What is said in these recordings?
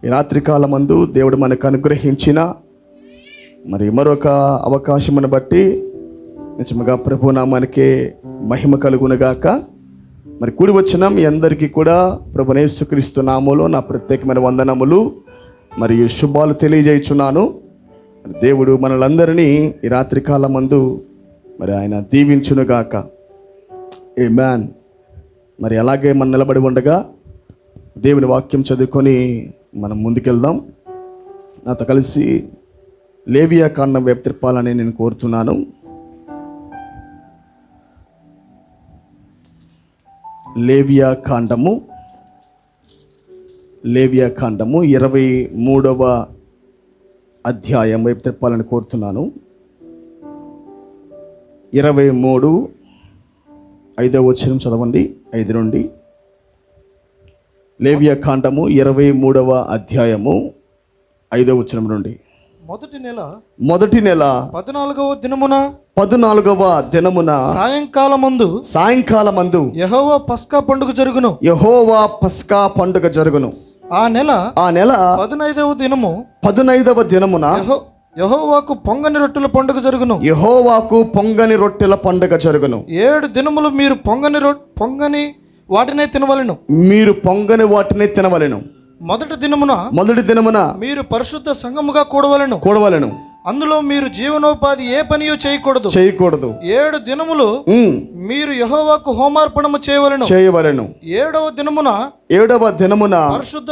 ఈ రాత్రికాలమందు దేవుడు మనకు అనుగ్రహించిన మరి మరొక అవకాశమును బట్టి నిజముగా ప్రభునామానికే మహిమ కలుగునుగాక. మరి కూడి వచ్చిన మీ అందరికీ కూడా ప్రభువైన యేసుక్రీస్తు నామములో నా ప్రత్యేకమైన వందనములు మరియు శుభాలు తెలియజేయుచున్నాను. దేవుడు మనలందరినీ ఈ రాత్రికాలమందు మరి ఆయన దీవించునుగాక. ఆమేన్. మరి అలాగే మనం నిలబడి ఉండగా దేవుని వాక్యం చదువుకొని మనం ముందుకెళ్దాం. నాతో కలిసి లేవియా కాండం వైపు తిప్పాలని నేను కోరుతున్నాను. లేవియా కాండము 23వ అధ్యాయం వైపు తిప్పాలని కోరుతున్నాను. 23:5 వచనం చదవండి. 5 నుండి లేవియా కాండము 23వ అధ్యాయము 5వ వచనం నుండి. మొదటి నెల 14వ దినమున సాయంకాలమందు యెహోవా పస్కా పండుగ జరుగును. ఆ నెల 15వ దినమున యెహోవాకు పొంగని రొట్టెల పండుగ జరుగును. 7 దినములు మీరు పొంగని వాటినే తినవలెను. మొదటి దినమున మీరు పరిశుద్ధ సంఘముగా కూడవలెను. అందులో మీరు జీవనోపాధి ఏ పనియో చేయకూడదు. 7 దినములు మీరు యెహోవాకు హోమార్పణము చేయవలెను. 7వ దినమున పరిశుద్ధ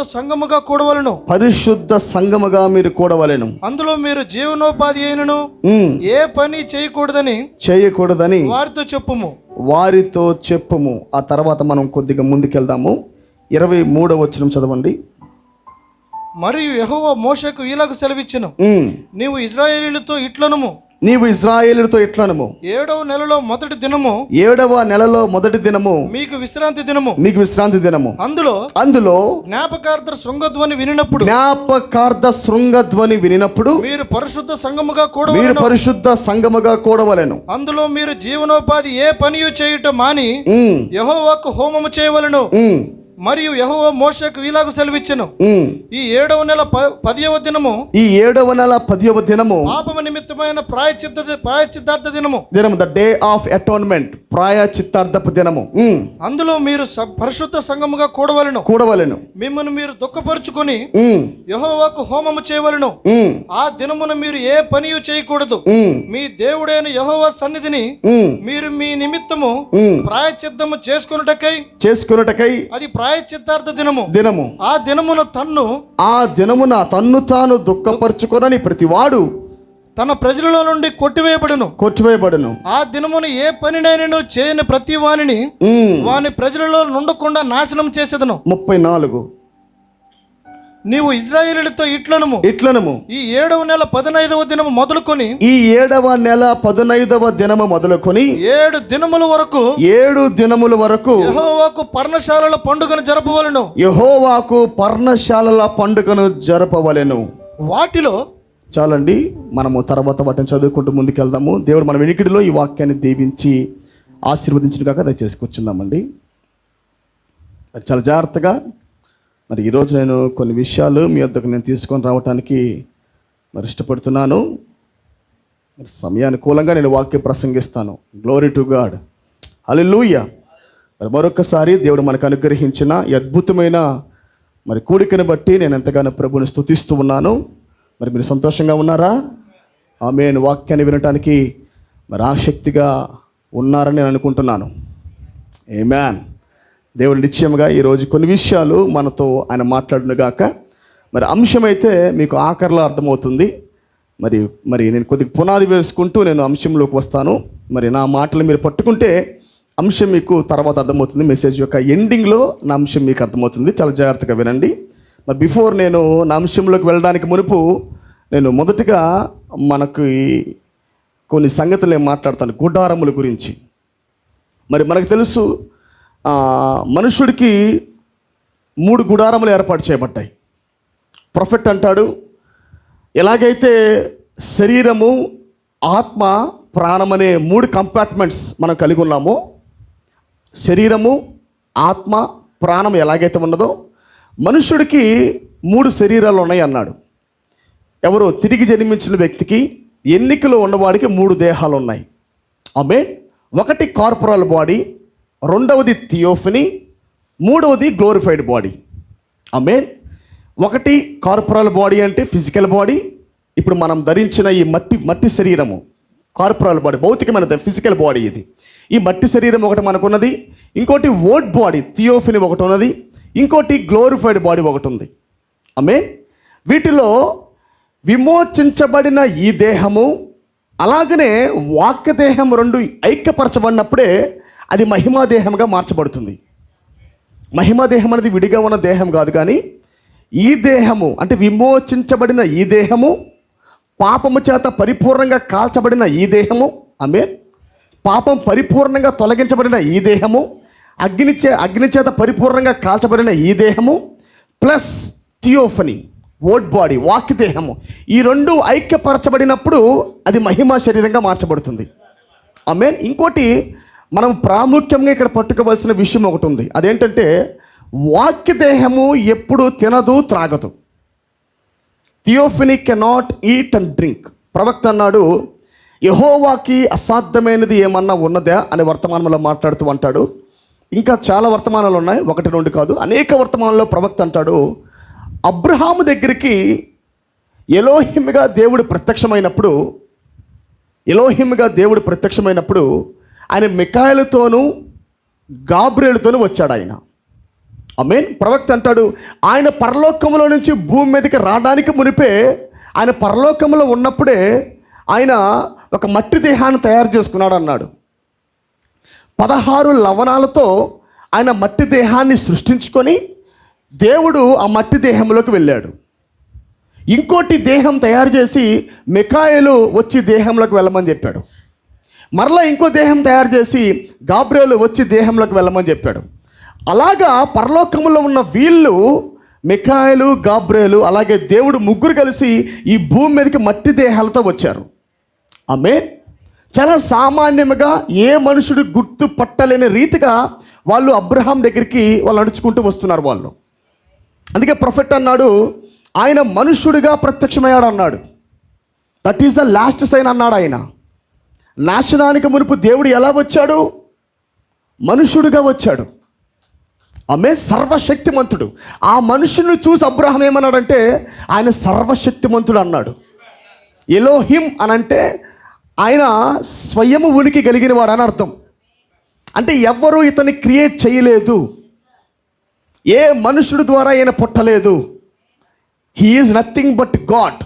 సంఘముగా మీరు కూడవలెను. అందులో మీరు జీవనోపాధి అయినను ఏ పని చేయకూడదని వారితో చెప్పుము. ఆ తర్వాత మనం కొద్దిగా ముందుకెళ్దాము. 23వ వచనం చదవండి. మరియు యెహోవా మోషేకు ఇలాగ సెలవిచ్చెను, నీవు ఇశ్రాయేలీయులతో ఇట్లనుము. 7వ నెలలో మొదటి దినము మీకు విశ్రాంతి దినము. అందులో జ్ఞాపకార్థ శృంగధ్వని వినినప్పుడు మీరు పరిశుద్ధ సంఘముగా కూడవలెను. అందులో మీరు జీవనోపాధి ఏ పనియు చేయుట మాని యెహోవాకు హోమము చేయవలెను. మరియు యెహోవా మోషేకు ఇలాగ సెలవిచ్చెను, ఈ 7వ నెల 10వ దినము పాపము నిమిత్తమైన ప్రాయశ్చిత్తార్థ దినము, ద డే ఆఫ్ అటోన్మెంట్, ప్రాయశ్చిత్తార్థపు దినము. అందులో మీరు పరిశుద్ధ సంఘముగా కూడవలెను. మిమ్మల్ని మీరు దుఃఖపరుచుకొని యెహోవాకు హోమము చేయవలెను. ఆ దినమున మీరు ఏ పనియు చేయకూడదు. మీ దేవుడైన యెహోవా సన్నిధిని మీరు మీ నిమిత్తము ప్రాయశ్చిత్తము చేసుకొనుటకై అది ప్రాయశ్చిత్తార్థ దినము. ఆ దినమున తన్ను తాను దుఃఖపరచుకొనని ప్రతివాడు తన ప్రజలలో నుండి కొట్టివేయబడును. ఆ దినమున ఏ పనినైనను చేయని ప్రతి వాని ప్రజలలో నుండకుండా నాశనం చేసేదను. 34 నీవు ఇశ్రాయేలీయులతో ఇట్లనుము. ఈ 7వ నెల 15వ దినము మొదలుకొని 7 దినముల వరకు యెహోవాకు పర్ణశాలల పండుగను జరపవలెను. వాటిలో చాలండి, మనము తర్వాత వాటిని చదువుకుంటూ ముందుకెళ్దాము. దేవుడు మన వెనుకడిలో ఈ వాక్యాన్ని దీవించి ఆశీర్వదించిన కాక దయచేసి కూర్చుందామండి. చాలా జాగ్రత్తగా మరి ఈరోజు నేను కొన్ని విషయాలు మీ వద్దకు నేను తీసుకొని రావటానికి మరి ఇష్టపడుతున్నాను. మరి సమయానుకూలంగా నేను వాక్యం ప్రసంగిస్తాను. గ్లోరీ టు గాడ్, హల్లెలూయా. మరి మరొకసారి దేవుడు మనకు అనుగ్రహించిన ఈ అద్భుతమైన మరి కూడికను బట్టి నేను ఎంతగానో ప్రభుని స్తుతిస్తూ ఉన్నాను. మరి మీరు సంతోషంగా ఉన్నారా? ఆమేన్. వాక్యాన్ని వినటానికి మరి ఆసక్తిగా ఉన్నారని నేను అనుకుంటున్నాను. ఆమేన్. దేవుడు నిశ్చయముగా ఈరోజు కొన్ని విషయాలు మనతో ఆయన మాట్లాడునుగాక. మరి అంశం అయితే మీకు ఆఖరిలో అర్థమవుతుంది. మరి నేను కొద్దిగా పునాది వేసుకుంటూ నేను అంశంలోకి వస్తాను. మరి నా మాటలు మీరు పట్టుకుంటే అంశం మీకు తర్వాత అర్థమవుతుంది. మెసేజ్ యొక్క ఎండింగ్లో నా అంశం మీకు అర్థమవుతుంది. చాలా జాగ్రత్తగా వినండి. మరి బిఫోర్ నేను నా అంశంలోకి వెళ్ళడానికి మునుపు నేను మొదటిగా మనకు కొన్ని సంగతులు నేను మాట్లాడతాను. గుడారముల గురించి. మరి మనకు తెలుసు, మనుషుడికి 3 గుడారములు ఏర్పాటు చేయబడ్డాయి. ప్రొఫెట్ అంటాడు, ఎలాగైతే శరీరము, ఆత్మ, ప్రాణం అనే 3 కంపార్ట్మెంట్స్ మనం కలిగి ఉన్నామో, శరీరము, ఆత్మ, ప్రాణం ఎలాగైతే ఉన్నదో మనుషుడికి 3 శరీరాలు ఉన్నాయి అన్నాడు. ఎవరు? తిరిగి జన్మించిన వ్యక్తికి, ఎన్నికలో ఉన్నవాడికి 3 దేహాలు ఉన్నాయి. ఆమె ఒకటి కార్పొరల్ బాడీ, రెండవది థియోఫనీ, మూడవది గ్లోరిఫైడ్ బాడీ. ఆమె ఒకటి కార్పొరల్ బాడీ అంటే ఫిజికల్ బాడీ. ఇప్పుడు మనం ధరించిన ఈ మట్టి శరీరము కార్పొరల్ బాడీ, భౌతికమైన ఫిజికల్ బాడీ. ఇది ఈ మట్టి శరీరం ఒకటి మనకున్నది. ఇంకోటి వర్డ్ బాడీ థియోఫనీ ఒకటి ఉన్నది. ఇంకోటి గ్లోరిఫైడ్ బాడీ ఒకటి ఉంది. ఆమె వీటిలో విమోచించబడిన ఈ దేహము, అలాగనే వాక్య దేహం 2 ఐక్యపరచబడినప్పుడే అది మహిమా దేహంగా మార్చబడుతుంది. మహిమా దేహం అనేది విడిగా ఉన్న దేహం కాదు, కానీ ఈ దేహము అంటే విమోచించబడిన ఈ దేహము, పాపము చేత పరిపూర్ణంగా కాల్చబడిన ఈ దేహము, ఆమె పాపం పరిపూర్ణంగా తొలగించబడిన ఈ దేహము, అగ్ని చేత పరిపూర్ణంగా కాల్చబడిన ఈ దేహము, ప్లస్ థియోఫనీ వర్డ్ బాడీ వాక్య దేహము, ఈ 2 ఐక్యపరచబడినప్పుడు అది మహిమా శరీరంగా మార్చబడుతుంది. ఆమె ఇంకోటి మనం ప్రాముఖ్యంగా ఇక్కడ పట్టుకోవాల్సిన విషయం ఒకటి ఉంది. అదేంటంటే వాక్య దేహము ఎప్పుడు తినదు, త్రాగదు. Theophany cannot eat and drink. ప్రవక్త అన్నాడు, యెహోవాకి అసాధ్యమైనది ఏమన్నా ఉన్నదా అని వర్తమానంలో మాట్లాడుతూ అంటాడు. ఇంకా చాలా వర్తమానాలు ఉన్నాయి, 1, 2 కాదు, అనేక వర్తమానంలో ప్రవక్త అంటాడు, అబ్రహాము దగ్గరికి ఎలోహిమ్గా దేవుడు ప్రత్యక్షమైనప్పుడు ఆయన మికాయలతోనూ గాబ్రియేలుతోనూ వచ్చాడు ఆయన. ఆమేన్. ప్రవక్త అంటాడు, ఆయన పరలోకంలో నుంచి భూమి మీదకి రావడానికి మునిపే, ఆయన పరలోకంలో ఉన్నప్పుడే ఆయన ఒక మట్టి దేహాన్ని తయారు చేసుకున్నాడు అన్నాడు. 16 లవణాలతో ఆయన మట్టి దేహాన్ని సృష్టించుకొని దేవుడు ఆ మట్టి దేహంలోకి వెళ్ళాడు. ఇంకోటి దేహం తయారు చేసి మికాయేలు వచ్చి దేహంలోకి వెళ్ళమని చెప్పాడు. మరలా ఇంకో దేహం తయారు చేసి గాబ్రియేలు వచ్చి దేహంలోకి వెళ్ళమని చెప్పాడు. అలాగా పరలోకంలో ఉన్న వీళ్ళు, మికాయేలు, గాబ్రియేలు, అలాగే దేవుడు ముగ్గురు కలిసి ఈ భూమి మీదకి మట్టి దేహాలతో వచ్చారు. ఆమేన్. చాలా సామాన్యంగా ఏ మనుషుడు గుర్తుపట్టలేని రీతిగా వాళ్ళు అబ్రహాం దగ్గరికి వాళ్ళు నడుచుకుంటూ వస్తున్నారు వాళ్ళు. అందుకే ప్రొఫెట్ అన్నాడు, ఆయన మనుష్యుడిగా ప్రత్యక్షమయ్యాడు అన్నాడు. That is the last sign అన్నాడు. ఆయన నాశనానికి మునుపు దేవుడు ఎలా వచ్చాడు? మనుష్యుడిగా వచ్చాడు. ఆమె సర్వశక్తిమంతుడు. ఆ మనుషుని చూసి అబ్రహాం ఏమన్నాడంటే ఆయన సర్వశక్తిమంతుడు అన్నాడు. ఎలోహిం అనంటే ఆయన స్వయము ఉనికి కలిగిన వాడు అని అర్థం. అంటే ఎవ్వరూ ఇతన్ని క్రియేట్ చేయలేదు, ఏ మనుషుడి ద్వారా ఈయన పుట్టలేదు. He is nothing but God.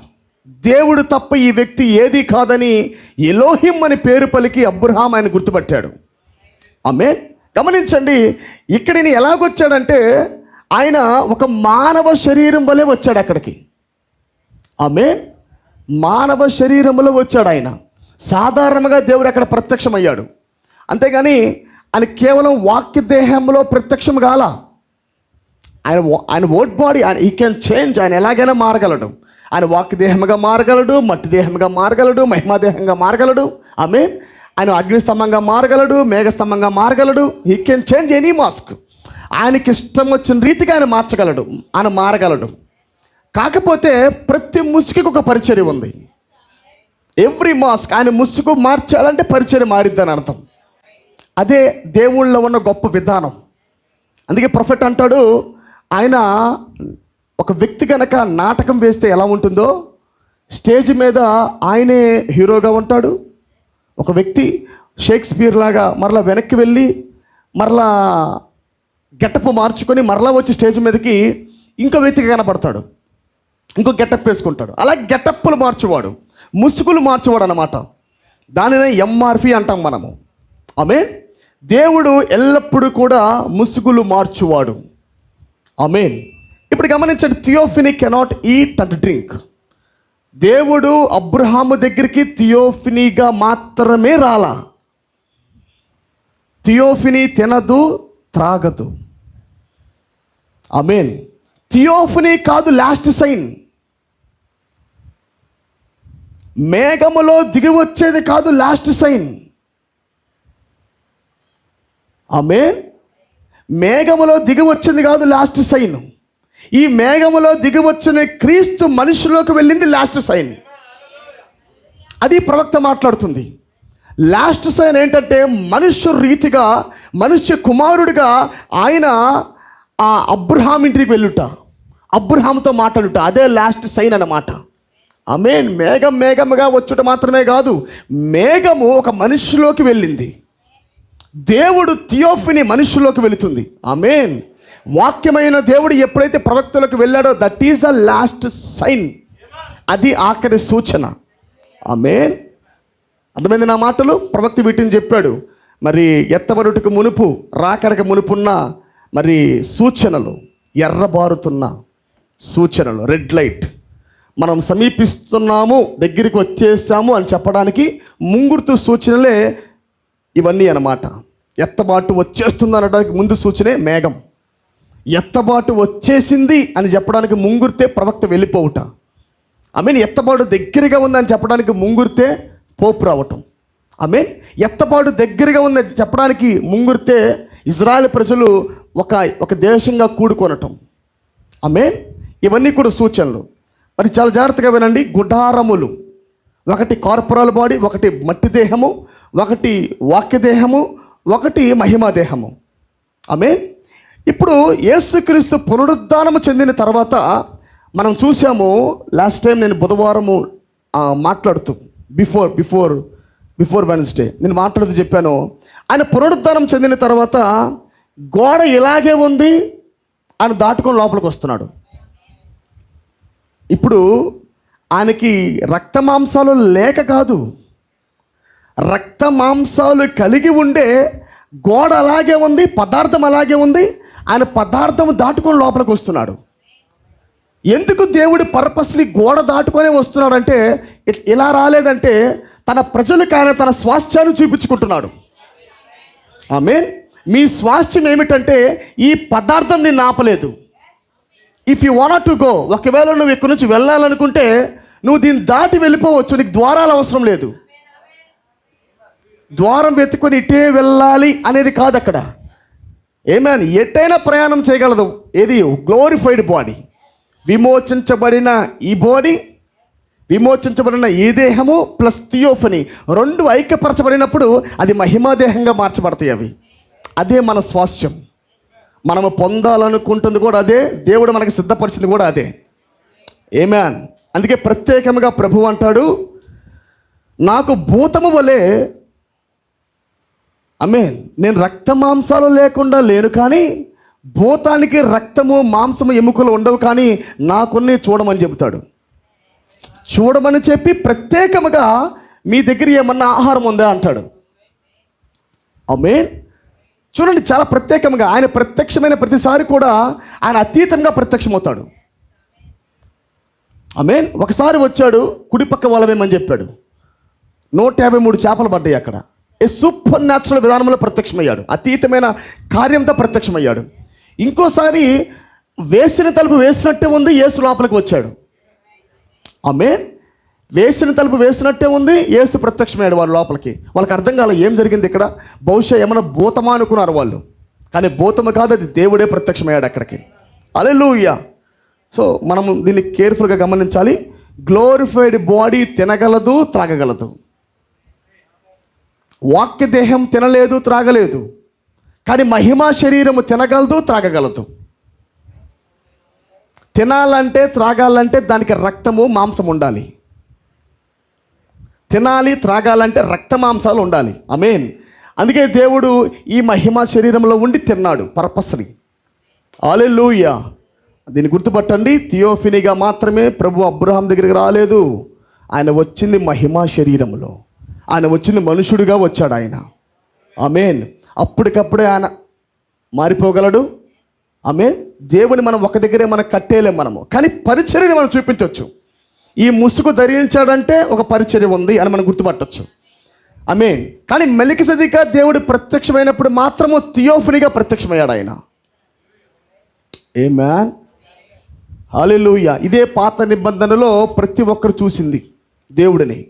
దేవుడు తప్ప ఈ వ్యక్తి ఏది కాదని ఎలోహిం అని పేరు పలికి అబ్రహాం ఆయన గుర్తుపట్టాడు. ఆమేన్. గమనించండి, ఇక్కడ ఈయన ఎలాగొచ్చాడంటే ఆయన ఒక మానవ శరీరం వలె వచ్చాడు అక్కడికి. ఆమేన్. మానవ శరీరంలో వచ్చాడు ఆయన. సాధారణంగా దేవుడు అక్కడ ప్రత్యక్షమయ్యాడు. అంతేగాని ఆయన కేవలం వాక్య దేహంలో ప్రత్యక్షం కాల. ఆయన వర్డ్ బాడీ, ఈ కెన్ చేంజ్. ఆయన ఎలాగైనా మారగలడు. ఆయన వాక్య దేహంగా మారగలడు, మట్టి దేహంగా మారగలడు, మహిమా దేహంగా మారగలడు. ఆమేన్. ఆయన అగ్నిస్తంభంగా మారగలడు, మేఘస్తంభంగా మారగలడు. He can change any mask. ఆయనకి ఇష్టం వచ్చిన రీతిగా ఆయన మార్చగలడు, ఆయన మారగలడు. కాకపోతే ప్రతి ముసుగుకి ఒక పరిచర్య ఉంది. ఎవ్రీ మాస్క్, ఆయన ముసుగు మార్చాలంటే పరిచర్య మారిద్దని అర్థం. అదే దేవుళ్ళలో ఉన్న గొప్ప విధానం. అందుకే ప్రొఫెట్ అంటాడు, ఆయన ఒక వ్యక్తి కనుక నాటకం వేస్తే ఎలా ఉంటుందో స్టేజ్ మీద ఆయనే హీరోగా ఉంటాడు. ఒక వ్యక్తి షేక్స్పియర్ లాగా మరలా వెనక్కి వెళ్ళి మరలా గెటప్ మార్చుకొని మరలా వచ్చి స్టేజ్ మీదకి ఇంకో వ్యక్తిగా కనపడతాడు, ఇంకో గెటప్ వేసుకుంటాడు. అలా గెటప్పులు మార్చువాడు, ముసుగులు మార్చువాడు అన్నమాట. దానినే ఎంఆర్పి అంటాం మనము. ఆమేన్. దేవుడు ఎల్లప్పుడూ కూడా ముసుగులు మార్చువాడు. ఆమేన్. ఇప్పుడు గమనించండి, theophany cannot eat and drink. దేవుడు అబ్రహాము దగ్గరికి థియోఫనీగా మాత్రమే రాలా. థియోఫనీ తినదు, త్రాగదు. ఆమేన్. థియోఫనీ కాదు లాస్ట్ సైన్. మేఘములో దిగి వచ్చేది కాదు లాస్ట్ సైన్. ఆమేన్. మేఘములో దిగి వచ్చింది కాదు లాస్ట్ సైన్. ఈ మేఘములో దిగి వచ్చిన క్రీస్తు మనిషిలోకి వెళ్ళింది లాస్ట్ సైన్. అది ప్రవక్త మాట్లాడుతుంది. లాస్ట్ సైన్ ఏంటంటే మనుష్య రీతిగా, మనుష్య కుమారుడిగా ఆయన ఆ అబ్రహాం ఇంటికి వెళ్ళుట, అబ్రహాంతో మాట్లాడుట, అదే లాస్ట్ సైన్ అన్నమాట. ఆమేన్. మేఘముగా వచ్చుట మాత్రమే కాదు, మేఘము ఒక మనిషిలోకి వెళ్ళింది. దేవుడు థియోఫనీ మనుషుల్లోకి వెళుతుంది. ఆమేన్. వాక్యమైన దేవుడు ఎప్పుడైతే ప్రవక్తలకు వెళ్ళాడో that is the last sign, అది ఆఖరి సూచన. ఆమేన్. అర్థమైంది నా మాటలు? ప్రవక్త వీటిని చెప్పాడు. మరి ఎత్తబడుటకు మునుపు, రాకడకు మునుపున్న మరి సూచనలు, ఎర్రబారుతున్న సూచనలు, రెడ్ లైట్, మనం సమీపిస్తున్నాము, దగ్గరికి వచ్చేసాము అని చెప్పడానికి ముంగుర్తు సూచనలే ఇవన్నీ అన్నమాట. ఎత్తబాటు వచ్చేస్తుంది అనడానికి ముందు సూచనే మేఘం. ఎత్తబాటు వచ్చేసింది అని చెప్పడానికి ముంగుర్తే ప్రవక్త వెళ్ళిపోవుట. ఆమేన్. ఎత్తబాటు దగ్గరగా ఉందని చెప్పడానికి ముంగుర్తే పోపు రావటం. ఆమేన్. ఎత్తబాటు దగ్గరగా ఉందని చెప్పడానికి ముంగుర్తే ఇజ్రాయెల్ ప్రజలు ఒక దేశంగా కూడుకొనటం. ఆమేన్. ఇవన్నీ కూడా సూచనలు. మరి చాలా జాగ్రత్తగా వినండి. గుడారములు, ఒకటి కార్పొరల్ బాడీ, ఒకటి మట్టి దేహము, ఒకటి వాక్య దేహము, ఒకటి మహిమా దేహము. ఆమేన్. ఇప్పుడు యేసుక్రీస్తు పునరుద్ధానము చెందిన తర్వాత మనం చూసాము, లాస్ట్ టైం నేను బుధవారము మాట్లాడుతూ బిఫోర్ వెన్స్డే నేను మాట్లాడుతూ చెప్పాను, ఆయన పునరుద్ధానం చెందిన తర్వాత గోడ ఇలాగే ఉంది ఆయన దాటుకొని లోపలికి వస్తున్నాడు. ఇప్పుడు ఆయనకి రక్త మాంసాలు లేక కాదు, రక్త మాంసాలు కలిగి ఉండే గోడ అలాగే ఉంది, పదార్థం అలాగే ఉంది, ఆయన పదార్థం దాటుకొని లోపలికి వస్తున్నాడు. ఎందుకు దేవుడి పర్పస్ని గోడ దాటుకొనే వస్తున్నాడంటే, ఇలా రాలేదంటే తన ప్రజలకు ఆయన తన స్వాస్థ్యాన్ని చూపించుకుంటున్నాడు. ఆమేన్. మీ స్వాస్థ్యం ఏమిటంటే ఈ పదార్థం నిన్ను ఆపలేదు. If you want to go, ఒకవేళ నువ్వు ఇక్కడి నుంచి వెళ్ళాలనుకుంటే నువ్వు దీన్ని దాటి వెళ్ళిపోవచ్చు, నీకు ద్వారాలు అవసరం లేదు. ద్వారం వెతుకొని ఇటే వెళ్ళాలి అనేది కాదు అక్కడ. ఏమని ఎటైనా ప్రయాణం చేయగలదు. ఏది? గ్లోరిఫైడ్ బాడీ, విమోచించబడిన ఈ బాడీ, విమోచించబడిన ఈ దేహము ప్లస్ థియోఫనీ రెండు ఐక్యపరచబడినప్పుడు అది మహిమా దేహంగా మార్చబడతాయి. అదే మన స్వాస్థ్యం. మనము పొందాలనుకుంటుంది కూడా అదే, దేవుడు మనకు సిద్ధపరిచింది కూడా అదే. ఆమేన్. అందుకే ప్రత్యేకంగా ప్రభువు అంటాడు, నాకు భూతము వలె, ఆమేన్, నేను రక్త మాంసాలు లేకుండా లేను, కానీ భూతానికి రక్తము మాంసము ఎముకలు ఉండవు, కానీ నాకున్నీ చూడమని చెబుతాడు. చూడమని చెప్పి ప్రత్యేకముగా మీ దగ్గర ఏమన్నా ఆహారం ఉందా అంటాడు. ఆమేన్. చూడండి, చాలా ప్రత్యేకంగా ఆయన ప్రత్యక్షమైన ప్రతిసారి కూడా ఆయన అతీతంగా ప్రత్యక్షమవుతాడు. ఆమేన్. ఒకసారి వచ్చాడు, కుడిపక్క వాళ్ళమేమని చెప్పాడు, 153 చేపలు పడ్డాయి అక్కడ. సూపర్ న్యాచురల్ విధానంలో ప్రత్యక్షమయ్యాడు, అతీతమైన కార్యంతో ప్రత్యక్షమయ్యాడు. ఇంకోసారి వేసిన తలుపు వేసినట్టే ఉంది, యేసు లోపలికి వచ్చాడు. ఆమేన్. వేసిన తలుపు వేసినట్టే ఉంది, యేసు ప్రత్యక్షమయ్యాడు వారి లోపలికి. వాళ్ళకి అర్థం కాలేదు ఏం జరిగింది ఇక్కడ. బహుశా ఏమైనా భూతమా అనుకున్నారు వాళ్ళు, కానీ భూతము కాదు, అది దేవుడే ప్రత్యక్షమయ్యాడు అక్కడికి. హల్లెలూయా. సో మనం దీన్ని కేర్ఫుల్గా గమనించాలి. గ్లోరిఫైడ్ బాడీ తినగలదు, త్రాగగలదు. వాక్య దేహం తినలేదు, త్రాగలేదు, కానీ మహిమా శరీరము తినగలదు, త్రాగగలదు. తినాలంటే, త్రాగాలంటే దానికి రక్తము మాంసం ఉండాలి. తినాలి, త్రాగాలంటే రక్త మాంసాలు ఉండాలి. ఆమేన్. అందుకే దేవుడు ఈ మహిమా శరీరంలో ఉండి తిన్నాడు పర్పస్ని. హల్లెలూయా. దీన్ని గుర్తుపట్టండి. థియోఫనీగా మాత్రమే ప్రభు అబ్రహాం దగ్గరికి రాలేదు. ఆయన వచ్చింది మహిమా శరీరంలో, ఆయన వచ్చింది మనుషుడిగా వచ్చాడు ఆయన. ఆమేన్. అప్పటికప్పుడే ఆయన మారిపోగలడు. ఆమేన్. దేవుని మనం ఒక దగ్గరే మనం కట్టేయలేం మనము, కానీ పరిచర్యని మనం చూపించవచ్చు. ఈ ముసుగు ధరించాడంటే ఒక పరిచర్య ఉంది అని మనం గుర్తుపట్టవచ్చు. ఆమేన్. కానీ మెల్కీసెదెకు దేవుడు ప్రత్యక్షమైనప్పుడు మాత్రము థియోఫనీగా ప్రత్యక్షమయ్యాడు ఆయన. ఆమేన్. హల్లెలూయా. ఇదే పాత నిబంధనలో ప్రతి ఒక్కరు చూసింది దేవుడిని.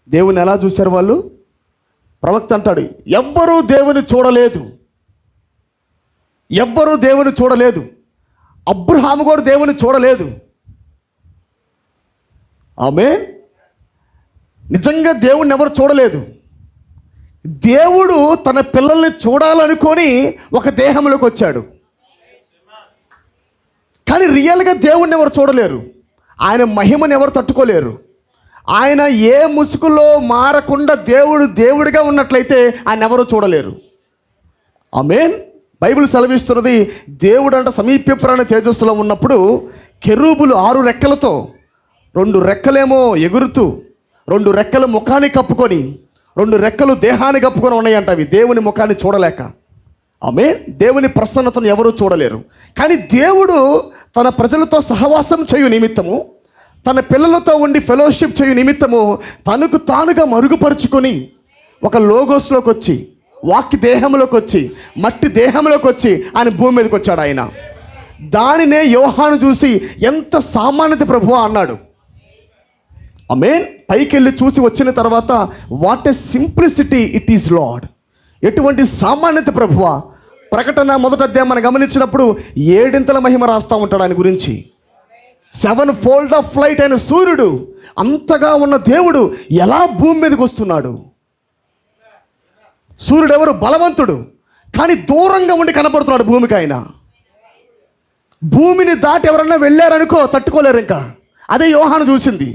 దేవుని ఎలా చూశారు వాళ్ళు? ప్రవక్త అంటాడు, ఎవ్వరూ దేవుని చూడలేదు, ఎవ్వరూ దేవుని చూడలేదు. అబ్రహాము కూడా దేవుని చూడలేదు. ఆమేన్. నిజంగా దేవుణ్ణి ఎవరు చూడలేదు. దేవుడు తన పిల్లల్ని చూడాలనుకొని ఒక దేహంలోకి వచ్చాడు. కానీ రియల్గా దేవుణ్ణి ఎవరు చూడలేరు. ఆయన మహిమను ఎవరు తట్టుకోలేరు. ఆయన ఏ ముసుగులో మారకుండా దేవుడిగా ఉన్నట్లయితే ఆయన ఎవరు చూడలేరు. ఆమేన్. బైబిల్ సెలవిస్తున్నది, దేవుడు అంట సమీప్యప్రాణ తేజస్సులో ఉన్నప్పుడు కెరూబులు 6 రెక్కలతో, 2 రెక్కలేమో ఎగురుతూ, 2 రెక్కలు ముఖాన్ని కప్పుకొని, 2 రెక్కలు దేహాన్ని కప్పుకొని ఉన్నాయంట. అవి దేవుని ముఖాన్ని చూడలేక. ఆమేన్. దేవుని ప్రసన్నతను ఎవరూ చూడలేరు. కానీ దేవుడు తన ప్రజలతో సహవాసం చేయు నిమిత్తము, తన పిల్లలతో ఉండి ఫెలోషిప్ చేయు నిమిత్తము తనకు తానుగా మరుగుపరుచుకొని ఒక లోగోస్లోకి వచ్చి, వాక్య దేహంలోకి వచ్చి, మట్టి దేహంలోకి వచ్చి ఆయన భూమి మీదకి వచ్చాడు. ఆయన దానినే యోహాను చూసి ఎంత సామాన్యత ప్రభువా అన్నాడు. ఆమేన్. పైకి వెళ్ళి చూసి వచ్చిన తర్వాత what a simplicity it is lord. ఎటువంటి సామాన్యత ప్రభువా. ప్రకటన 1వ అధ్యాయం మనం గమనించినప్పుడు 7 మహిమ రాస్తూ ఉంటాడు ఆయన గురించి. 7 ఫోల్డ్ ఆఫ్ లైట్ అయిన సూర్యుడు అంతగా ఉన్న దేవుడు ఎలా భూమి మీదకి వస్తున్నాడు. సూర్యుడు ఎవరు? బలవంతుడు. కానీ దూరంగా ఉండి కనపడుతున్నాడు భూమికి. ఆయన భూమిని దాటి ఎవరన్నా వెళ్ళారనుకో తట్టుకోలేరు. ఇంకా అదే యోహాను చూసింది.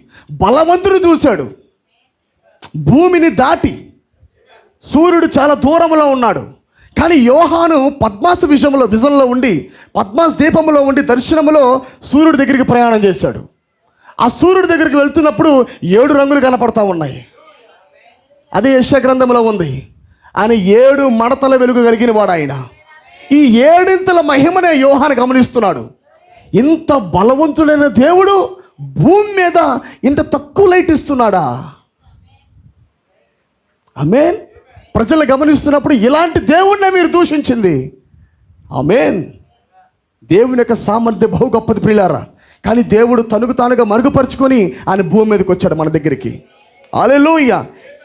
బలవంతుడు చూశాడు భూమిని దాటి. సూర్యుడు చాలా దూరంలో ఉన్నాడు. కానీ యోహాను పద్మాస విజన్లో ఉండి, పద్మాస దీపంలో ఉండి దర్శనములో సూర్యుడి దగ్గరికి ప్రయాణం చేశాడు. ఆ సూర్యుడి దగ్గరికి వెళ్తున్నప్పుడు 7 రంగులు కనపడతా ఉన్నాయి. అదే యెషయా గ్రంథంలో ఉంది. ఆయన 7 మడతల వెలుగు కలిగిన వాడు. ఆయన ఈ 7 మహిమనే యోహాను గమనిస్తున్నాడు. ఇంత బలవంతుడైన దేవుడు భూమి మీద ఇంత తక్కువ లైట్ ఇస్తున్నాడా? ఆమేన్. ప్రజలు గమనిస్తున్నప్పుడు ఇలాంటి దేవుణ్ణే మీరు దూషించింది. ఆమేన్. దేవుని యొక్క సామర్థ్యం బహు గొప్పది ప్రియులారా. కానీ దేవుడు తనకు తానుగా మరుగుపరుచుకొని ఆయన భూమి మీదకి వచ్చాడు మన దగ్గరికి. హల్లెలూయా.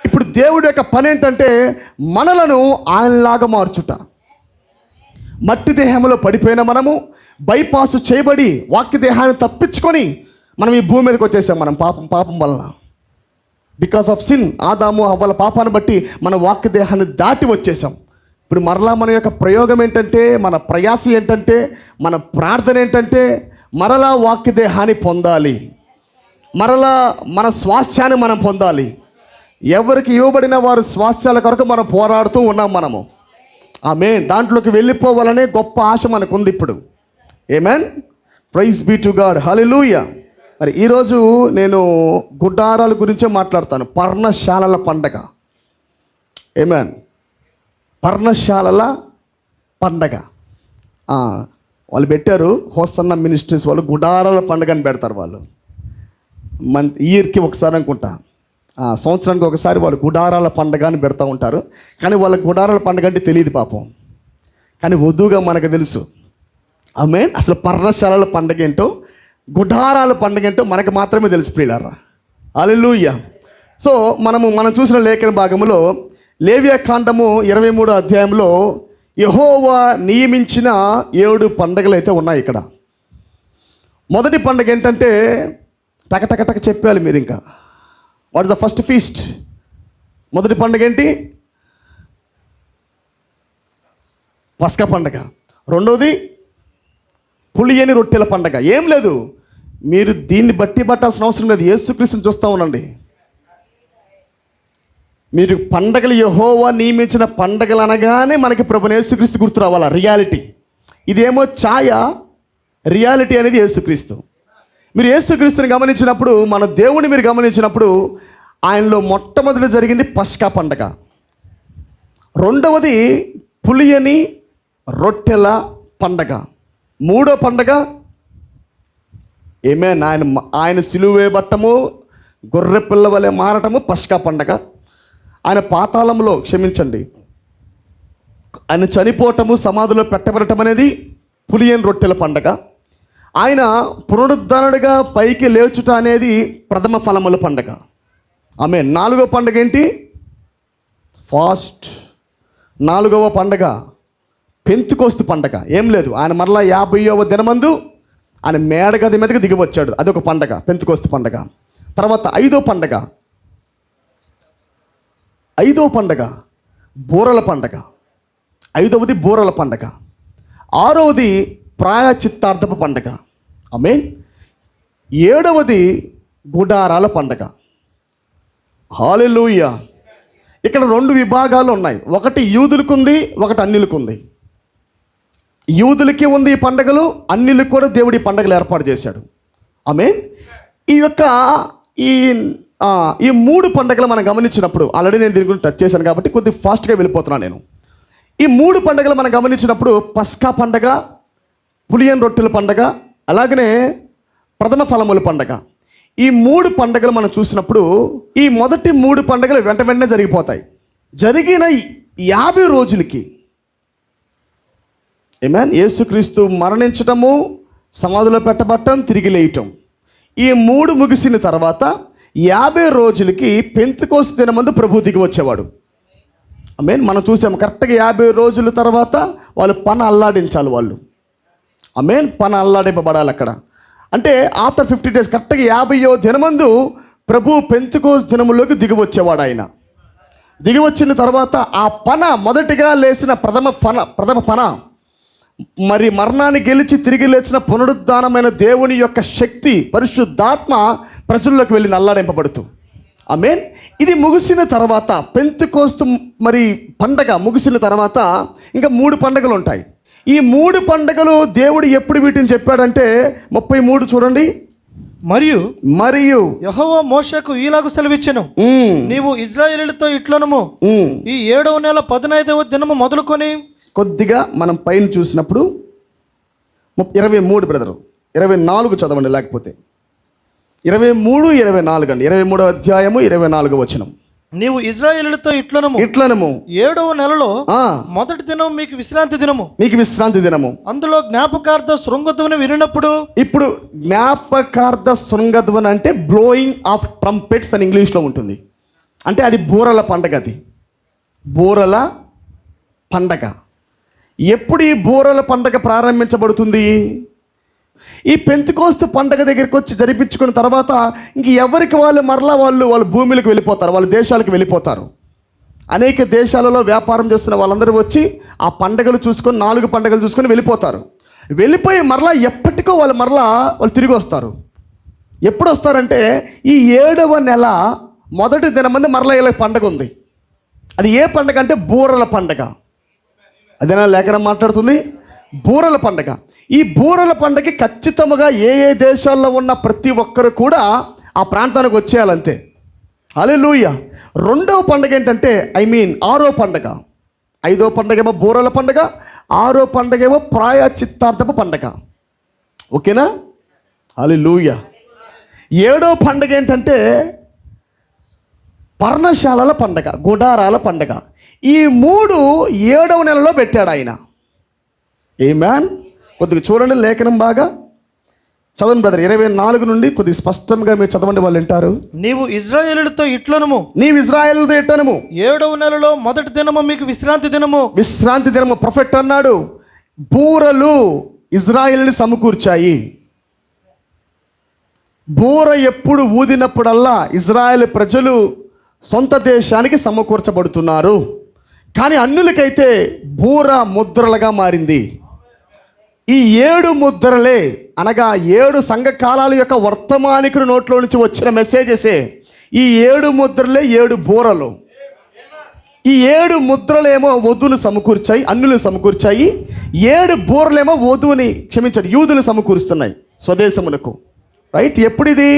ఇప్పుడు దేవుడి యొక్క పని ఏంటంటే మనలను ఆయనలాగా మార్చుట. మట్టి దేహంలో పడిపోయిన మనము బైపాస్ చేయబడి వాక్య దేహాన్ని తప్పించుకొని మనం ఈ భూమి మీదకి వచ్చేసాం. మనం పాపం వలన, బికాస్ ఆఫ్ సిన్, ఆదాము హవ్వల పాపాన్ని బట్టి మన వాక్య దేహాన్ని దాటి వచ్చేసాం. ఇప్పుడు మరలా మన యొక్క ప్రయోగం ఏంటంటే, మన ప్రయాస ఏంటంటే, మన ప్రార్థన ఏంటంటే మరలా వాక్య దేహాన్ని పొందాలి. మరలా మన స్వాస్థ్యాన్ని మనం పొందాలి. ఎవరికి ఇవ్వబడిన వారు స్వాస్థ్యాల కొరకు మనం పోరాడుతూ ఉన్నాం మనము. ఆమేన్. దాంట్లోకి వెళ్ళిపోవాలనే గొప్ప ఆశ మనకుంది ఇప్పుడు. ఆమేన్. Praise be to God. హల్లెలూయా. మరి ఈరోజు నేను గుడారాల గురించే మాట్లాడతాను. పర్ణశాలల పండగ. ఆమేన్. పర్ణశాలల పండగ వాళ్ళు పెట్టారు. హోసన్న మినిస్ట్రీస్ వాళ్ళు గుడారాల పండగ అని పెడతారు. వాళ్ళు ఇయర్కి ఒకసారి అనుకుంటా, సంవత్సరానికి ఒకసారి వాళ్ళు గుడారాల పండగ అని పెడతా ఉంటారు. కానీ వాళ్ళకి గుడారాల పండగ అంటే తెలియదు పాపం. కానీ వధువుగా మనకు తెలుసు. ఆమేన్. అసలు పర్ణశాలల పండగ ఏంటో, గుడారాల పండగ ఏంటో మనకు మాత్రమే తెలుసు ప్రియులారా. హల్లెలూయా. సో మనం చూసిన లేఖన భాగంలో లేవియాకాండము 23వ అధ్యాయంలో యెహోవా నియమించిన 7 పండగలు అయితే ఉన్నాయి ఇక్కడ. మొదటి పండగ ఏంటంటే టక చెప్పాలి మీరు. ఇంకా what is the first feast? మొదటి పండగ ఏంటి? పస్కా పండగ. రెండోది పులియని రొట్టెల పండగ. ఏం లేదు, మీరు దీన్ని బట్టి పట్టాల్సిన అవసరం లేదు. యేసుక్రీస్తుని చూస్తూ ఉండండి. మీరు పండగలు యెహోవా నియమించిన పండగలు అనగానే మనకి ప్రభువైన యేసుక్రీస్తు గుర్తు రావాలా. రియాలిటీ ఇదేమో ఛాయ, రియాలిటీ అనేది యేసుక్రీస్తు. మీరు యేసుక్రీస్తుని గమనించినప్పుడు, మన దేవుని మీరు గమనించినప్పుడు ఆయనలో మొట్టమొదటి జరిగింది పస్కా పండగ. రెండవది పులియని రొట్టెల పండగ. మూడో పండగ ఆయన సిలువ వేయబట్టము, గొర్రె పిల్ల వలె మారటము పస్కా పండగ. ఆయన పాతాళంలో ఆయన చనిపోవటము, సమాధిలో పెట్టబడటం అనేది పులియని రొట్టెల పండగ. ఆయన పునరుద్ధరణగా పైకి లేచుట అనేది ప్రథమ ఫలముల పండగ. ఆమేన్. 4వ పండగ ఏంటి? ఫాస్ట్. 4వ పండగ పెంతెకోస్తు పండగ. ఏం లేదు, ఆయన మరలా 50వ దినమందు ఆయన మేడగది మీదకి దిగి వచ్చాడు. అదొక పండగ, పెంతెకోస్తు పండగ. తర్వాత ఐదో పండగ బూరల పండగ. 5వది బూరల పండగ. 6వది ప్రాయచిత్తార్థపు పండగ. ఆమేన్. 7వది గుడారాల పండగ. హల్లెలూయా. ఇక్కడ 2 విభాగాలు ఉన్నాయి. ఒకటి యూదులకు ఉంది, ఒకటి అన్యులకు ఉంది. యూదులకి ఉంది ఈ పండగలు, అన్యులకు కూడా దేవుడి పండగలు ఏర్పాటు చేశాడు. ఆమేన్. ఈ 3 పండగలు మనం గమనించినప్పుడు, ఆల్రెడీ నేను దీని గురించి టచ్ చేశాను కాబట్టి కొద్దిగా ఫాస్ట్గా వెళ్ళిపోతున్నాను నేను. ఈ 3 పండగలు మనం గమనించినప్పుడు పస్కా పండగ, పులియన్ రొట్టెల పండగ, అలాగనే ప్రథమ ఫలముల పండగ. ఈ 3 పండగలు మనం చూసినప్పుడు ఈ మొదటి 3 పండగలు వెంటనే జరిగిపోతాయి. జరిగిన 50 రోజులకి ఆమేన్, యేసుక్రీస్తు మరణించటము, సమాధిలో పెట్టబట్టం, తిరిగి లేయటం, ఈ 3 ముగిసిన తర్వాత 50 రోజులకి పెంతెకోస్తు దినమందు ప్రభు దిగి వచ్చేవాడు. ఆమేన్. మనం చూసాము కరెక్ట్గా 50 రోజుల తర్వాత వాళ్ళు పన అల్లాడించాలి వాళ్ళు. ఆమేన్. పన అల్లాడింపబడాలి అక్కడ. అంటే ఆఫ్టర్ 50 డేస్ కరెక్ట్గా 50వ దినమందు ప్రభు పెంతెకోస్తు దినములోకి దిగి వచ్చేవాడు. ఆయన దిగి వచ్చిన తర్వాత ఆ పన మొదటిగా లేచిన ప్రథమ పన మరి మరణాన్ని గెలిచి తిరిగి లేచిన పునరుద్ధానమైన దేవుని యొక్క శక్తి, పరిశుద్ధాత్మ ప్రజల్లోకి వెళ్ళి అల్లాడింపబడుతూ. ఆమేన్. ఇది ముగిసిన తర్వాత పెంతెకోస్తు మరి పండగ ముగిసిన తర్వాత ఇంకా 3 పండగలు ఉంటాయి. ఈ 3 పండగలు దేవుడు ఎప్పుడు వీటిని చెప్పాడంటే 33 చూడండి. మరియు యెహోవా మోషేకు ఈలాగు సెలవిచ్చెను, నీవు ఇశ్రాయేలీయులతో ఇట్లనము, ఈ 7వ నెల 15వ దినము మొదలుకొని. కొద్దిగా మనం పైన చూసినప్పుడు 23 బ్రదరు, 24 చదవండి, లేకపోతే 23, 24 అండి. 23వ అధ్యాయము 24వ వచనం. నీవు ఇశ్రాయేలీయులతో ఇట్లనము 7వ నెలలో మొదటి దినం మీకు విశ్రాంతి దినము. అందులో జ్ఞాపకార్థ శృంగధ్వని వినినప్పుడు. ఇప్పుడు జ్ఞాపకార్థ శృంగధ్వని అంటే బ్లోయింగ్ ఆఫ్ ట్రంపెట్స్ అని ఇంగ్లీష్లో ఉంటుంది. అంటే అది బూరల పండగ. అది బూరల పండగ. ఎప్పుడు ఈ బూరల పండగ ప్రారంభించబడుతుంది? ఈ పెంతెకోస్తు పండగ దగ్గరికి వచ్చి జరిపించుకున్న తర్వాత ఇంక ఎవరికి వాళ్ళు మరలా వాళ్ళు భూమిలకు వెళ్ళిపోతారు, వాళ్ళ దేశాలకు వెళ్ళిపోతారు. అనేక దేశాలలో వ్యాపారం చేస్తున్న వాళ్ళందరూ వచ్చి ఆ పండగలు చూసుకొని 4 పండగలు చూసుకొని వెళ్ళిపోతారు. వెళ్ళిపోయి మరలా ఎప్పటికో వాళ్ళు తిరిగి వస్తారు. ఎప్పుడు వస్తారంటే ఈ 7వ నెల మొదటి దినమంది మరలా ఇలా పండగ ఉంది. అది ఏ పండగ అంటే బూరల పండగ. అదేనా లేఖనం మాట్లాడుతుంది, బూరల పండగ. ఈ బూరల పండగకి ఖచ్చితంగా ఏ దేశాల్లో ఉన్న ప్రతి ఒక్కరు కూడా ఆ ప్రాంతానికి వచ్చేయాలంతే. హల్లెలూయా. 2వ పండగ ఏంటంటే 6వ పండగ. 5వ పండగ ఏమో బూరల పండగ, 6వ పండగ ఏమో ప్రాయచిత్తార్థపు పండగ. ఓకేనా? హల్లెలూయా. 7వ పండగ ఏంటంటే పర్ణశాలల పండగ, గుడారాల పండగ. ఈ 3 7వ నెలలో పెట్టాడు ఆయన. ఆమేన్. కొద్దిగా చూడండి లేఖనం బాగా చదవండి బ్రదర్. 24 నుండి కొద్దిగా స్పష్టంగా మీరు చదవండి, వాళ్ళు వింటారు. నీవు ఇశ్రాయేలీయులతో ఇట్లనము, 7వ నెలలో మొదటి దినము మీకు విశ్రాంతి దినము. ప్రొఫెట్ అన్నాడు, బూరలు ఇజ్రాయేలుని సమకూర్చాయి. బూర ఎప్పుడు ఊదినప్పుడల్లా ఇజ్రాయేల్ ప్రజలు సొంత దేశానికి సమకూర్చబడుతున్నారు. కానీ అన్యులకైతే బూర ముద్రలుగా మారింది. ఈ 7 ముద్రలే అనగా 7 సంఘకాలాల యొక్క వర్తమానికుడి నోట్లో నుంచి వచ్చిన మెసేజెసే ఈ 7 ముద్రలే 7 బూరలు. ఈ 7 ముద్రలేమో వధువును సమకూర్చాయి, అన్యులను సమకూర్చాయి. 7 బూరలేమో యూదులు సమకూరుస్తున్నాయి స్వదేశమునకు. రైట్. ఎప్పుడు ఇది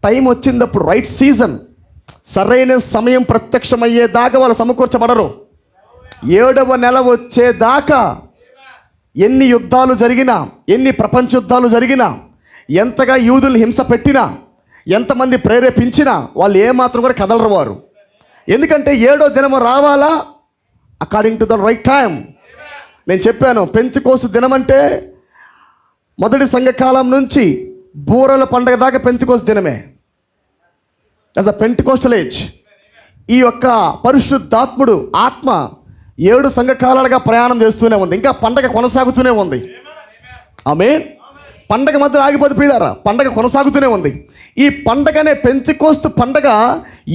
టైం వచ్చిందప్పుడు, రైట్ సీజన్, సరైన సమయం ప్రత్యక్షమయ్యేదాకా వాళ్ళు సమకూర్చబడరు. 7వ నెల వచ్చేదాకా ఎన్ని యుద్ధాలు జరిగినా, ఎన్ని ప్రపంచ యుద్ధాలు జరిగినా, ఎంతగా యూదుల్ని హింస పెట్టినా, ఎంతమంది ప్రేరేపించినా వాళ్ళు ఏమాత్రం కూడా కదలరు వారు. ఎందుకంటే 7వ దినము రావాలా according to the right time. నేను చెప్పాను, పెంతెకోస్తు దినం అంటే మొదటి సంఘకాలం నుంచి బూరల పండగ దాకా పెంతెకోస్తు దినమే. As a Pentecostal age. ఈ యొక్క పరిశుద్ధాత్ముడు ఆత్మ 7 సంఘకాలాలుగా ప్రయాణం చేస్తూనే ఉంది. ఇంకా పండగ కొనసాగుతూనే ఉంది. ఆమేన్. పండగ మధ్యలో ఆగిపోతే ప్రియులారా, పండగ కొనసాగుతూనే ఉంది. ఈ పండగనే పెంతెకోస్తు పండగ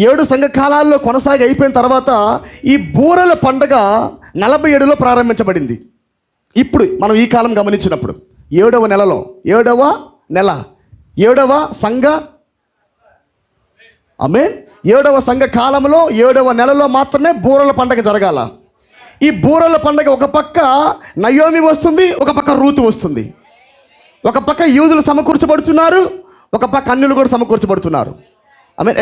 7 సంఘకాలాల్లో కొనసాగి అయిపోయిన తర్వాత ఈ బూరల పండగ 47లో ప్రారంభించబడింది. ఇప్పుడు మనం ఈ కాలం గమనించినప్పుడు 7వ నెలలో 7వ నెల 7వ సంఘ ఆమేన్ 7వ సంఘ కాలంలో 7వ నెలలో మాత్రమే బూరల పండగ జరగాల. ఈ బూరల పండగ ఒక పక్క నయోమి వస్తుంది, ఒక పక్క రూతు వస్తుంది. ఒక పక్క యూదులు సమకూర్చబడుతున్నారు, ఒక పక్క అన్యులు కూడా సమకూర్చబడుతున్నారు.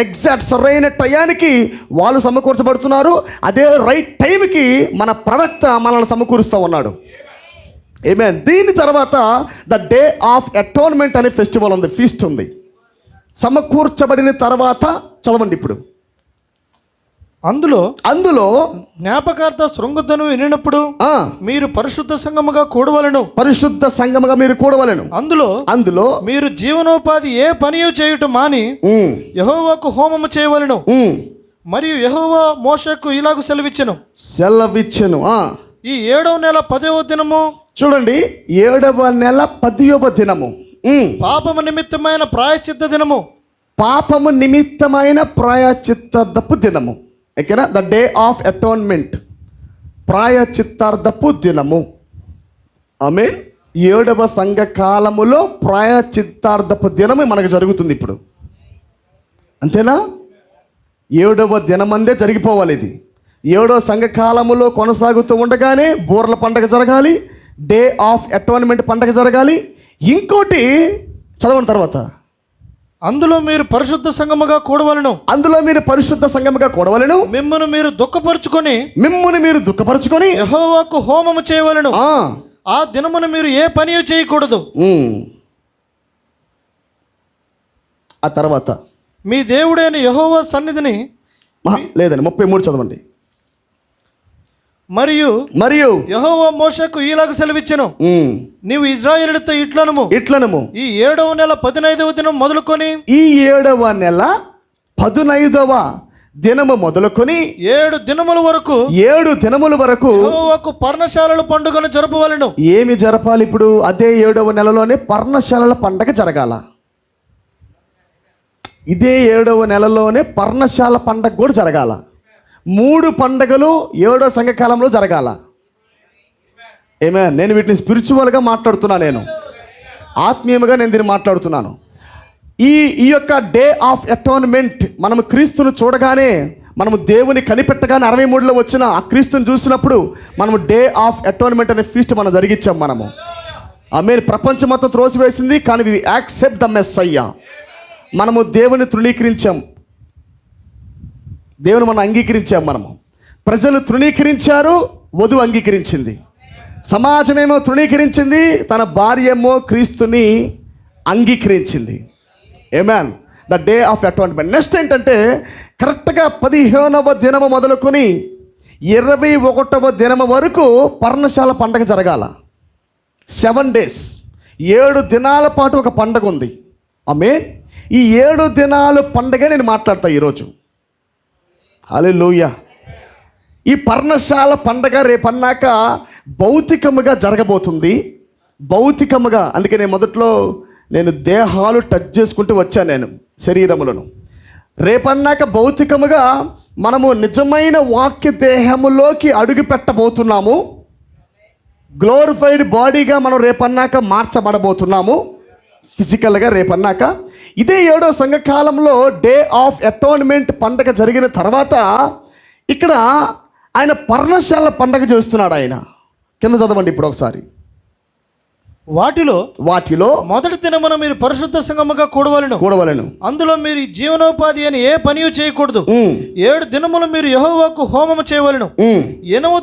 ఎగ్జాక్ట్ సరైన టయానికి వాళ్ళు సమకూర్చబడుతున్నారు. అదే రైట్ టైంకి మన ప్రవక్త మనల్ని సమకూరుస్తూ ఉన్నాడు. ఆమేన్. దీని తర్వాత ద డే ఆఫ్ అటోన్మెంట్ అనే ఫెస్టివల్ ఉంది, ఫీస్ట్ ఉంది. సమకూర్చబడిన తర్వాత చదవండి ఇప్పుడు. అందులో జ్ఞాపకార్థ శృంగధ్వని వినినప్పుడు మీరు పరిశుద్ధ సంఘముగా కూడవలెను. పరిశుద్ధ సంఘముగా మీరు కూడవలెను. అందులో మీరు జీవనోపాధి ఏ పనియు చేయుట మాని యెహోవాకు హోమము చేయవలెను. మరియు యెహోవా మోషేకు ఇలాగు సెలవిచ్చెను. ఈ 7వ నెల 10వ దినము చూడండి, 7వ నెల 10వ దినము పాపము నిమిత్తమైన ప్రాయశ్చిత్త దినము. పాపము నిమిత్తమైన ప్రాయశ్చిత్తపు దినము. ఓకేనా? ద డే ఆఫ్ అటోన్మెంట్, ప్రాయశ్చిత్తార్థపు దినము. ఆమేన్. 7వ సంఘ కాలములో ప్రాయశ్చిత్తార్థపు దినము మనకు జరుగుతుంది ఇప్పుడు. అంతేనా? 7వ దినమందే జరిగిపోవాలి. ఇది 7వ సంఘ కాలములో కొనసాగుతూ ఉండగానే బూర్ల పండగ జరగాలి, డే ఆఫ్ అటోన్మెంట్ పండగ జరగాలి. ఇంకోటి చదవని తర్వాత అందులో మీరు పరిశుద్ధ సంఘముగా కూడవలెను. మిమ్మును మీరు దుఃఖపరుచుకొని యెహోవాకు హోమము చేయవలెను. ఆ దినమున మీరు ఏ పని చేయకూడదు. ఆ తర్వాత మీ దేవుడైన యెహోవా సన్నిధిని లేదండి 33 చదవండి. మరియు యెహోవా మోషేకు ఈలాగు సెలవిచ్చెను. నీవు ఇశ్రాయేలుతో ఇట్లనము ఈ 7వ నెల 15వ దినం మొదలుకొని 7వ దినము మొదలుకొని 7 దినముల వరకు యెహోవాకు పర్ణశాలల పండుగను జరపవలెను. ఏమి జరపాలి ఇప్పుడు? అదే 7వ నెలలోనే పర్ణశాలల పండగ జరగాల. ఇదే 7వ నెలలోనే పర్ణశాల పండగ కూడా జరగాల. 3 పండగలు 7వ సంఘకాలంలో జరగాల. ఆమేన్. నేను వీటిని స్పిరిచువల్గా మాట్లాడుతున్నాను, నేను ఆత్మీయంగా నేను దీన్ని మాట్లాడుతున్నాను. ఈ యొక్క డే ఆఫ్ అటోన్మెంట్ మనము క్రీస్తును చూడగానే, మనము దేవుని కనిపెట్టగానే 63లో వచ్చిన ఆ క్రీస్తుని చూసినప్పుడు మనము డే ఆఫ్ అటోన్మెంట్ అనే ఫీస్ట్ మనం జరిగించాం. మనము ఆమేన్. ప్రపంచం మొత్తం త్రోసివేసింది, కానీ వి యాక్సెప్ట్ ద మెస్సయ్యా. మనము దేవుని తృణీకరించాం, దేవుని మనం అంగీకరించాం. మనము ప్రజలు తృణీకరించారు, వధువు అంగీకరించింది. సమాజమేమో తృణీకరించింది, తన భార్య ఏమో క్రీస్తుని అంగీకరించింది. ఆమేన్. The day of atonement. Next ఏంటంటే కరెక్ట్గా 15వ దినము మొదలుకొని 21వ దినము వరకు పర్ణశాల పండగ జరగాల. 7 days, 7 దినాల పాటు ఒక పండగ ఉంది. ఆమేన్. ఈ 7 దినాల పండగ నేను మాట్లాడతా ఈరోజు. హల్లెలూయా. ఈ పర్ణశాల పండగ రేపన్నాక భౌతికముగా జరగబోతుంది. భౌతికముగా, అందుకే నేను మొదట్లో దేహాలు టచ్ చేసుకుంటూ వచ్చాను, నేను శరీరములను. రేపన్నాక భౌతికముగా మనము నిజమైన వాక్య దేహములోకి అడుగు పెట్టబోతున్నాము. గ్లోరిఫైడ్ బాడీగా మనం రేపన్నాక మార్చబడబోతున్నాము ఫిజికల్గా రేపన్నాక. ఇదే 7వ సంఘకాలంలో డే ఆఫ్ అటోన్మెంట్ పండగ జరిగిన తర్వాత ఇక్కడ ఆయన పర్ణశాల పండగ చేస్తున్నాడు. ఆయన కింద చదవండి ఇప్పుడు ఒకసారి. వాటిలో మొదటి దినమున మీరు పరిశుద్ధ సంఘముగా కూడవలెను. అందులో మీరు జీవనోపాధి అని ఏ పని చేయకూడదు. 7 దినములు మీరు యెహోవాకు హోమము చేయవలెను. 8వ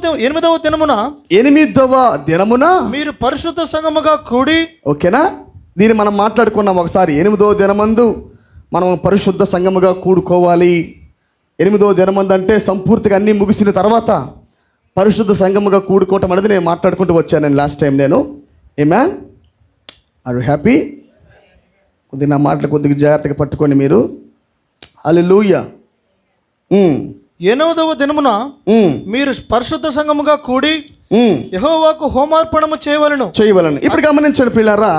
దినమున మీరు పరిశుద్ధ సంఘముగా కూడి. ఓకేనా? దీన్ని మనం మాట్లాడుకున్నాం ఒకసారి. 8వ దినమందు మనం పరిశుద్ధ సంఘముగా కూడుకోవాలి. 8వ దినమందు అంటే సంపూర్తిగా అన్నీ ముగిసిన తర్వాత పరిశుద్ధ సంఘముగా కూడుకోవటం అనేది నేను మాట్లాడుకుంటూ వచ్చాను నేను లాస్ట్ టైం. నేను ఆమేన్. Are you happy? కొద్దిగా నా మాటలు కొద్దిగా జాగ్రత్తగా పట్టుకోండి మీరు. హల్లెలూయా. 8వ దినమున మీరు పరిశుద్ధ సంఘముగా కూడి యెహోవాకు హోమార్పణము చేయవలెను. ఇప్పుడు గమనించండి పిల్లరా,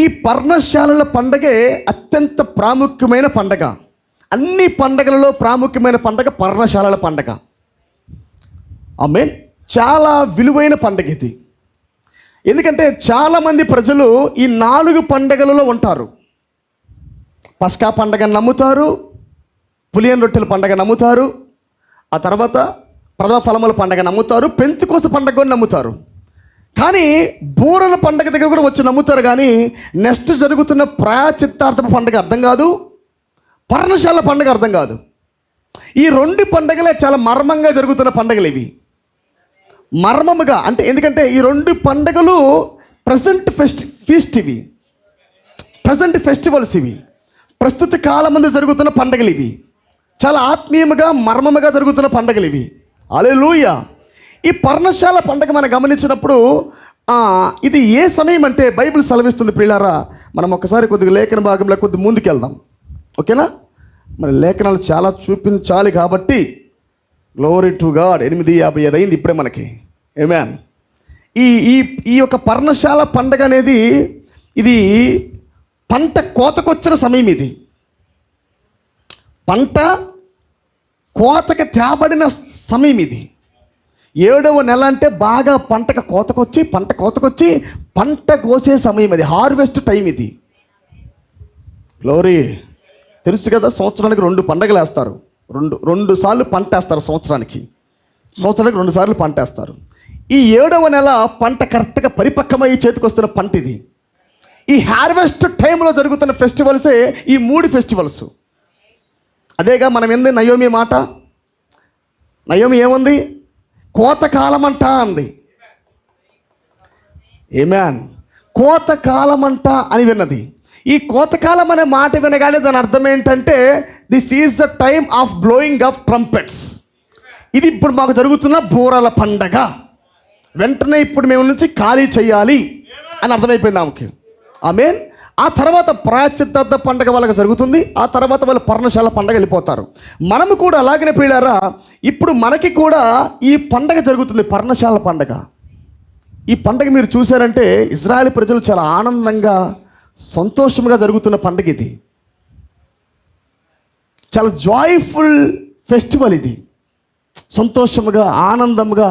ఈ పర్ణశాలల పండగే అత్యంత ప్రాముఖ్యమైన పండగ. అన్ని పండగలలో ప్రాముఖ్యమైన పండగ పర్ణశాలల పండగ. ఆమేన్. చాలా విలువైన పండగ ఇది. ఎందుకంటే చాలామంది ప్రజలు ఈ 4 పండగలలో ఉంటారు. పస్కా పండగ నమ్ముతారు, పులియన్ రొట్టెల పండగ నమ్ముతారు, ఆ తర్వాత ప్రథమ ఫలముల పండగ నమ్ముతారు, పెంతెకోస్తు పండగ కూడా నమ్ముతారు. కానీ బూరల పండగ దగ్గర కూడా వచ్చి నమ్ముతారు. కానీ నెక్స్ట్ జరుగుతున్న ప్రాయచిత్తార్థ పండగ అర్థం కాదు, పర్ణశాల పండగ అర్థం కాదు. ఈ 2 పండగలే చాలా మర్మంగా జరుగుతున్న పండగలు ఇవి. మర్మముగా అంటే ఎందుకంటే ఈ 2 పండగలు ప్రజెంట్ ఫీస్ట్ ఇవి, ప్రజెంట్ ఫెస్టివల్స్ ఇవి, ప్రస్తుత కాలం ముందు జరుగుతున్న పండగలు ఇవి. చాలా ఆత్మీయముగా మర్మముగా జరుగుతున్న పండగలు ఇవి. హల్లెలూయా. ఈ పర్ణశాల పండగ మనం గమనించినప్పుడు ఇది ఏ సమయం అంటే బైబిల్ సెలవిస్తుంది ప్రియులారా. మనం ఒకసారి కొద్దిగా లేఖన భాగంలో కొద్ది ముందుకెళ్దాం, ఓకేనా? మన లేఖనాలు చాలా చూపించాలి కాబట్టి గ్లోరీ టు గాడ్. 8:55 అయింది ఇప్పుడే మనకి. ఆమేన్. ఈ ఈ ఈ యొక్క పర్ణశాల పండగ అనేది ఇది పంట కోతకొచ్చిన సమయం. ఇది పంట కోతకి తేబడిన సమయం. ఇది 7వ నెల అంటే బాగా పంట కోతకొచ్చి పంట కోసే సమయం. అది హార్వెస్ట్ టైం. ఇది గ్లోరీ. తెలుసు కదా, సంవత్సరానికి 2 పండగలు వేస్తారు. రెండు సార్లు పంట వేస్తారు సంవత్సరానికి 2 సార్లు పంట వేస్తారు. ఈ 7వ నెల పంట కరెక్ట్గా పరిపక్వమై చేతికి వస్తున్న పంట ఇది. ఈ హార్వెస్ట్ టైంలో జరుగుతున్న ఫెస్టివల్సే ఈ 3 ఫెస్టివల్స్. అదేగా మనం ఏంది నయోమి మాట. నయోమి ఏముంది? కోతకాలం అంట అంది. ఆమేన్. కోతకాలం అంట అని విన్నది. ఈ కోతకాలం అనే మాట వినగానే దాని అర్థం ఏంటంటే this is the time of blowing of trumpets. ఇది ఇప్పుడు మాకు జరుగుతున్న బూరల పండగ. వెంటనే ఇప్పుడు మేము నుంచి ఖాళీ చేయాలి అని అర్థమైపోయింది ఆమెకి. ఆమేన్. ఆ తర్వాత ప్రాయశ్చిత్తార్థ పండగ వాళ్ళకి జరుగుతుంది. ఆ తర్వాత వాళ్ళు పర్ణశాల పండగ వెళ్ళిపోతారు. మనము కూడా అలాగనే ప్రియులారా, ఇప్పుడు మనకి కూడా ఈ పండగ జరుగుతుంది, పర్ణశాల పండగ. ఈ పండగ మీరు చూసారంటే ఇజ్రాయెల్ ప్రజలు చాలా ఆనందంగా సంతోషంగా జరుగుతున్న పండగ ఇది. చాలా జాయ్ఫుల్ ఫెస్టివల్ ఇది. సంతోషముగా ఆనందంగా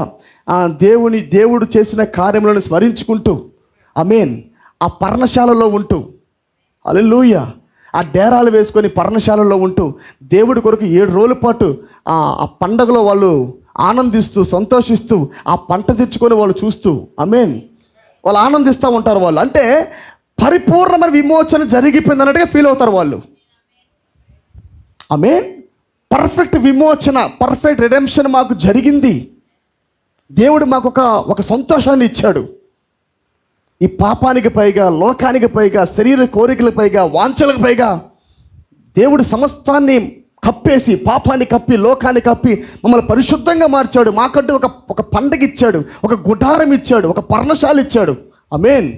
దేవుడు చేసిన కార్యములను స్మరించుకుంటూ ఆమేన్ ఆ పర్ణశాలలో ఉంటూ, హల్లెలూయా, ఆ డేరాలు వేసుకొని పర్ణశాలలో ఉంటూ దేవుడి కొరకు 7 రోజుల పాటు ఆ పండగలో వాళ్ళు ఆనందిస్తూ సంతోషిస్తూ ఆ పంట తెచ్చుకొని వాళ్ళు చూస్తూ ఆమేన్ వాళ్ళు ఆనందిస్తూ ఉంటారు. వాళ్ళు అంటే పరిపూర్ణమైన విమోచన జరిగిపోయింది అన్నట్టుగా ఫీల్ అవుతారు వాళ్ళు. ఆమేన్. పర్ఫెక్ట్ విమోచన, పర్ఫెక్ట్ రిడెంప్షన్ మాకు జరిగింది. దేవుడు మాకు ఒక సంతోషాన్ని ఇచ్చాడు. ఈ పాపానికి పైగా, లోకానికి పైగా, శరీర కోరికలకు పైగా, వాంఛలకు పైగా దేవుడు సమస్తాన్ని కప్పేసి, పాపాన్ని కప్పి, లోకాన్ని కప్పి మమ్మల్ని పరిశుద్ధంగా మార్చాడు. మాకంటూ ఒక పండగ ఇచ్చాడు, ఒక గుడారం ఇచ్చాడు, ఒక పర్ణశాల ఇచ్చాడు. ఆమేన్.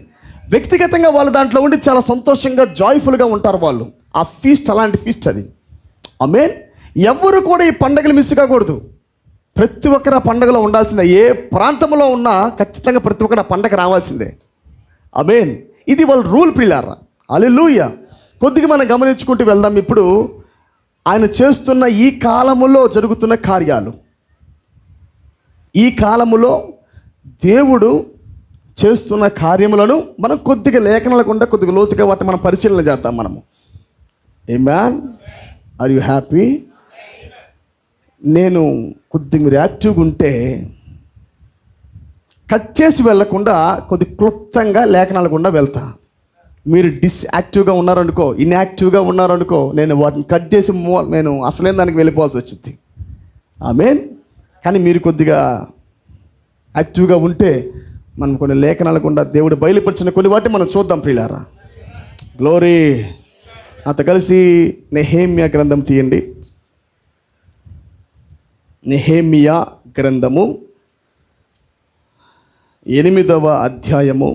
వ్యక్తిగతంగా వాళ్ళు దాంట్లో ఉండి చాలా సంతోషంగా జాయ్ఫుల్గా ఉంటారు వాళ్ళు. ఆ ఫీస్ట్ అలాంటి ఫీస్ట్ అది. ఆమేన్. ఎవరు కూడా ఈ పండగలు మిస్ కాకూడదు. ప్రతి ఒక్కరు ఆ పండగలో ఉండాల్సిందే. ఏ ప్రాంతంలో ఉన్నా ఖచ్చితంగా ప్రతి ఒక్కరు ఆ పండగ రావాల్సిందే. ఆమేన్. ఇది వాళ్ళ రూల్ పిల్లారా. హల్లెలూయా. కొద్దిగా మనం గమనించుకుంటూ వెళ్దాం. ఇప్పుడు ఆయన చేస్తున్న ఈ కాలములో జరుగుతున్న కార్యాలు, ఈ కాలములో దేవుడు చేస్తున్న కార్యములను మనం కొద్దిగా లేఖనాల గుండా కొద్దిగా లోతుగా వాటిని మనం పరిశీలన చేద్దాం మనము. ఆమేన్. Are you happy? నేను కొద్దిగా మీరు యాక్టివ్గా ఉంటే కట్ చేసి వెళ్ళకుండా కొద్ది క్లుప్తంగా లేఖనాల గుండా వెళ్తా. మీరు డిస్యాక్టివ్గా ఉన్నారనుకో, ఇన్యాక్టివ్గా ఉన్నారనుకో, నేను వాటిని కట్ చేసి నేను అసలేం దానికి వెళ్ళిపోవాల్సి వచ్చింది. ఆమేన్. కానీ మీరు కొద్దిగా యాక్టివ్గా ఉంటే మనం కొన్ని లేఖనాల గుండా దేవుడు బయలుపరిచిన కొన్ని వాటిని మనం చూద్దాం ప్రియులారా. గ్లోరీ. నాతో కలిసి నెహెమ్యా గ్రంథం తీయండి. నెహెమ్యా గ్రంథము 8వ అధ్యాయము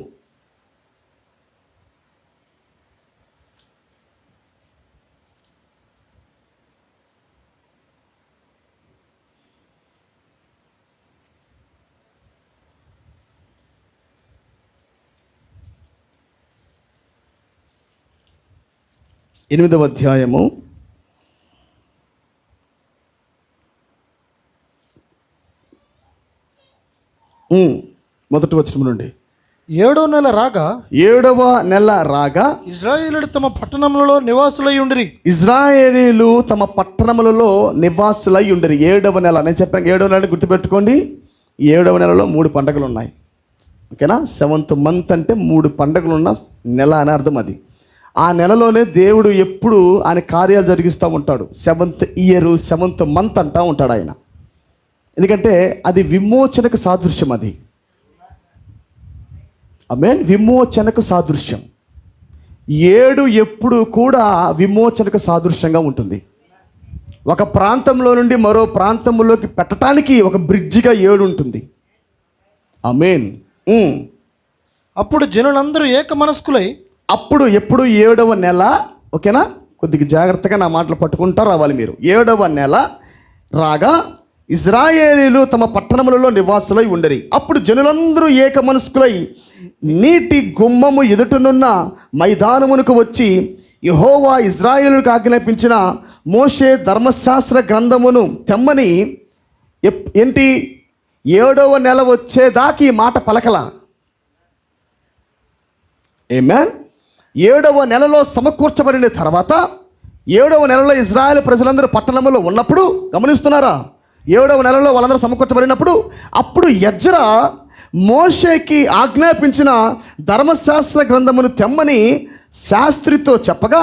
8వ అధ్యాయము మొదటి వచనం నుండి. 7వ నెల రాగా 7వ నెల రాగా ఇశ్రాయేలీయులు తమ పట్టణములలో నివాసులై ఉండిరి. ఇజ్రాయేలీలు తమ పట్టణములలో నివాసులై ఉండిరి. 7వ నెల, నేను చెప్పాను 7వ నెల గుర్తుపెట్టుకోండి. 7వ నెలలో 3 పండుగలు ఉన్నాయి. ఓకేనా? 7th మంత్ అంటే 3 పండుగలు ఉన్న నెల అని అర్థం. అది ఆ నెలలోనే దేవుడు ఎప్పుడు ఆయన కార్యాలు జరిగిస్తూ ఉంటాడు. 7th ఇయర్ 7th మంత్ అంటూ ఉంటాడు ఆయన. ఎందుకంటే అది విమోచనకు సాదృశ్యం. అది ఆమేన్, విమోచనకు సాదృశ్యం. 7 ఎప్పుడు కూడా విమోచనకు సాదృశ్యంగా ఉంటుంది. ఒక ప్రాంతంలో నుండి మరో ప్రాంతంలోకి పెట్టడానికి ఒక బ్రిడ్జిగా 7 ఉంటుంది. ఆమేన్. అప్పుడు జనులందరూ ఏక మనస్కులై, అప్పుడు ఎప్పుడు 7వ నెల, ఓకేనా? కొద్దిగా జాగ్రత్తగా నా మాటలు పట్టుకుంటూ రావాలి మీరు. 7వ నెల రాగా ఇజ్రాయేలీలు తమ పట్టణములలో నివాసులై ఉండరి. అప్పుడు జనులందరూ ఏక మనస్కులై నీటి గుమ్మము ఎదుటనున్న మైదానమునకు వచ్చి యెహోవా ఇజ్రాయేలుకు ఆజ్ఞాపించిన మోషే ధర్మశాస్త్ర గ్రంథమును తెమ్మని. ఏంటి? 7వ నెల వచ్చేదాకా ఈ మాట పలకల. ఆమేన్. 7వ నెలలో సమకూర్చబడిన తర్వాత 7వ నెలలో ఇజ్రాయేల్ ప్రజలందరూ పట్టణంలో ఉన్నప్పుడు, గమనిస్తున్నారా? 7వ నెలలో వాళ్ళందరూ సమకూర్చబడినప్పుడు అప్పుడు ఎజ్రా మోషేకి ఆజ్ఞాపించిన ధర్మశాస్త్ర గ్రంథమును తెమ్మని శాస్త్రితో చెప్పగా,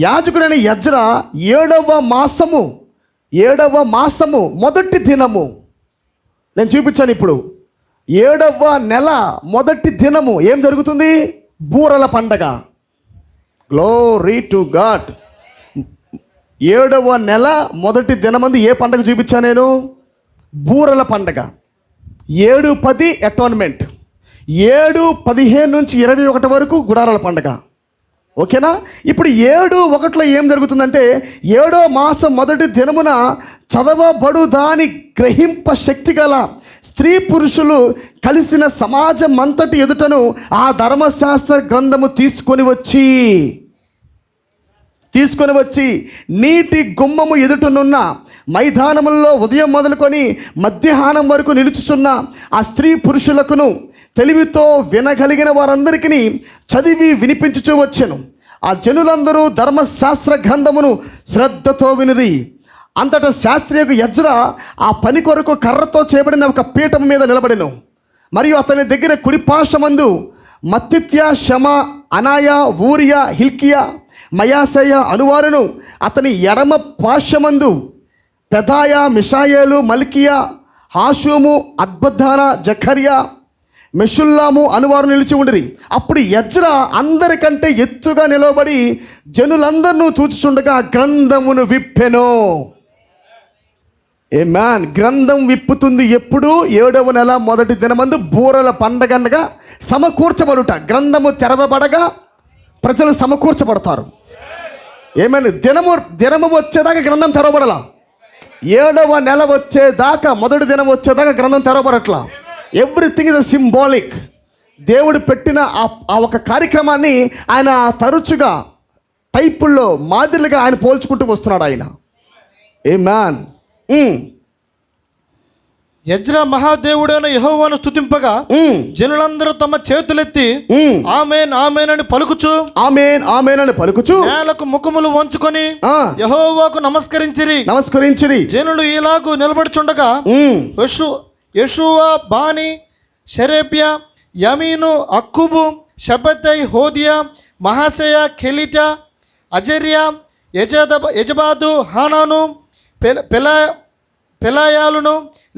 యాజకుడైన ఎజ్రా 7వ మాసము మొదటి దినము, నేను చూపించాను ఇప్పుడు. 7వ నెల మొదటి దినము ఏం జరుగుతుంది? బూరల పండగ. Glory to God. 7వ నెల మొదటి దినమందు ఏ పండగ చూపించా నేను? బూరల పండగ. 7-10 అటాన్మెంట్, 7-15 నుంచి 21 వరకు గుడారాల పండగ. ఓకేనా? ఇప్పుడు 7-1లో ఏం జరుగుతుందంటే 7వ మాసం మొదటి దినమున చదవబడు దాని గ్రహింప శక్తి గల స్త్రీ పురుషులు కలిసిన సమాజం అంతటి ఎదుటను ఆ ధర్మశాస్త్ర గ్రంథము తీసుకొని వచ్చి నీటి గుమ్మము ఎదుటనున్న మైదానములలో ఉదయం మొదలుకొని మధ్యాహ్నం వరకు నిలుచుచున్న ఆ స్త్రీ పురుషులకును తెలివితో వినగలిగిన వారందరికీ చదివి వినిపించుచూ వచ్చెను. ఆ జనులందరూ ధర్మశాస్త్ర గ్రంథమును శ్రద్ధతో వినిరి. అంతటా శాస్త్రియకు ఎజ్రా ఆ పని కొరకు కర్రతో చేయబడిన ఒక పీఠం మీద నిలబడెను. మరియు అతని దగ్గర కుడిపార్శ్వమందు మత్తిత్య, షమ, అనాయ, ఊరియా, హిల్కియా, మయాసయ అనువారును, అతని ఎడమ పార్శ్వమందు పెదాయ, మిషాయేలు, మల్కియా, హాషూము, అద్బద్దాన, జఖర్యా, మెషుల్లాము అనువారు నిలిచి ఉండిరి. అప్పుడు ఎజ్రా అందరికంటే ఎత్తుగా నిలబడి జనులందరినూ చూచుచుండగా గ్రంథమును విప్పెను. ఆమేన్. గ్రంథం విప్పుతుంది ఎప్పుడు? 7వ నెల మొదటి దినమందు బూరల పండగనగా సమకూర్చబడుట. గ్రంథము తెరవబడగా ప్రజలు సమకూర్చబడతారు. ఏమైనా దినము వచ్చేదాకా గ్రంథం తెరవబడలా. 7వ నెల వచ్చేదాకా, మొదటి దినం వచ్చేదాకా గ్రంథం తెరవబడట్లా. Everything is symbolic. దేవుడు పెట్టిన ఆ ఒక కార్యక్రమాన్ని ఆయన తరచుగా టైపుల్లో మాదిరిగా ఆయన పోల్చుకుంటూ వస్తున్నాడు ఆయన. ఆమేన్. ఎజ్రా మహాదేవుడైన యెహోవాను స్తుతింపగా జనులందరూ తమ చేతులెత్తి ఆమేన్ ఆమేన్ అని పలుకుచు నేలకు ముఖములు వంచుకొని యెహోవాకు నమస్కరించిరి. జనులు ఇలాగు నిలబడుచుండగా యెషూవా, బాని, షెరేబ్యా, యమీను, అక్కుబు, షబద్దై, హోదియా, మహాశయ, కెలిటా, అజర్యా, యజబాదు, హానాను, పెలాయాలను,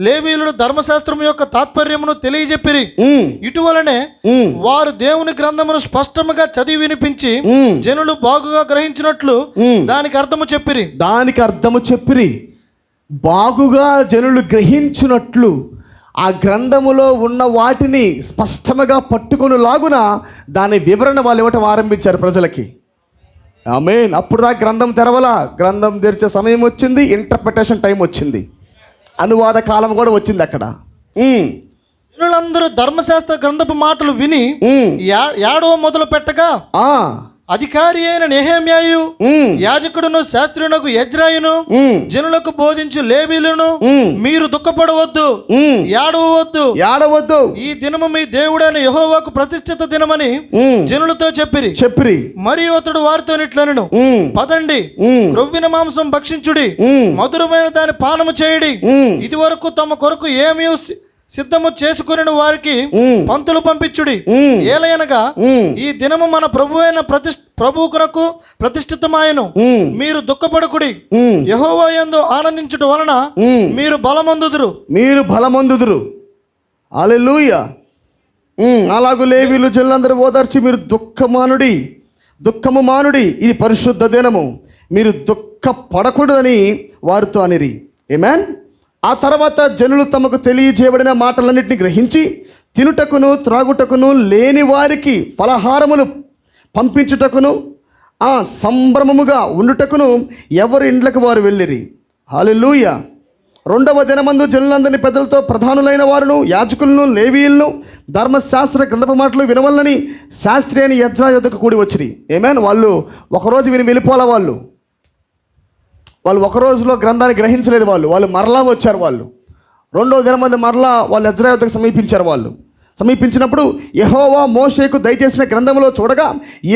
లేవీయులు ధర్మశాస్త్రం యొక్క తాత్పర్యమును తెలియజెప్పిరి. ఇటువలనే వారు దేవుని గ్రంథమును స్పష్టముగా చదివి వినిపించి జనులు బాగుగా గ్రహించినట్లు దానికి అర్థము చెప్పిరి. బాగుగా జనులు గ్రహించినట్లు ఆ గ్రంథములో ఉన్న వాటిని స్పష్టముగా పట్టుకొని లాగున దాని వివరణ వాళ్ళు ఇవ్వటం ఆరంభించారు ప్రజలకి. ఆమేన్. అప్పుడు దా గ్రంథం తెరవలా. గ్రంథం తెరిచే సమయం వచ్చింది, ఇంటర్ప్రిటేషన్ టైం వచ్చింది, అనువాద కాలం కూడా వచ్చింది అక్కడ. జనులందరూ ధర్మశాస్త్ర గ్రంథపు మాటలు విని ఏడవ మొదలు పెట్టగా అధికారి అయిన నెహెమ్యాయు, యాజకుడును శాస్త్రునకు ఎజ్రాయును, జనులకు బోధించు లేవీలను మీరు దుఃఖపడవద్దు, ఏడవవద్దు. ఈ దినము మీ దేవుడైన యెహోవాకు ప్రతిష్ఠిత దినమని జనులతో చెప్పిరి. మరియు అతడు వారితో ఇట్లనెను, పదండి, క్రొవ్విన మాంసం భక్షించుడి, మధురమైన దాని పానము చేయుడి. ఇది వరకు తమ కొరకు ఏమీ సిద్ధము చేసుకుని వారికి పంతులు పంపించుడి. ఏలయనగా ఈ దినము మన ప్రభువుకు ప్రతిష్ఠితమాయను. మీరు దుఃఖపడకుడి, యెహోవా యందు ఆనందించుట వలన మీరు బలమందుదురు. హల్లెలూయా. అలాగు లేవీలు జనులందరూ ఓదార్చి మీరు దుఃఖము మానుడి, ఇది పరిశుద్ధ దినము, మీరు దుఃఖపడకూడదని వారితో అనిరి. ఆమేన్. ఆ తర్వాత జనులు తమకు తెలియజేయబడిన మాటలన్నింటినీ గ్రహించి తినుటకును త్రాగుటకును లేని వారికి ఫలహారములు పంపించుటకును ఆ సంభ్రమముగా ఉండుటకును ఎవరి ఇండ్లకు వారు వెళ్ళిరి. హల్లెలూయా. రెండవ దినమందు జనులందరినీ పెద్దలతో ప్రధానులైన వారును యాజకులను లేవీయులను ధర్మశాస్త్ర గ్రంథపు మాటలు వినవల్లని శాస్త్రి అని ఎజ్రా యొద్దకు కూడి వచ్చిరి. ఆమేన్. వాళ్ళు ఒకరోజు విని వెళ్ళిపోలే. వాళ్ళు ఒక రోజులో గ్రంథాన్ని గ్రహించలేదు. వాళ్ళు మరలా వచ్చారు. రెండవ దినమందు మరలా వాళ్ళు ఎజ్రా యొద్దకు సమీపించారు. సమీపించినప్పుడు యెహోవా మోషేకు దయచేసిన గ్రంథంలో చూడగా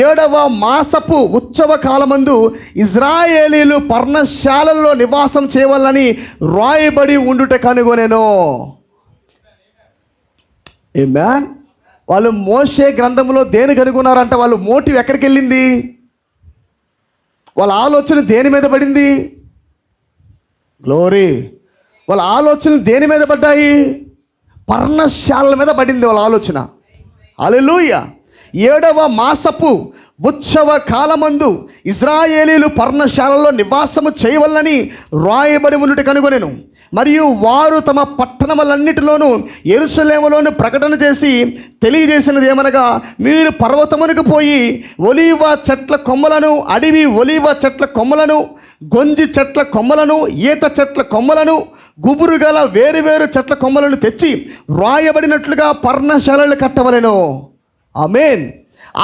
7వ మాసపు ఉత్సవ కాలమందు ఇజ్రాయేలీలు పర్ణశాలల్లో నివాసం చేయవాలని రాయబడి ఉండుట కనుగొనెను. ఆమేన్. వాళ్ళు మోషే గ్రంథంలో దేని కనుగొన్నారంట? వాళ్ళు మోటివ్ ఎక్కడికి వెళ్ళింది? వాళ్ళ ఆలోచన దేని మీద పడింది? గ్లోరీ. వాళ్ళ ఆలోచన దేని మీద పడ్డాయి? పర్ణశాలల మీద పడింది వాళ్ళ ఆలోచన. హల్లెలూయా. 7వ మాసపు ఉత్సవ కాలమందు ఇజ్రాయేలీలు పర్ణశాలలో నివాసము చేయవలనని రాయబడి ఉండుట కనుగొనెను. మరియు వారు తమ పట్టణములన్నిటిలోనూ యెరూషలేములోను ప్రకటన చేసి తెలియజేసినది ఏమనగా, మీరు పర్వతమునకు పోయి ఒలీవ చెట్ల కొమ్మలను, అడవి ఒలీవ చెట్ల కొమ్మలను, గొంజి చెట్ల కొమ్మలను, ఈత చెట్ల కొమ్మలను, గుబురు గల వేరు చెట్ల కొమ్మలను తెచ్చి రాయబడినట్లుగా పర్ణశాలలు కట్టవలెను. ఆమేన్.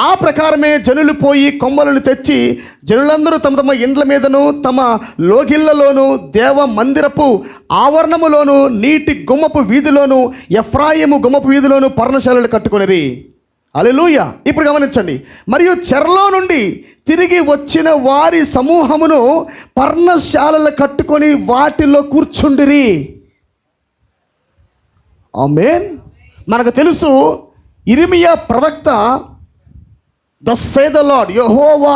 ఆ ప్రకారమే జనులు పోయి కొమ్మలను తెచ్చి జనులందరూ తమ తమ ఇండ్ల మీదను తమ లోగిళ్లలోను దేవ మందిరపు ఆవరణములోను నీటి గుమ్మపు వీధిలోను ఎఫ్రాయిము గుమ్మపు వీధిలోను పర్ణశాలలు కట్టుకొనిరి. హల్లెలూయా. ఇప్పుడు గమనించండి. మరియు చెరలో నుండి తిరిగి వచ్చిన వారి సమూహమును పర్ణశాలలు కట్టుకొని వాటిలో కూర్చుండిరి. ఆమేన్. మనకు తెలుసు ఇర్మియా ప్రవక్త thus saith the Lord, యెహోవా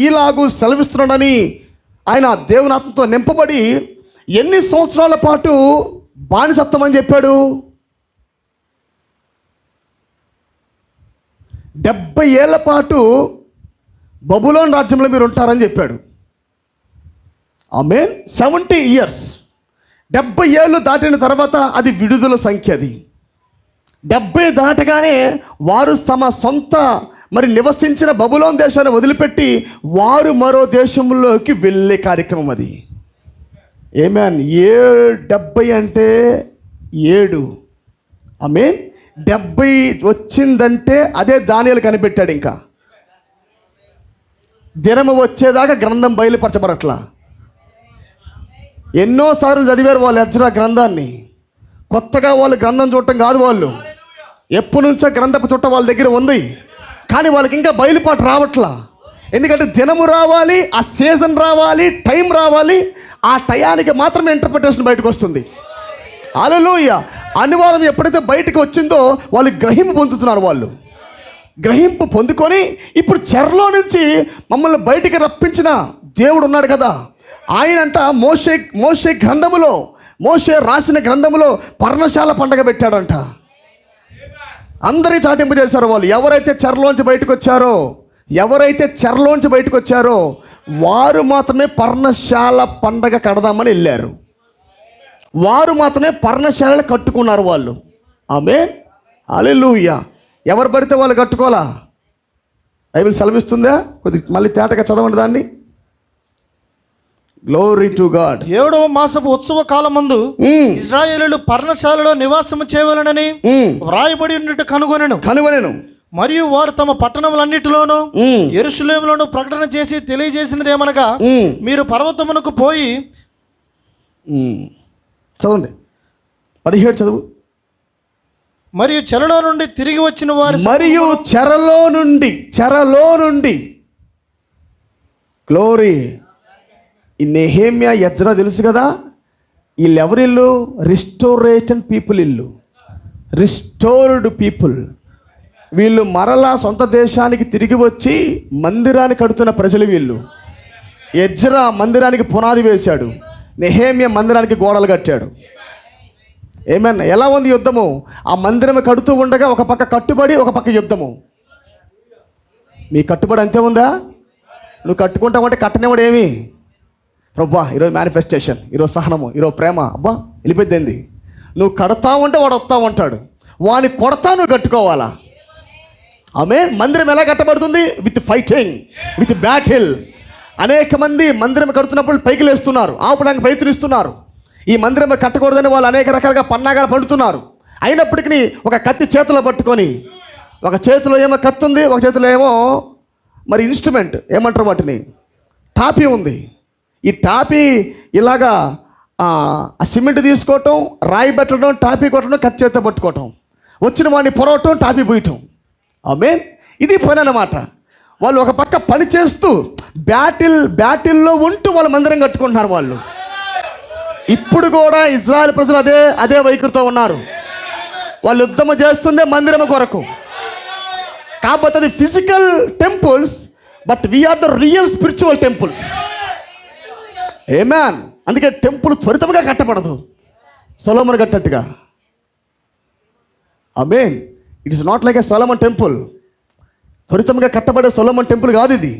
ఈలాగు సెలవిస్తున్నాడని ఆయన దేవుని ఆత్మతో నింపబడి ఎన్ని సంవత్సరాల పాటు బానిసత్వం అని చెప్పాడు? 70 ఏళ్ల పాటు బబులోను రాజ్యంలో మీరు ఉంటారని చెప్పాడు. ఆమేన్. 70 years. 70 ఏళ్ళు దాటిన తర్వాత అది విడుదల సంఖ్య. అది 70 దాటగానే వారు తమ సొంత నివసించిన బబులోను దేశాన్ని వదిలిపెట్టి వారు మరో దేశంలోకి వెళ్ళే కార్యక్రమం అది. ఆమేన్. 70 అంటే 7. ఆమేన్. 70 వచ్చిందంటే అదే దానియేలు కనిపెట్టాడు. ఇంకా దినము వచ్చేదాకా గ్రంథం బయలుపరచబడట్లా. ఎన్నోసార్లు చదివారు వాళ్ళు ఎజ్రా గ్రంథాన్ని. కొత్తగా వాళ్ళు గ్రంథం చూడటం కాదు. వాళ్ళు ఎప్పటి నుంచో గ్రంథపు చుట్ట వాళ్ళ దగ్గర ఉంది. కానీ వాళ్ళకి ఇంకా బయలుపాటు రావట్లా. ఎందుకంటే దినము రావాలి, ఆ సీజన్ రావాలి, టైం రావాలి. ఆ టయానికి మాత్రమే ఇంటర్ప్రిటేషన్ బయటకు వస్తుంది. హల్లెలూయా. అనువాదం ఎప్పుడైతే బయటకు వచ్చిందో వాళ్ళు గ్రహింపు పొందుతున్నారు. వాళ్ళు గ్రహింపు పొందుకొని ఇప్పుడు చెరలో నుంచి మమ్మల్ని బయటికి రప్పించిన దేవుడు ఉన్నాడు కదా, ఆయనంట మోషే గ్రంథములో, మోషే రాసిన గ్రంథములో పర్ణశాల పండగ పెట్టాడంట. అందరి చాటింపు చేశారు. వాళ్ళు ఎవరైతే చెరలోంచి బయటకు వచ్చారో వారు మాత్రమే పర్ణశాల పండగ కడదామని వెళ్ళారు. వారు మాత్రమే పర్ణశాలలు కట్టుకున్నారు వాళ్ళు. ఆమేన్. హల్లెలూయా. ఎవరు పడితే వాళ్ళు కట్టుకోవాలా? బైబిల్ సెలవిస్తుందా? కొద్దిగా మళ్ళీ తేటగా చదవండి దాన్ని. Glory to God. 7వ మాసపు ఉత్సవ కాలమందు ఇశ్రాయేలీయులు పర్ణశాలలో నివాసము చేయవలెనని వ్రాయబడి ఉన్నట్టు కనుగొనెను. మరియు వారు తమ పట్టణములన్నిటిలోనూ యెరూషలేములోను ప్రకటన చేసి తెలియజేసినది ఏమనగా, మీరు పర్వతమునకు పోయి చదవండి 17 చదువు. మరియు చెరలో నుండి తిరిగి వచ్చిన వారి చెరలో నుండి గ్లోరీ. ఈ నెహెమ్యా, ఎజ్రా తెలుసు కదా, వీళ్ళెవరిల్లు? రిస్టోరేషన్ పీపుల్ ఇల్లు, రిస్టోర్డ్ పీపుల్. వీళ్ళు మరలా సొంత దేశానికి తిరిగి వచ్చి మందిరాన్ని కడుతున్న ప్రజలు వీళ్ళు. ఎజ్రా మందిరానికి పునాది వేశాడు, నెహెమ్యా మందిరానికి గోడలు కట్టాడు. ఏమన్నా ఎలా ఉంది యుద్ధము? ఆ మందిరం కడుతూ ఉండగా ఒక పక్క కట్టుబడి, ఒక పక్క యుద్ధము. మీ కట్టుబడి అంతే ఉందా? నువ్వు కట్టుకుంటావంటే కట్టనివాడు ఏమి? అబ్బా ఈరోజు మేనిఫెస్టేషన్, ఈరోజు సహనము, ఈరోజు ప్రేమ, అబ్బా వెళ్ళిపోయింది. నువ్వు కడతా ఉంటే వాడు వస్తూ ఉంటాడు, వాడిని కొడతా నువ్వు కట్టుకోవాలా. ఆమె మందిరం ఎలా కట్టబడుతుంది? With fighting, with battle. అనేక మంది మందిరం కడుతున్నప్పుడు పైకి లేస్తున్నారు, ఆపడానికి ప్రయత్నిస్తున్నారు. ఈ మందిరం కట్టకూడదని వాళ్ళు అనేక రకాలుగా పన్నాగాలు పడుతున్నారు. అయినప్పటికీ ఒక కత్తి చేతిలో పట్టుకొని, ఒక చేతిలో ఏమో కత్తి ఉంది, ఒక చేతిలో ఏమో మరి ఇన్స్ట్రుమెంట్ ఏమంటారు వాటిని, టాపీ ఉంది. ఈ టాపీ ఇలాగా ఆ సిమెంట్ తీసుకోవటం, రాయి పెట్టడం, టాపీ కొట్టడం, కత్తి చేతితో పట్టుకోవటం, వచ్చిన వాడిని పొరవటం, టాపీ పోయటం. ఆమేన్. ఇది పని అన్నమాట. వాళ్ళు ఒక పక్క పని చేస్తూ బ్యాటిల్లో ఉంటూ వాళ్ళు మందిరం కట్టుకుంటున్నారు. వాళ్ళు ఇప్పుడు కూడా ఇజ్రాయెల్ ప్రజలు అదే వైఖరితో ఉన్నారు. వాళ్ళు యుద్ధము చేస్తుందే మందిరం కొరకు. కాకపోతే అది physical temples, but we are the real spiritual temples. ఆమేన్. అందుకే టెంపుల్ త్వరితంగా కట్టబడదు, సొలొమోను కట్టినట్టుగా. ఆమేన్. It is not like a Solomon temple. త్వరితంగా కట్టబడే సొలొమోన్ టెంపుల్ కాదు ఇది.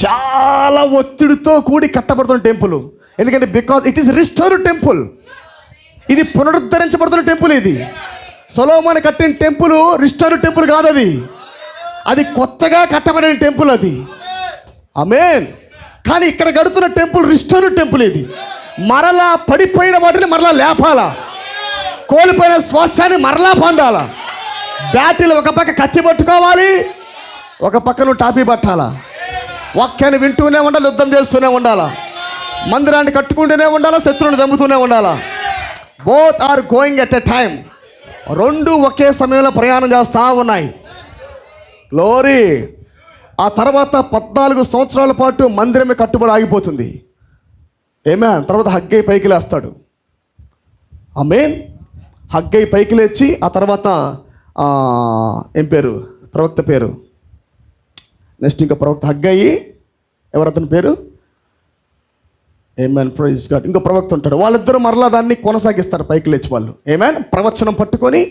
చాలా ఒత్తిడితో కూడి కట్టబడుతున్న టెంపుల్. ఎందుకంటే because it is restored temple. ఇది పునరుద్ధరించబడుతున్న టెంపుల్. ఇది సొలొమోను కట్టిన టెంపుల్ రిస్టోర్డ్ టెంపుల్ కాదు. అది కొత్తగా కట్టబడిన టెంపుల్ అది. ఆమేన్. కానీ ఇక్కడ కడుతున్న టెంపుల్ రిస్టోర్డ్ టెంపుల్. ఇది మరలా పడిపోయిన వాటిని మరలా లేపాలా, కోల్పోయిన స్వాస్థ్యాన్ని మరలా పొందాలా. బ్యాటిల్ ఒక పక్క కత్తి పట్టుకోవాలి, ఒక పక్క నువ్వు టాపీ పట్టాలా. వాక్యాన్ని వింటూనే ఉండాలి, యుద్ధం చేస్తూనే ఉండాలా, మందిరాన్ని కట్టుకుంటూనే ఉండాలా, శత్రువుని చంపుతూనే ఉండాలా. Both are going at a time. రెండు ఒకే సమయంలో ప్రయాణం చేస్తూ ఉన్నాయి. గ్లోరీ. ఆ తర్వాత 14 సంవత్సరాల పాటు మందిరమే కట్టుబడి ఆగిపోతుంది. ఆమేన్. తర్వాత హగ్గై పైకి లేస్తాడు. ఆమేన్. హగ్గై పైకి లేచి ఆ తర్వాత ఏం పేరు, ప్రవక్త పేరు, నెక్స్ట్ ఇంకా ప్రవక్త హగ్గయి, ఎవరు అతని పేరు? ఆమేన్. Praise God. ఇంకో ప్రవక్త ఉంటాడు. వాళ్ళిద్దరూ మరలా దాన్ని కొనసాగిస్తారు పైకి లేచి వాళ్ళు. ఆమేన్. ప్రవచనం పట్టుకొని,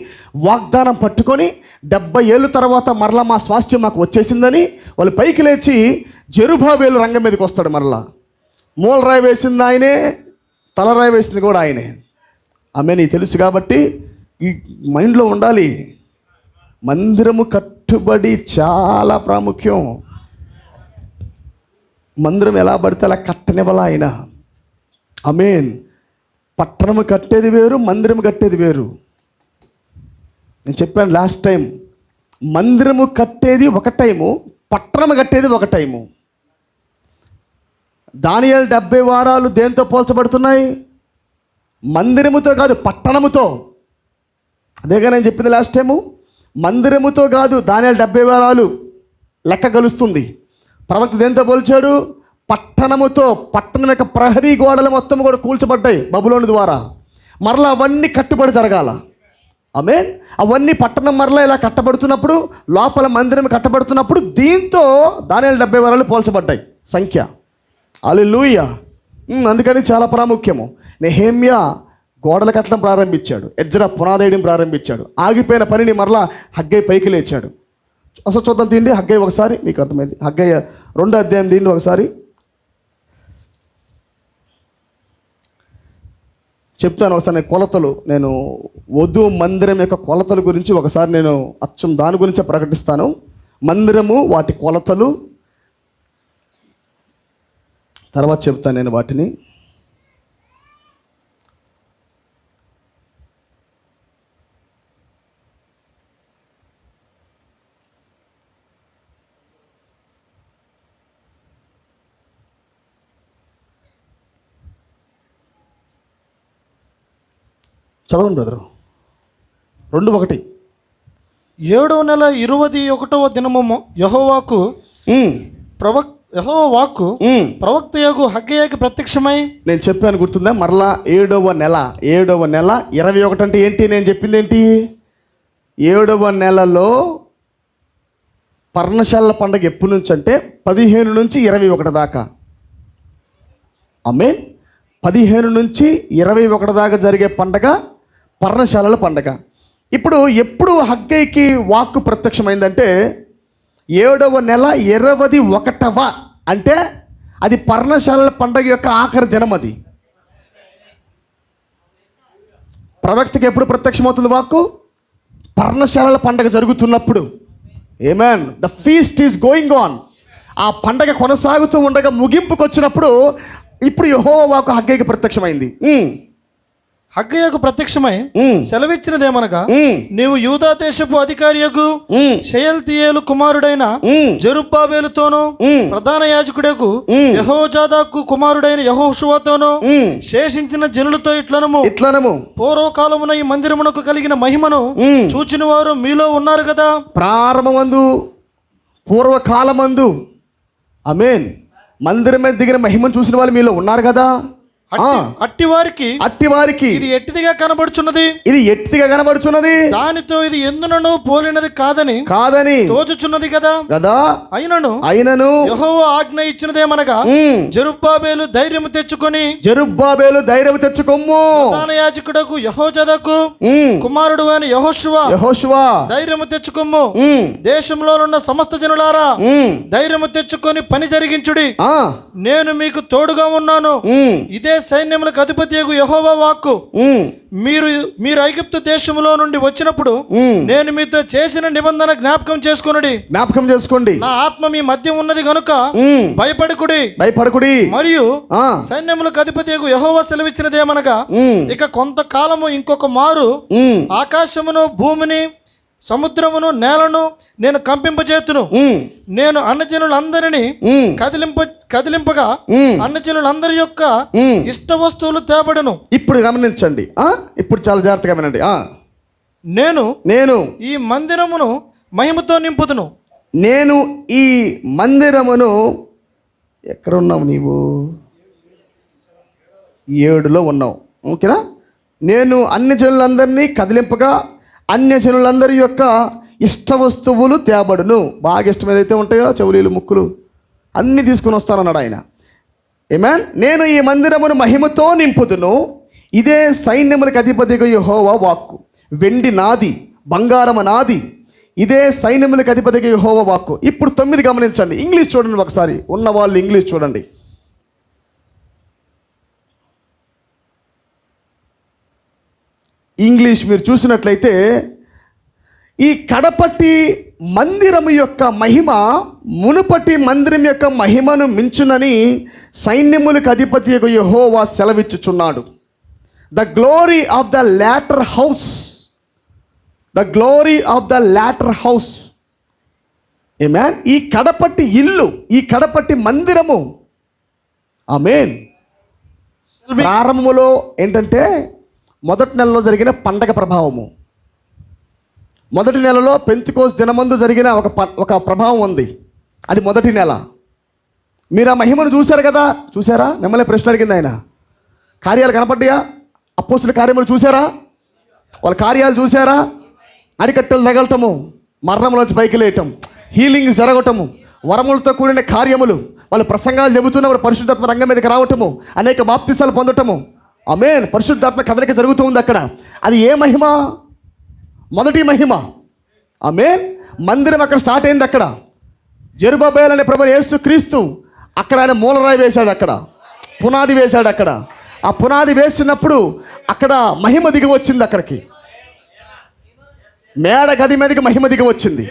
వాగ్దానం పట్టుకొని 70 ఏళ్ళ తర్వాత మరలా మా స్వాస్థ్యం మాకు వచ్చేసిందని వాళ్ళు పైకి లేచి జెరుబాబేలు రంగం మీదకి వస్తాడు. మరలా మూలరాయి వేసింది ఆయనే, తలరాయి వేసింది కూడా ఆయనే. ఆమేన్. నీకు తెలుసు కాబట్టి ఈ మైండ్లో ఉండాలి. మందిరము కట్టుబడి చాలా ప్రాముఖ్యం. మందిరం ఎలా పడితే అలా కట్టనివ్వాల ఆయన. ఆమేన్. పట్టణము కట్టేది వేరు, మందిరము కట్టేది వేరు. నేను చెప్పాను లాస్ట్ టైం, మందిరము కట్టేది ఒక టైము, పట్టణము కట్టేది ఒక టైము. దానియేలు 70 వారాలు దేంతో పోల్చబడుతున్నాయి? మందిరముతో కాదు, పట్టణముతో. అదేగా నేను చెప్పింది లాస్ట్ టైము. మందిరముతో కాదు, దానియేలు 70 వారాలు లెక్క కలుస్తుంది. ప్రవక్త దేంతో పోల్చాడు? పట్టణముతో. పట్టణం యొక్క ప్రహరీ గోడలు మొత్తం కూడా కూల్చబడ్డాయి బబులోను ద్వారా. మరలా అవన్నీ కట్టుబడి జరగాల. ఆమేన్. అవన్నీ పట్టణం మరలా ఇలా కట్టబడుతున్నప్పుడు, లోపల మందిరం కట్టబడుతున్నప్పుడు దీంతో దానియేలు 70 వారాలు పోల్చబడ్డాయి సంఖ్య. హల్లెలూయా. అందుకని చాలా ప్రాముఖ్యము. నెహెమ్యా గోడలు కట్టడం ప్రారంభించాడు, ఎజ్రా పునాదేయడం ప్రారంభించాడు. ఆగిపోయిన పనిని మరలా హగ్గై పైకి లేచాడు. అసలు చూద్దాం దీన్ని హగ్గై ఒకసారి, మీకు అర్థమైంది. హగ్గై 2వ అధ్యాయం దీన్ని ఒకసారి చెప్తాను. ఒకసారి కొలతలు, నేను వధు మందిరం యొక్క కొలతల గురించి ఒకసారి నేను అచ్చం దాని గురించే ప్రకటిస్తాను. మందిరము, వాటి కొలతలు తర్వాత చెప్తాను నేను వాటిని. చదవండి బ్రదరు. 2:1. 7వ నెల 21వ దినము యెహోవాకు ప్రవక్తయగు హగ్గయ్యకి ప్రత్యక్షమై, నేను చెప్పాను గుర్తుందా? మరలా 7వ నెల 21 అంటే ఏంటి? నేను చెప్పింది ఏంటి? 7వ నెలలో పర్ణశాలల పండుగ ఎప్పటి నుంచి అంటే 15 నుంచి 21 దాకా. ఆమేన్. 15 నుంచి 21 దాకా జరిగే పండగ పర్ణశాలల పండగ. ఇప్పుడు ఎప్పుడు హగ్గయికి వాక్కు ప్రత్యక్షమైందంటే 7వ నెల 21వ, అంటే అది పర్ణశాలల పండగ యొక్క ఆఖరి దినం. అది ప్రవక్తకి ఎప్పుడు ప్రత్యక్షమవుతుంది వాక్కు? పర్ణశాలల పండగ జరుగుతున్నప్పుడు. ఆమేన్. The feast is going on. ఆ పండగ కొనసాగుతూ ఉండగా ముగింపుకు వచ్చినప్పుడు ఇప్పుడు యెహోవా వాక్కు హగ్గయికి ప్రత్యక్షమైంది. హగ్గయ్యకు ప్రత్యక్షమై సెలవిచ్చినదేమనగా, నీవు యూదా దేశపు అధికారియగు షయల్తీయేలు కుమారుడైన జెరుబ్బాబెలుతోను ప్రధాన యాజకుడకు యెహోజాదాకు కుమారుడైన యెహోషువతోను శేషించిన జనులతో ఇట్లనము, పూర్వకాలమున ఈ మందిరమునకు కలిగిన మహిమను చూచిన వారు మీలో ఉన్నారు కదా. ప్రారంభమందు, పూర్వకాలమందు, ఆమేన్, మందిరం మీద దిగిన మహిమను చూసిన వాళ్ళు మీలో ఉన్నారు కదా. అట్టి వారికి ఇది ఎట్టిదిగా కనబడుచున్నది, దానితో ఇది ఎందునను పోలినది కాదని తోచుచున్నది కదా. అయినను యెహోవా ఆజ్ఞ ఇచ్చినదేమనగా, జెరుబ్బాబెలు ధైర్యము తెచ్చుకొమ్ము, ప్రధాన యాజకుడకు యెహోజాదాకు కుమారుడు అయిన యెహోషువ ధైర్యము తెచ్చుకొమ్ము, దేశంలో ఉన్న సమస్త జనులారా ధైర్యము తెచ్చుకొని పని జరిగించుడి, నేను మీకు తోడుగా ఉన్నాను. ఇదే సైన్యములకు అధిపతియగు యెహోవా వాక్కు. మీరు ఐగుప్తు దేశములో నుండి వచ్చినప్పుడు నేను మీతో చేసిన నిబంధన జ్ఞాపకం చేసుకోండి. నా ఆత్మ మీ మధ్య ఉన్నది గనుక భయపడకుడి. మరియు సైన్యములకు అధిపతియగు యెహోవా సెలవిచ్చినదేమనగా, ఇక కొంతకాలము ఇంకొక మారు ఆకాశమును, భూమిని, సముద్రమును, నేలను నేను కంపింపజేతును. నేను అన్నజనులందరినీ కదిలింపగా అన్నజనులందరి యొక్క ఇష్ట వస్తువులు తేబడును. ఇప్పుడు గమనించండి, ఇప్పుడు చాలా జాగ్రత్తగా వినండి. నేను ఈ మందిరమును మహిమతో నింపుదును. నేను ఈ మందిరమును, ఎక్కడ ఉన్నావు నీవు? 7లో ఉన్నావు. ఓకేనా? నేను అన్ని జనులందరినీ కదిలింపగా అన్యజనులందరి యొక్క ఇష్ట వస్తువులు తేబడును. బాగా ఇష్టం ఏదైతే ఉంటాయో, చెవులీలు, ముక్కులు అన్నీ తీసుకుని వస్తానన్నాడు ఆయన. ఆమేన్. నేను ఈ మందిరమును మహిమతో నింపుదును, ఇదే సైన్యములకు అధిపతిగా యెహోవా వాక్కు. వెండి నాది, బంగారము నాది, ఇదే సైన్యములకు అధిపతిగా యెహోవా వాక్కు. ఇప్పుడు 9 గమనించండి. ఇంగ్లీష్ చూడండి ఒకసారి, ఉన్న వాళ్ళు ఇంగ్లీష్ చూడండి. ఇంగ్లీష్ మీరు చూసినట్లయితే, ఈ కడపటి మందిరము యొక్క మహిమ మునుపటి మందిరం యొక్క మహిమను మించునని సైన్యములకు అధిపతి యెహోవా సెలవిచ్చుచున్నాడు. The glory of the latter house, ఆమేన్. ఈ కడపటి ఇల్లు, ఈ కడపటి మందిరము, ఆమేన్, ప్రారంభములో ఏంటంటే మొదటి నెలలో జరిగిన పండగ ప్రభావము. మొదటి నెలలో పెంతెకోస్తు దినమందు జరిగిన ఒక ప్రభావం ఉంది. అది మొదటి నెల. మీరు ఆ మహిమను చూశారు కదా. చూసారా? మిమ్మల్ని ప్రశ్న అడిగింది ఆయన. కార్యాలు కనపడ్డాయా? అపోస్తుల కార్యములు చూసారా? వాళ్ళ కార్యాలు చూసారా? అరికట్టెలు తగలటము, మరణంలోంచి పైకి లేయటం, హీలింగ్ జరగటము, వరములతో కూడిన కార్యములు, వాళ్ళు ప్రసంగాలు చెబుతున్నప్పుడు పరిశుద్ధాత్మ రంగం మీదకి రావటము, అనేక బాప్తిసాలు పొందటము. ఆమేన్. పరిశుద్ధాత్మ కదలిక జరుగుతూ ఉంది అక్కడ. అది ఏ మహిమ? మొదటి మహిమ. ఆమేన్. మందిరం అక్కడ స్టార్ట్ అయింది. అక్కడ జెరుబ్బాబెలు అనే ప్రభువు యేసు క్రీస్తు అక్కడ ఆయన మూలరాయి వేశాడు, అక్కడ పునాది వేశాడు. అక్కడ ఆ పునాది వేసినప్పుడు అక్కడ మహిమ దిగి వచ్చింది. అక్కడికి మేడ గది మీదకి మహిమ దిగి వచ్చింది.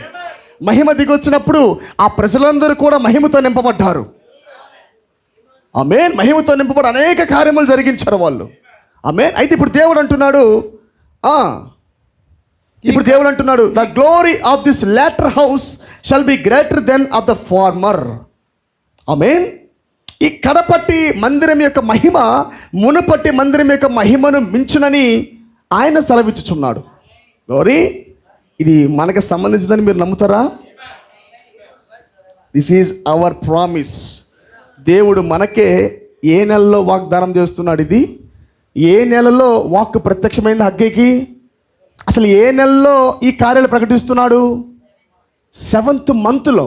మహిమ దిగి వచ్చినప్పుడు ఆ ప్రజలందరూ కూడా మహిమతో నింపబడ్డారు. ఆమేన్. మహిమతో నింపబడి అనేక కార్యములు జరిగించారు వాళ్ళు. ఆమేన్. అయితే ఇప్పుడు దేవుడు అంటున్నాడు, the glory of this latter house shall be greater than of the former. ఆమేన్. ఈ కడపట్టి మందిరం యొక్క మహిమ మునుపటి మందిరం యొక్క మహిమను మించునని ఆయన సెలవిచ్చుచున్నాడు. గ్లోరీ. ఇది మనకు సంబంధించిందని మీరు నమ్ముతారా? This is our promise. దేవుడు మనకే ఏ నెలలో వాగ్దానం చేస్తున్నాడు? ఇది ఏ నెలలో వాక్కు ప్రత్యక్షమైంది హగ్గీకి? అసలు ఏ నెలలో ఈ కార్యాలు ప్రకటిస్తున్నాడు? 7th మంత్లో.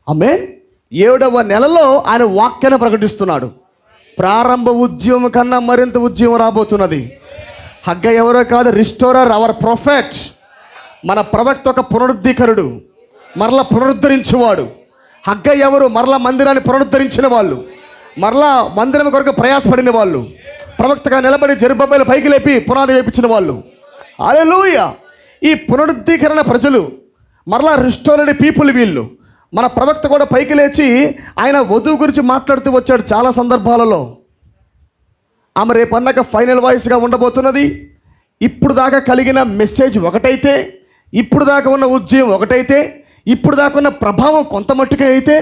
ఆమేన్. 7వ నెలలో ఆయన వాక్యాన్ని ప్రకటిస్తున్నాడు. ప్రారంభ ఉద్యమం కన్నా మరింత ఉద్యమం రాబోతున్నది. హగ్గ ఎవరో కాదు, రిస్టోరర్, అవర్ ప్రొఫెట్. మన ప్రవక్త ఒక పునరుద్ధీకరుడు, మరలా పునరుద్ధరించేవాడు. హగ్గ ఎవరు? మరలా మందిరాన్ని పునరుద్ధరించిన వాళ్ళు, మరలా మందిరం కొరకు ప్రయాసపడిన వాళ్ళు, ప్రవక్తగా నిలబడి జెరుబ్బయలు పైకి లేపి పునాది వేపించిన వాళ్ళు. హల్లెలూయా. ఈ పునరుద్ధీకరణ ప్రజలు, మరలా రిస్టోర్డ్ పీపుల్ వీళ్ళు. మన ప్రవక్త కూడా పైకి లేచి ఆయన వధువు గురించి మాట్లాడుతూ వచ్చాడు చాలా సందర్భాలలో. ఆమె రేపన్నాక ఫైనల్ వాయిస్గా ఉండబోతున్నది. ఇప్పుడు దాకా కలిగిన మెసేజ్ ఒకటైతే, ఇప్పుడు దాకా ఉన్న ఉద్యమం ఒకటైతే, ఇప్పుడు దాకా ఉన్న ప్రభావం కొంత మట్టుకే అయితే,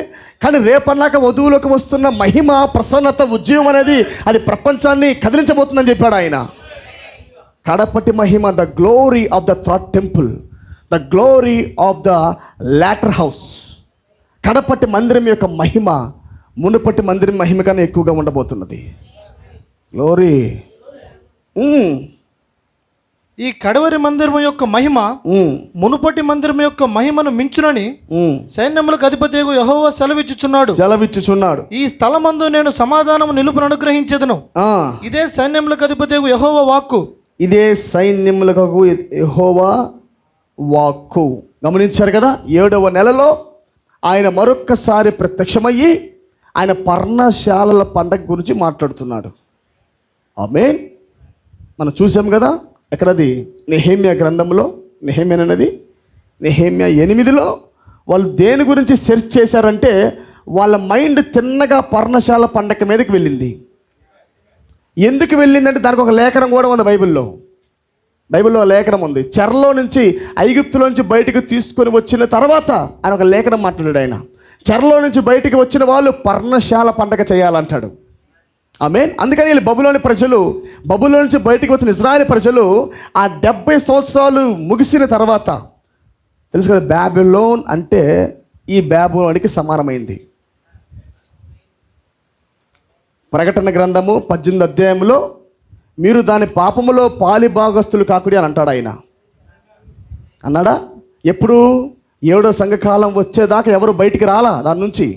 కానీ రేపన్నాక వధువులోకి వస్తున్న మహిమ, ప్రసన్నత, ఉద్యమం అనేది అది ప్రపంచాన్ని కదిలించబోతుందని చెప్పాడు ఆయన. కడపటి మహిమ, the glory of the third temple, the glory of the latter house. కడపటి మందిరం యొక్క మహిమ మునుపటి మందిరం మహిమ కన్నా ఎక్కువగా ఉండబోతున్నది. గ్లోరీ. ఈ కడవరి మందిరం యొక్క మహిమ మునుపటి మందిరం యొక్క మహిమను మించునని సైన్యములకు అధిపతి యెహోవా సెలవిచ్చుచున్నాడు. ఈ స్థలమందు నేను సమాధానము నిలుపును అనుగ్రహించెదను. ఇదే సైన్యములకు అధిపతి యెహోవా వాక్కు. ఇదే సైన్యములకు యెహోవా వాక్కు. గమనించారు కదా? 7వ నెలలో ఆయన మరొక్కసారి ప్రత్యక్షమయ్యి ఆయన పర్ణశాలల పండగ గురించి మాట్లాడుతున్నాడు. ఆమేన్. మనం చూసాం కదా, ఎక్కడది? నెహెమ్యా గ్రంథంలో. నెహెమ్యా అనేది నెహెమ్యా 8లో వాళ్ళు దేని గురించి సెర్చ్ చేశారంటే వాళ్ళ మైండ్ తిన్నగా పర్ణశాల పండగ మీదకి వెళ్ళింది. ఎందుకు వెళ్ళిందంటే దానికి ఒక లేఖనం కూడా ఉంది బైబిల్లో లేఖనం ఉంది. చెరలో నుంచి, ఐగుప్తులో నుంచి బయటకు తీసుకొని వచ్చిన తర్వాత ఆయన ఒక లేఖనం మాట్లాడాడు. ఆయన చెరలో నుంచి బయటికి వచ్చిన వాళ్ళు పర్ణశాల పండగ చేయాలంటాడు. ఆమేన్. అందుకని వీళ్ళు బబులోను నుంచి బయటికి వచ్చిన ఇజ్రాయేల్ ప్రజలు ఆ 70 సంవత్సరాలు ముగిసిన తర్వాత, తెలుసు కదా, బాబిలోన్ అంటే ఈ బాబిలోనికి సమానమైంది. ప్రకటన గ్రంథము 18వ అధ్యాయంలో మీరు దాని పాపములో పాలి భాగస్తులు కాకుడి అని అంటాడు ఆయన. అన్నాడా? ఎప్పుడు? 7వ సంఘకాలం వచ్చేదాకా ఎవరు బయటికి రాలా దాని నుంచి.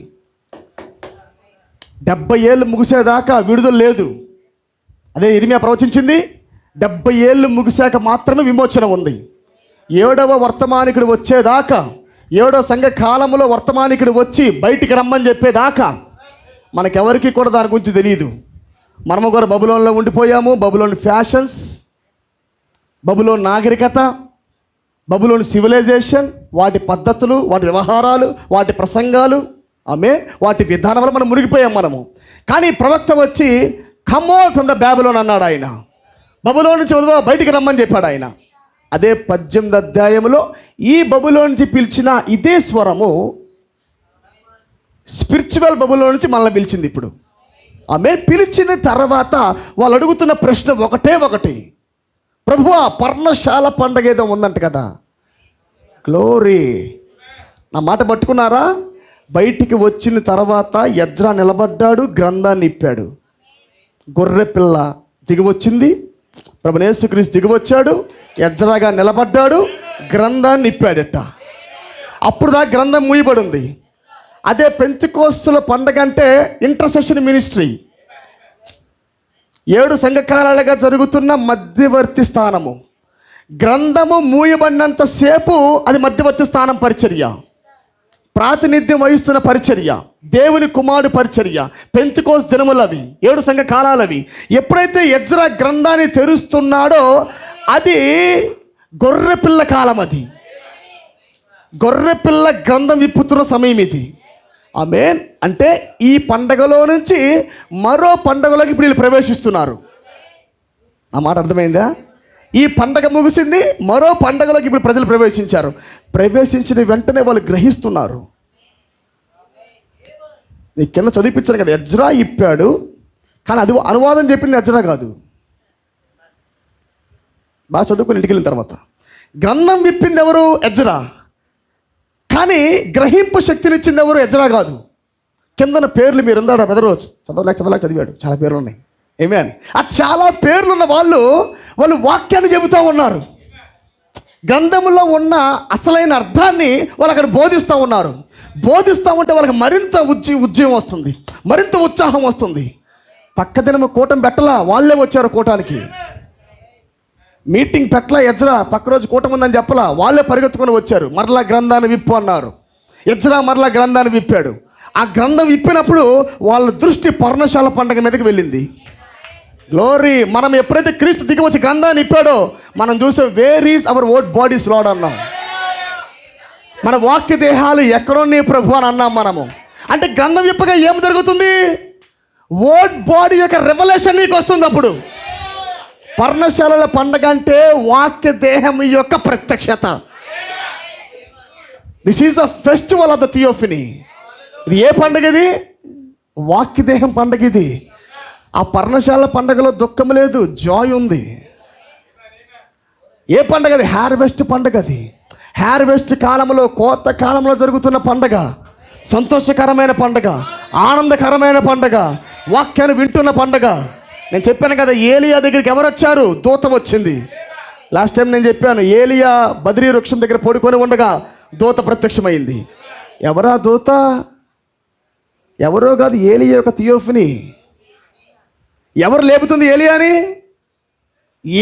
70 ఏళ్ళు ముగిసేదాకా విడుదల లేదు. అదే ఇర్మియా ప్రవచించింది. 70 ఏళ్ళు ముగిసాక మాత్రమే విమోచన ఉంది. 7వ వర్తమానికుడు వచ్చేదాకా, 7వ సంఘ కాలంలో వర్తమానికుడు వచ్చి బయటికి రమ్మని చెప్పేదాకా మనకెవరికి కూడా దాని గురించి తెలియదు. మనము కూడా బబులోన్లో ఉండిపోయాము. బబులోని ఫ్యాషన్స్, బబులోని నాగరికత, బబులోని సివిలైజేషన్, వాటి పద్ధతులు, వాటి వ్యవహారాలు, వాటి ప్రసంగాలు, వాటి విధానంలో మనం మునిగిపోయాం మనము. కానీ ప్రవక్త వచ్చి come out from the Babylon అన్నాడు ఆయన. బబులోన్ నుంచి వదిలి బయటికి రమ్మని చెప్పాడు ఆయన. అదే 18వ అధ్యాయంలో ఈ బబులోన్ నుంచి పిలిచిన ఇదే స్వరము స్పిరిచువల్ బబులోన్ నుంచి మనల్ని పిలిచింది ఇప్పుడు. పిలిచిన తర్వాత వాళ్ళు అడుగుతున్న ప్రశ్న ఒకటి, ప్రభువా పర్ణశాల పండగ ఏదో ఉందంట కదా. గ్లోరీ. నా మాట పట్టుకున్నారా? బయటికి వచ్చిన తర్వాత ఎజ్రా నిలబడ్డాడు, గ్రంథాన్ని ఇప్పాడు. గొర్రె పిల్ల దిగి వచ్చింది, ప్రభువైన యేసుక్రీస్తు దిగి వచ్చాడు, ఎజ్రాగా నిలబడ్డాడు, గ్రంథాన్ని ఇప్పాడట. అప్పుడు దా గ్రంథం మూయబడి ఉంది. అదే పెంతెకోస్తుల పండగ అంటే ఇంటర్సెషన్ మినిస్ట్రీ. 7 సంఘకాలాలుగా జరుగుతున్న మధ్యవర్తి స్థానము. గ్రంథము మూయబడినంత సేపు అది మధ్యవర్తి స్థానం పరిచర్య, ప్రాతినిధ్యం వహిస్తున్న పరిచర్య, దేవుని కుమారుడు పరిచర్య. పెంతెకోస్తు దినములు అవి, 7 సంఘ కాలాలు అవి. ఎప్పుడైతే ఎజ్రా గ్రంథాన్ని తెరుస్తున్నాడో అది గొర్రెపిల్ల కాలం. అది గొర్రెపిల్ల గ్రంథం విప్పుతున్న సమయం ఇది. ఆమేన్. అంటే ఈ పండగలో నుంచి మరో పండగలోకి ఇప్పుడు వీళ్ళు ప్రవేశిస్తున్నారు. ఆ మాట అర్థమైందా? ఈ పండగ ముగిసింది, మరో పండగలోకి ఇప్పుడు ప్రజలు ప్రవేశించారు. ప్రవేశించిన వెంటనే వాళ్ళు గ్రహిస్తున్నారు. నీ కింద చదివిపించాను కదా, ఎజ్రా ఇప్పాడు, కానీ అది అనువాదం చెప్పింది ఎజ్రా కాదు. బాగా చదువుకుని ఇంటికి వెళ్ళిన తర్వాత. గ్రంథం విప్పింది ఎవరు? ఎజ్రా. కానీ గ్రహింపు శక్తినిచ్చింది ఎవరు? ఎజ్రా కాదు. కిందన పేర్లు మీరు ఎందాడ బెదరు చదవలేక చదివాడు, చాలా పేర్లు ఉన్నాయి. ఆమేన్. ఆ చాలా పేర్లు ఉన్న వాళ్ళు వాక్యాన్ని చెబుతూ ఉన్నారు. గ్రంథంలో ఉన్న అసలైన అర్థాన్ని వాళ్ళు అక్కడ బోధిస్తూ ఉన్నారు. బోధిస్తూ ఉంటే వాళ్ళకి మరింత ఉద్యమం వస్తుంది, మరింత ఉత్సాహం వస్తుంది. పక్క దినము కూటమి పెట్టలా, వాళ్ళే వచ్చారు కూటానికి. మీటింగ్ పెట్టలా ఎజ్రా, పక్క రోజు కూటమి ఉందని చెప్పలా, వాళ్ళే పరిగెత్తుకొని వచ్చారు. మరలా గ్రంథాన్ని విప్పు అన్నారు. ఎజ్రా మరలా గ్రంథాన్ని విప్పాడు. ఆ గ్రంథం విప్పినప్పుడు వాళ్ళ దృష్టి పర్ణశాల పండగ మీదకి వెళ్ళింది. గ్లోరీ. మనం ఎప్పుడైతే క్రీస్తు దిగి వచ్చి గ్రంథాన్ని ఇప్పాడో మనం చూసే where is our vote bodies lord అన్నాం. మన వాక్య దేహాలు ఎక్కడున్నాయి ప్రభు అని అన్నాం మనము. అంటే గ్రంథం విప్పగా ఏం జరుగుతుంది? ఓట్ బాడీ యొక్క రెవల్యూషన్ నీకు వస్తుంది. అప్పుడు పర్ణశాలల పండగ అంటే వాక్య దేహం యొక్క ప్రత్యక్షత. This is the festival of the theophany. ఇది ఏ పండుగ? ఇది వాక్య దేహం పండుగ. ఇది ఆ పర్ణశాల పండుగలో దుఃఖం లేదు, జాయ్ ఉంది. ఏ పండుగ అది? హార్వెస్ట్ పండుగ. అది హార్వెస్ట్ కాలంలో, కోత కాలంలో జరుగుతున్న పండుగ. సంతోషకరమైన పండుగ, ఆనందకరమైన పండుగ, వాక్యాన్ని వింటున్న పండుగ. నేను చెప్పాను కదా, ఏలియా దగ్గరికి ఎవరు వచ్చారు? దూత వచ్చింది. లాస్ట్ టైం నేను చెప్పాను, ఏలియా బద్రీ వృక్షం దగ్గర పడుకొని ఉండగా దూత ప్రత్యక్షమైంది. ఎవరా దూత? ఎవరో కాదు, ఏలియా యొక్క థియోఫనీ. ఎవరు లేపుతుంది ఏలియాని?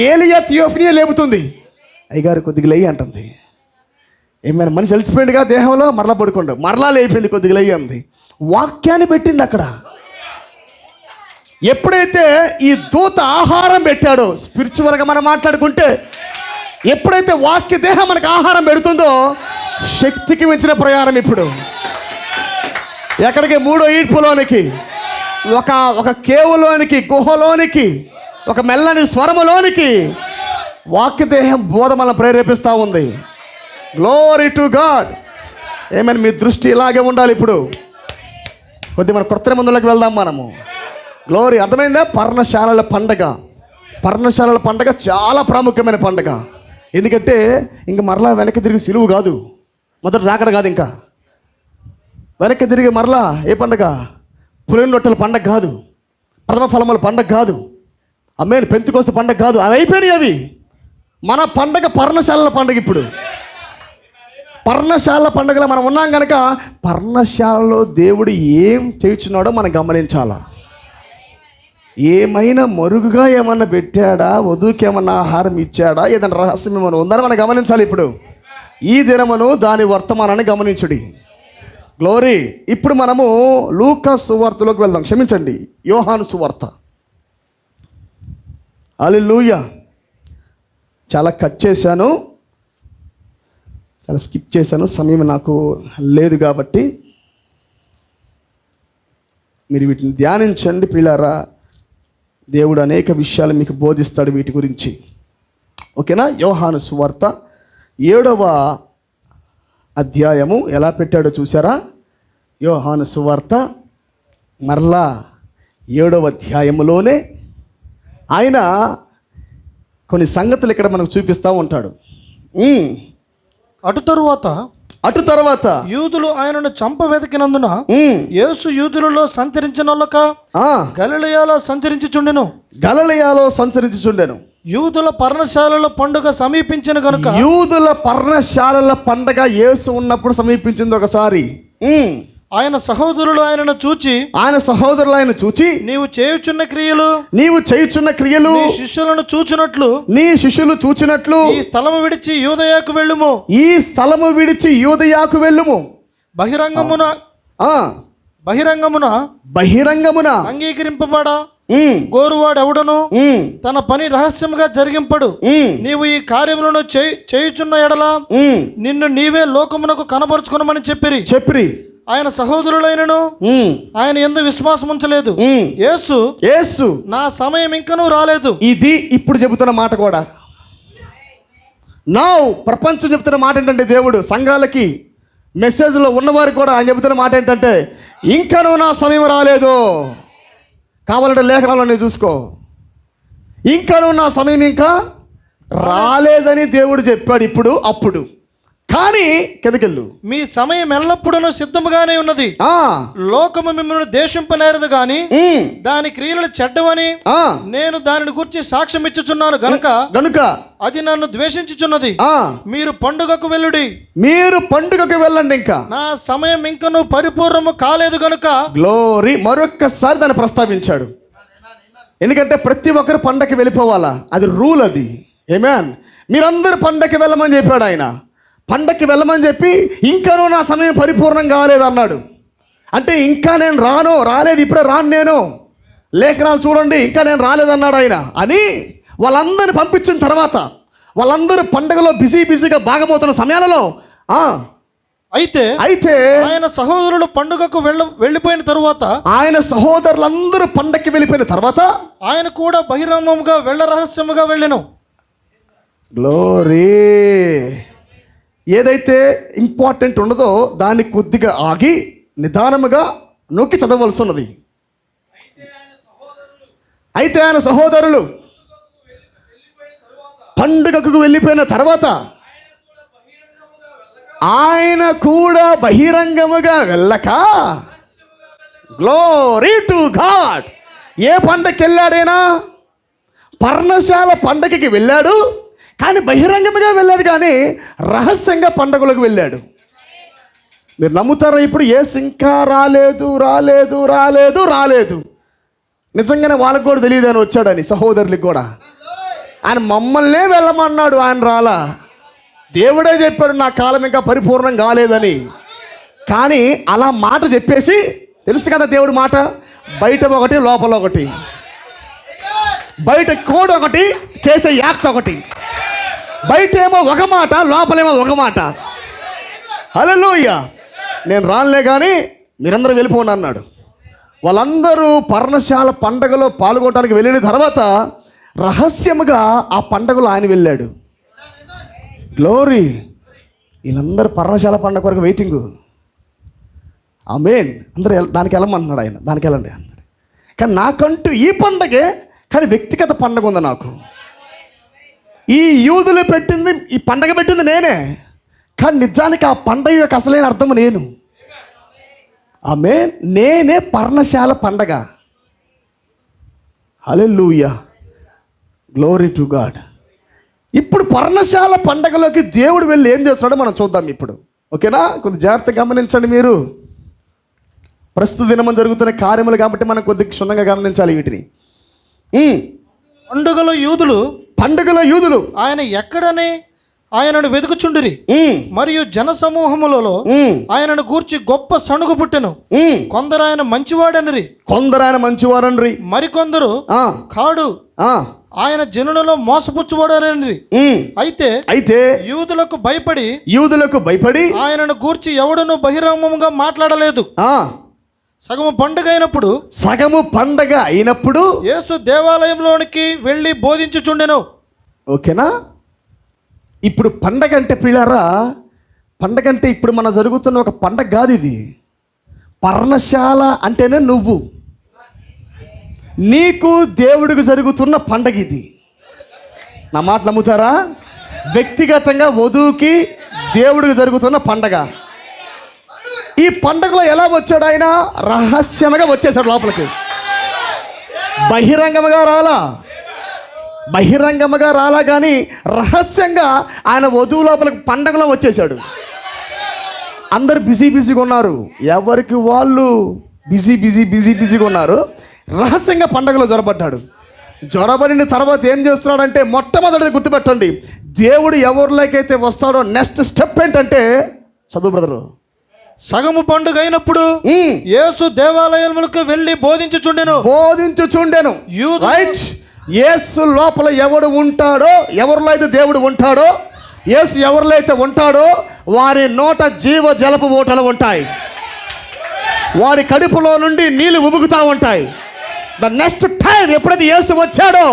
ఏలియా థియోఫనీయే లేపుతుంది. అయ్యగారు కొద్దిగా లేయి అంటుంది. ఏమైనా మనిషి అలసిపోయిందిగా దేహంలో, మరలా పడుకోండు, మరలా లేపింది, కొద్దిగా లేయి అంది. వాక్యాన్ని పెట్టింది అక్కడ. ఎప్పుడైతే ఈ దూత ఆహారం పెట్టాడో, స్పిరిచువల్గా మనం మాట్లాడుకుంటే, ఎప్పుడైతే వాక్య దేహం మనకు ఆహారం పెడుతుందో, శక్తికి మించిన ప్రయాణం. ఇప్పుడు ఎక్కడికి? మూడో ఈడ్పులోనికి, ఒక కేవులోనికి, గుహలోనికి, ఒక మెల్లని స్వరములోనికి వాక్య దేహం బోధ మనం ప్రేరేపిస్తూ ఉంది. Glory to God. ఏమైనా మీ దృష్టి ఇలాగే ఉండాలి. ఇప్పుడు కొద్ది మన కొత్త మందులకు వెళ్దాం మనము. గ్లోరీ. అర్థమైందా? పర్ణశాలల పండగ. పర్ణశాలల పండగ చాలా ప్రాముఖ్యమైన పండగ. ఎందుకంటే ఇంక మరలా వెనక్కి తిరిగి సిలువు కాదు, మొదట రాకడ కాదు, ఇంకా వెనక్కి తిరిగి మరలా ఏ పండగ? పులిన రొట్టెల పండగ కాదు, ప్రథమ ఫలముల పండగ కాదు, అమ్మేను పెంతుకోస్త పండగ కాదు. అవి అయిపోయినాయి. అవి మన పండగ పర్ణశాలల పండగ. ఇప్పుడు పర్ణశాల పండుగలో మనం ఉన్నాం కనుక పర్ణశాలలో దేవుడు ఏం చేయుచున్నాడో మనం గమనించాలా. ఏమైనా మరుగుగా ఏమన్నా పెట్టాడా, వధువుకి ఏమన్నా ఆహారం ఇచ్చాడా, ఏదైనా రహస్యం ఏమైనా ఉందని మనం గమనించాలి. ఇప్పుడు ఈ దినమును దాని వర్తమానాన్ని గమనించుడి. గ్లోరీ. ఇప్పుడు మనము లూకా సువార్తలోకి వెళ్దాం. క్షమించండి, యోహాను సువార్త. హల్లెలూయా. చాలా కట్ చేశాను, చాలా స్కిప్ చేశాను, సమయం నాకు లేదు కాబట్టి మీరు వీటిని ధ్యానించండి ప్రియులారా. దేవుడు అనేక విషయాలు మీకు బోధిస్తాడు వీటి గురించి. ఓకేనా? యోహాను సువార్త 7వ అధ్యాయము ఎలా పెట్టాడో చూసారా? యోహాను సువార్త మరలా 7వ అధ్యాయములోనే ఆయన కొన్ని సంగతులు ఇక్కడ మనకు చూపిస్తూ ఉంటాడు. అటు తరువాత యూదులు ఆయనను చంప వెతికినందున యేసు యూదులలో సంచరించినొల్లక గలిలయలో సంచరించుచుండెను. యూదుల పర్ణశాలల పండుగ సమీపించిన గనుక, యూదుల పర్ణశాలల పండుగ యేసు ఉన్నప్పుడు సమీపించింది ఒకసారి. ఆయన సహోదరులు ఆయనను చూచి నీవు చేయుచున్న క్రియలు నీ శిష్యులను చూచినట్లు ఈ స్థలము విడిచి యూదయాకు వెళ్ళుము. బహిరంగమున అంగీకరింపబడా గోరువాడెవడను తన పని రహస్యముగా జరిగింపడు. నీవు ఈ కార్యములను చేయుచున్న ఎడల నిన్ను నీవే లోకమునకు కనబరుచుకునమని చెప్పిరి. ఆయన సహోదరులైనను ఆయన యందు విశ్వాసం ఉంచలేదు. యేసు నా సమయం ఇంకనూ రాలేదు. ఇది ఇప్పుడు చెబుతున్న మాట కూడా. ప్రపంచం చెబుతున్న మాట ఏంటంటే, దేవుడు సంఘాలకి మెసేజ్లో ఉన్నవారు కూడా ఆయన చెబుతున్న మాట ఏంటంటే, ఇంకనూ నా సమయం రాలేదు. కావాలంటే లేఖనాల్లో నేను చూసుకో, ఇంకనూ నా సమయం ఇంకా రాలేదని దేవుడు చెప్పాడు ఇప్పుడు అప్పుడు. కానీ కిందకెళ్ళు, మీ సమయం ఎల్లప్పుడూ సిద్ధముగానే ఉన్నది. లోకము మిమ్మల్ని దేశింపనేరదు గాని దాని క్రియలు చెడ్డవని నేను దానిని గురించి సాక్ష్యం ఇచ్చుచున్నాను గనుక అది నన్ను ద్వేషించుచున్నది. మీరు పండుగకు వెళ్ళుడి. మీరు పండుగకు వెళ్ళండి, ఇంకా నా సమయం ఇంకను పరిపూర్ణము కాలేదు గనుక. గ్లోరీ. మరొక్కసారి దాన్ని ప్రస్తావించాడు. ఎందుకంటే ప్రతి ఒక్కరు పండగకి వెళ్ళిపోవాలా, అది రూల్ అది. ఆమేన్. మీరందరూ పండగకి వెళ్ళమని చెప్పాడు ఆయన. పండగకి వెళ్ళమని చెప్పి ఇంకానూ నా సమయం పరిపూర్ణం కాలేదన్నాడు. అంటే ఇంకా నేను రాలేదు, ఇప్పుడే రాను నేను, లేఖనాలు చూడండి, ఇంకా నేను రాలేదన్నాడు ఆయన అని వాళ్ళందరిని పంపించిన తర్వాత వాళ్ళందరూ పండగలో బిజీగా భాగమవుతున్న సమయాలలో అయితే ఆయన సహోదరులు పండుగకు వెళ్ళిపోయిన తరువాత, ఆయన సహోదరులందరూ పండగకి వెళ్ళిపోయిన తర్వాత ఆయన కూడా బహిరంగంగా రహస్యముగా వెళ్ళెను. గ్లోరీ. ఏదైతే ఇంపార్టెంట్ ఉన్నదో దాన్ని కొద్దిగా ఆగి నిదానముగా నొక్కి చదవలసి ఉన్నది. అయితే ఆయన సహోదరులు పండుగకు వెళ్ళిపోయిన తర్వాత ఆయన కూడా బహిరంగముగా వెళ్ళక, గ్లోరీ టు గాడ్. ఏ పండగకి వెళ్ళాడైనా? పర్ణశాల పండగకి వెళ్ళాడు, కానీ బహిరంగంగా వెళ్ళాడు, కానీ రహస్యంగా పండగలకు వెళ్ళాడు. మీరు నమ్ముతారా? ఇప్పుడు యేసు ఇంకా రాలేదు. నిజంగానే వాళ్ళకు కూడా తెలియదు అని వచ్చాడని, సహోదరులకు కూడా. ఆయన మమ్మల్నే వెళ్ళమన్నాడు, ఆయన రాలా. దేవుడే చెప్పాడు నా కాలం ఇంకా పరిపూర్ణం కాలేదని. కానీ అలా మాట చెప్పేసి, తెలుసు కదా దేవుడి మాట, బయట ఒకటి లోపల ఒకటి, బయట కోడ్ ఒకటి, చేసే యాక్ట్ ఒకటి. బయట ఏమో ఒక మాట, లోపలేమో ఒక మాట. హల్లెలూయా. నేను రానులే కానీ మీరందరూ వెళ్ళిపోండి అన్నాడు. వాళ్ళందరూ పర్ణశాల పండగలో పాల్గొనడానికి వెళ్ళిన తర్వాత రహస్యముగా ఆ పండగలో ఆయన వెళ్ళాడు. గ్లోరీ. వీళ్ళందరూ పర్ణశాల పండగ వరకు వెయిటింగ్. ఆమేన్. అందరూ దానికి వెళ్ళమంటున్నాడు ఆయన, దానికి వెళ్ళండి అన్నాడు. కానీ నాకంటూ ఈ పండగే, కానీ వ్యక్తిగత పండగ ఉంది నాకు. ఈ యూదులు పెట్టింది, ఈ పండగ పెట్టింది నేనే, కానీ నిజానికి ఆ పండగ యొక్క అసలైన అర్థం నేను. ఆమేన్. నేనే పర్ణశాల పండగ. హల్లెలూయా. Glory to God. ఇప్పుడు పర్ణశాల పండగలోకి దేవుడు వెళ్ళి ఏం చేస్తాడో మనం చూద్దాం ఇప్పుడు. ఓకేనా? కొద్ది జాగ్రత్తగా గమనించండి మీరు. ప్రస్తుత దినము జరుగుతున్న కార్యములు కాబట్టి మనం కొద్దిగా క్షుణ్ణంగా గమనించాలి వీటిని. పండుగలో యూదులు ఆయన ఎక్కడనే ఆయనను వెతుకుచుండిరి. మరియు జన సమూహములలో ఆయనను గూర్చి గొప్ప సణుగు పుట్టెను. కొందరు ఆయన మంచివారనరి, మరికొందరు కాడు, ఆయన జనులలో మోసపుచ్చువాడనరి. అయితే యూదులకు భయపడి ఆయనను గూర్చి ఎవడును బహిరంగంగా మాట్లాడలేదు. సగము పండుగ అయినప్పుడు యేసు దేవాలయంలోనికి వెళ్ళి బోధించుచుండెను. ఓకేనా? ఇప్పుడు పండగ అంటే ప్రియులారా, పండగ అంటే ఇప్పుడు మన జరుగుతున్న ఒక పండగ కాదు ఇది. పర్ణశాల అంటేనే నువ్వు, నీకు దేవుడికి జరుగుతున్న పండగ ఇది. నా మాట నమ్ముతారా? వ్యక్తిగతంగా వధువుకి దేవుడికి జరుగుతున్న పండగ. ఈ పండగలో ఎలా వచ్చాడు ఆయన? రహస్యంగా వచ్చేసాడు లోపలికి. బహిరంగముగా రాలా కానీ రహస్యంగా ఆయన వధువు లోపలికి పండగలో వచ్చేసాడు. అందరు బిజీగా ఉన్నారు, ఎవరికి వాళ్ళు బిజీగా ఉన్నారు. రహస్యంగా పండగలో జ్వరబడిన తర్వాత ఏం చేస్తున్నాడంటే, మొట్టమొదటి గుర్తుపెట్టండి, దేవుడు ఎవరిలోకైతే వస్తాడో నెక్స్ట్ స్టెప్ ఏంటంటే, చదువు బ్రదరు. సగము పండుగ అయినప్పుడు యేసు దేవాలయములకు వెళ్ళి బోధించుచుండెను. రైట్. యేసు లోపల ఎవడు ఉంటాడో, ఎవరిలో అయితే దేవుడు ఉంటాడో, యేసు ఎవరిలో అయితే ఉంటాడో వారి నోట జీవ జలపు ఓటలు ఉంటాయి. వారి కడుపులో నుండి నీళ్లు ఉబుకుతూ ఉంటాయి. ద నెక్స్ట్ టైం ఎప్పుడైతే యేసు వచ్చాడో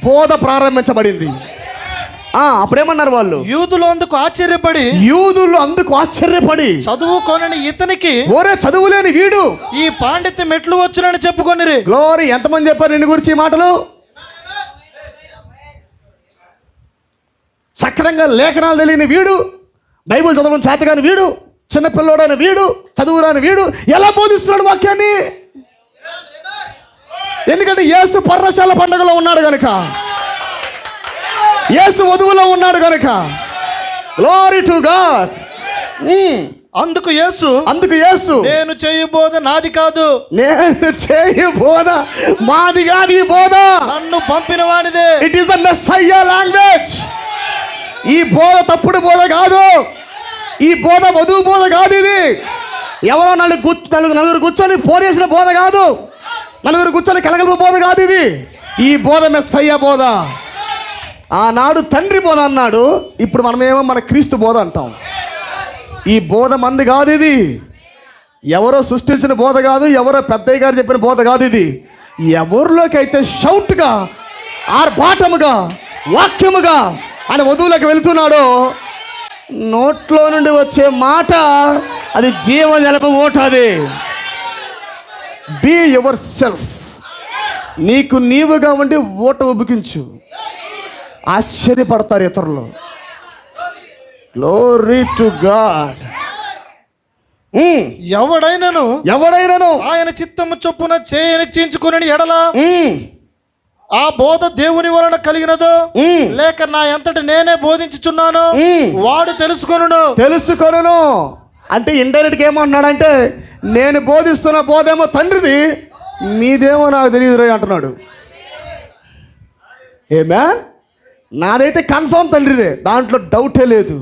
బోధ ప్రారంభించబడింది. అప్పుడేమన్నారు వాళ్ళు? యూదులు అందుకు ఆశ్చర్యపడి చదువుకోనని ఇతనికి, ఓరే చదువులేని వీడు ఈ పాండిత్యం ఎట్లు వచ్చునని చెప్పుకొనిరి. గ్లోరీ. ఎంతమంది చెప్పారు నిన్ను గురించి ఈ మాటలు? సక్రంగా లేఖనాలు తెలియని వీడు, బైబిల్ చదవడం చేతగాని వీడు, చిన్నపిల్లోడైన వీడు, చదువురాని వీడు ఎలా బోధిస్తున్నాడు వాక్యాన్ని? ఎందుకంటే యేసు పర్ణశాల పండుగలో ఉన్నాడు గనుక, యేసు వధువులో ఉన్నాడు గనుక. Glory to God. అందుకు యేసు నేను చేయు బోధ నాది కాదు, నేను చేయు బోధ మాది కాదు, ఈ బోధ నన్ను పంపిన వాడిదే. It is the Messiah language. ఈ బోధ తప్పుడు బోధ కాదు, ఈ బోధ వధువు బోధ కాదు. ఇది ఎవరో నలుగురు కూర్చొని పోరేసిన బోధ కాదు, నలుగురు కూర్చొని కలగలుపు బోధ కాదు. ఇది ఈ బోధ మెస్సయ్యా బోధ. ఆనాడు తండ్రి బోధ అన్నాడు, ఇప్పుడు మనమేమో మన క్రీస్తు బోధ అంటాం. ఈ బోధ మంది కాదు, ఇది ఎవరో సృష్టించిన బోధ కాదు, ఎవరో పెద్దయ్య గారు చెప్పిన బోధ కాదు. ఇది ఎవరిలోకి అయితే షౌట్గా, ఆర్భాటముగా, వాక్యముగా ఆయన వధువులోకి వెళుతున్నాడో నోట్లో నుండి వచ్చే మాట అది జీవ జలప ఓట. అది బీ యువర్ సెల్ఫ్. నీకు నీవుగా ఉండి ఓట ఉబికించు. ఆశ్చర్యపడతారు ఇతరులు. Glory to God. ఎవడైనను ఆయన చిత్తము చొప్పున చేయనిచ్చించుకుని ఎడల ఆ బోధ దేవుని వలన కలిగినదో లేక నా ఎంతటి నేనే బోధించుచున్నాను వాడు తెలుసుకొనును. అంటే ఇండైరెక్ట్ గా ఏమంటున్నాడంటే, నేను బోధిస్తున్న బోధేమో తండ్రిది, మీదేమో నాకు తెలియదు అంటున్నాడు. మ్యాన్, నాదైతే కన్ఫర్మ్ తండ్రిదే, దాంట్లో డౌటే లేదు.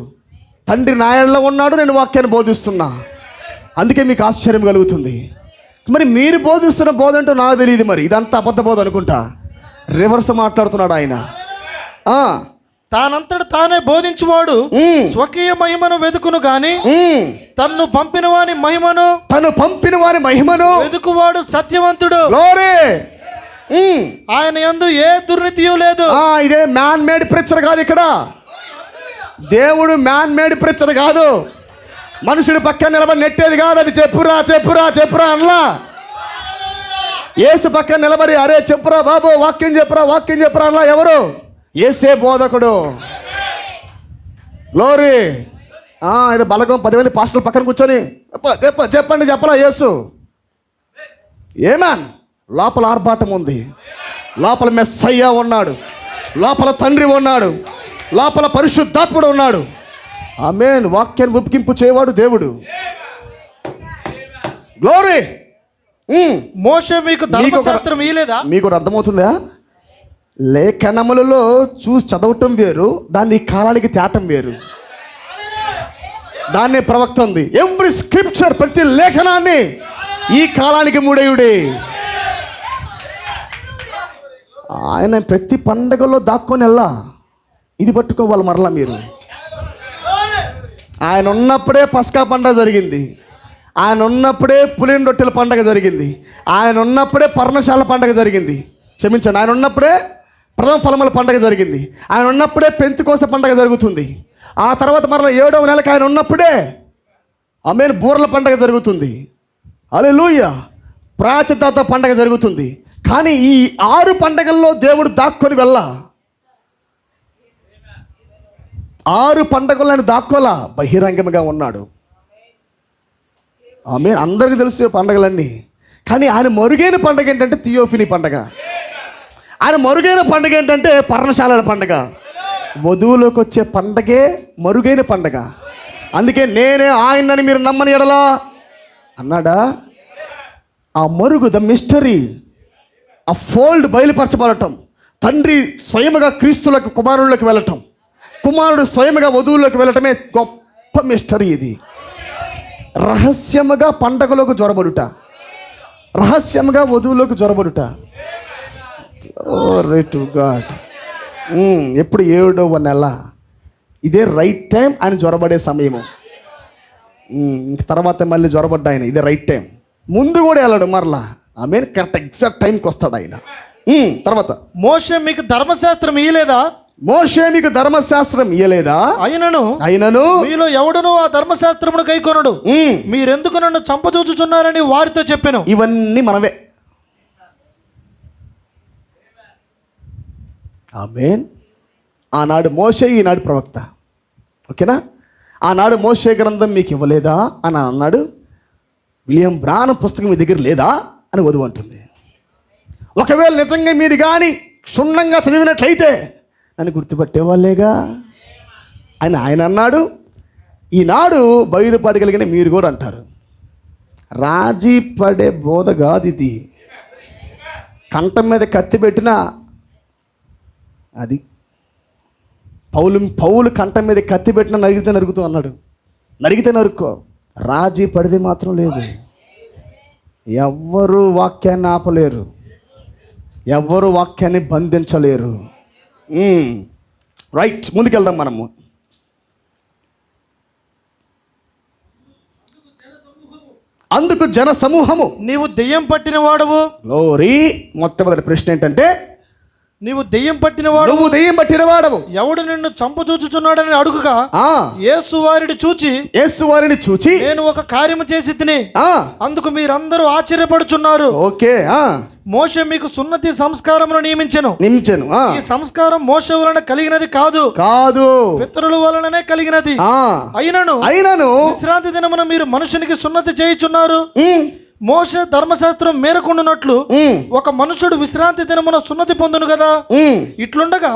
తండ్రి నాయనలో ఉన్నాడు, నేను వాక్యాన్ని బోధిస్తున్నా, అందుకే మీకు ఆశ్చర్యం కలుగుతుంది. మరి మీరు బోధిస్తున్న బోధ అంటూ నాకు తెలియదు, మరి ఇదంతా అబద్ధ బోధ అనుకుంటా. రివర్స్ మాట్లాడుతున్నాడు ఆయన. తానంతట తానే బోధించువాడు స్వకీయ మహిమను వెదుకును గాని తను పంపిన వాని మహిమను వెదుకువాడు సత్యవంతుడు. ఆయన యందు ఏ దుర్నీతియు లేదు. ఇదే మ్యాన్ మేడ్ ప్రిచర్ కాదు. ఇక్కడ దేవుడు మ్యాన్ మేడ్ ప్రిచర్ కాదు. మనుషుడు పక్కన నిలబడి నెట్టేది కాదు. అది చెప్పురా అనలా. యేసు పక్కన నిలబడి అరే చెప్పురా బాబు, వాక్యం చెప్పురా అనలా. ఎవరు? యేసే బోధకుడు. గ్లోరీ. ఇది బలగం 10 మంది పాస్టర్ల పక్కన కూర్చొని చెప్పలా యేసు. ఏమాన్, లోపల ఆర్భాటం ఉంది, లోపల మెస్సయ్య ఉన్నాడు, లోపల తండ్రి ఉన్నాడు, లోపల పరిశుద్ధాత్ముడు ఉన్నాడు. ఆమేన్. వాక్యాన్ని ఉప్పింపు చేయవాడు దేవుడు. గ్లోరీ. మోషే మీకు ధర్మశాస్త్రం ఇయ్యలేదా? మీకు అర్థమవుతుందా? లేఖనములలో చూసి చదవటం వేరు, దాన్ని కాలానికి తేటం వేరు. దాన్ని ప్రవక్త ఉంది. ఎవ్రీ స్క్రిప్చర్, ప్రతి లేఖనాన్ని ఈ కాలానికి మూడేయుడే. ఆయన ప్రతి పండగలో దాక్కొని వెళ్ళా, ఇది పట్టుకోవాలి మరలా మీరు. ఆయన ఉన్నప్పుడే పస్కా పండగ జరిగింది, ఆయన ఉన్నప్పుడే పులిన రొట్టెల పండగ జరిగింది, ఆయన ఉన్నప్పుడే పర్ణశాల పండగ జరిగింది. క్షమించండి, ఆయన ఉన్నప్పుడే ప్రథమ ఫలముల పండగ జరిగింది, ఆయన ఉన్నప్పుడే పెంతెకోస్తు పండగ జరుగుతుంది. ఆ తర్వాత మరలా 7వ నెలకు ఆయన ఉన్నప్పుడే ఆమేన్ బూరల పండగ జరుగుతుంది. హల్లెలూయా. ప్రాయశ్చిత్త పండగ జరుగుతుంది. కానీ ఈ 6 పండగల్లో దేవుడు దాక్కొని వెళ్ళా. 6 పండగలను దాక్కోలా, బహిరంగంగా ఉన్నాడు. ఆమేన్. అందరికీ తెలుసు పండగలన్నీ. కానీ ఆయన మరుగైన పండగ ఏంటంటే థియోఫినీ పండగ. ఆయన మరుగైన పండగ ఏంటంటే పర్ణశాలల పండగ. వధువులోకి వచ్చే పండగే మరుగైన పండగ. అందుకే నేనే ఆయనని మీరు నమ్మని ఎడలా అన్నాడా. ఆ మరుగు, ద మిస్టరీ, ఆ ఫోల్డ్ బయలుపరచబడటం, తండ్రి స్వయముగా క్రీస్తులకు కుమారుల్లోకి వెళ్ళటం, కుమారుడు స్వయముగా వధువుల్లోకి వెళ్ళటమే గొప్ప మిస్టరీ. ఇది రహస్యముగా పండగలోకి జొరబడుట, రహస్యముగా వధువులోకి జొరబడుట. To God. ఎప్పుడు 7వ నెల, ఇదే రైట్ టైం ఆయన జ్వరబడే సమయము. తర్వాత మళ్ళీ జ్వరబడ్డా ఆయన, ఇదే రైట్ టైం. ముందు కూడా వెళ్ళాడు మరలా. ఆమేన్. కరెక్ట్ ఎగ్జాక్ట్ టైంకి వస్తాడు ఆయన. తర్వాత మోషే మీకు ధర్మశాస్త్రం ఇయ్యలేదా? మోషే మీకు ధర్మశాస్త్రం ఇయ్యలేదా? అయినను మీలో ఎవడునూ ఆ ధర్మశాస్త్రమును కైకొనడు. మీరెందుకు నన్ను చంపజూచుచున్నారని వారితో చెప్పాను. ఇవన్నీ మనవే. ఆమేన్. ఆనాడు మోషే, ఈనాడు ప్రవక్త. ఓకేనా? ఆనాడు మోషే గ్రంథం మీకు ఇవ్వలేదా అని అన్నాడు. విలియం బ్రాన్ పుస్తకం మీ దగ్గర లేదా అని వధువు అంటుంది. ఒకవేళ నిజంగా మీరు కానీ క్షుణ్ణంగా చదివినట్లయితే నన్ను గుర్తుపట్టేవాళ్ళేగా అని ఆయన అన్నాడు. ఈనాడు బయలుపడగలిగిన మీరు కూడా అంటారు. రాజీ పడే బోధ కాదు ఇది. కంఠం మీద కత్తి పెట్టినా అది పౌలు కంఠం మీద కత్తి పెట్టినా నరుగుతూ అన్నాడు. నరిగితే నరుక్కో, రాజీ పడితే మాత్రం లేదు. ఎవ్వరూ వాక్యాన్ని ఆపలేరు, ఎవ్వరు వాక్యాన్ని బంధించలేరు. రైట్, ముందుకెళ్దాం మనము. అందుకు జన సమూహము, నీవు దెయ్యం పట్టిన వాడవు. గ్లోరీ. మొట్టమొదటి ప్రశ్న ఏంటంటే, నీవు దెయ్యం పట్టినవాడు, నువ్వు దెయ్యం పట్టినవాడవు, ఎవడు నిన్ను చంపచూచుచున్నాడని అడుగుగా, యేసు వారిని చూచి నేను ఒక కార్యము చేసి తిని అందుకు మీరందరూ ఆశ్చర్యపడుచున్నారు. ఓకే. మోషే మీకు సున్నతి సంస్కారమును నియమించెను. ఈ సంస్కారం మోషే వలన కలిగినది కాదు, పితరుల వలననే కలిగినది. అయినను విశ్రాంతి దినమున మీరు మనుషునికి సున్నతి చేయుచున్నారు. మోషే ధర్మశాస్త్రం మేరకుండునట్లు ఒక మనుషుడు విశ్రాంతి దినమున సున్నతి పొందును కదా. ఇట్లుండగా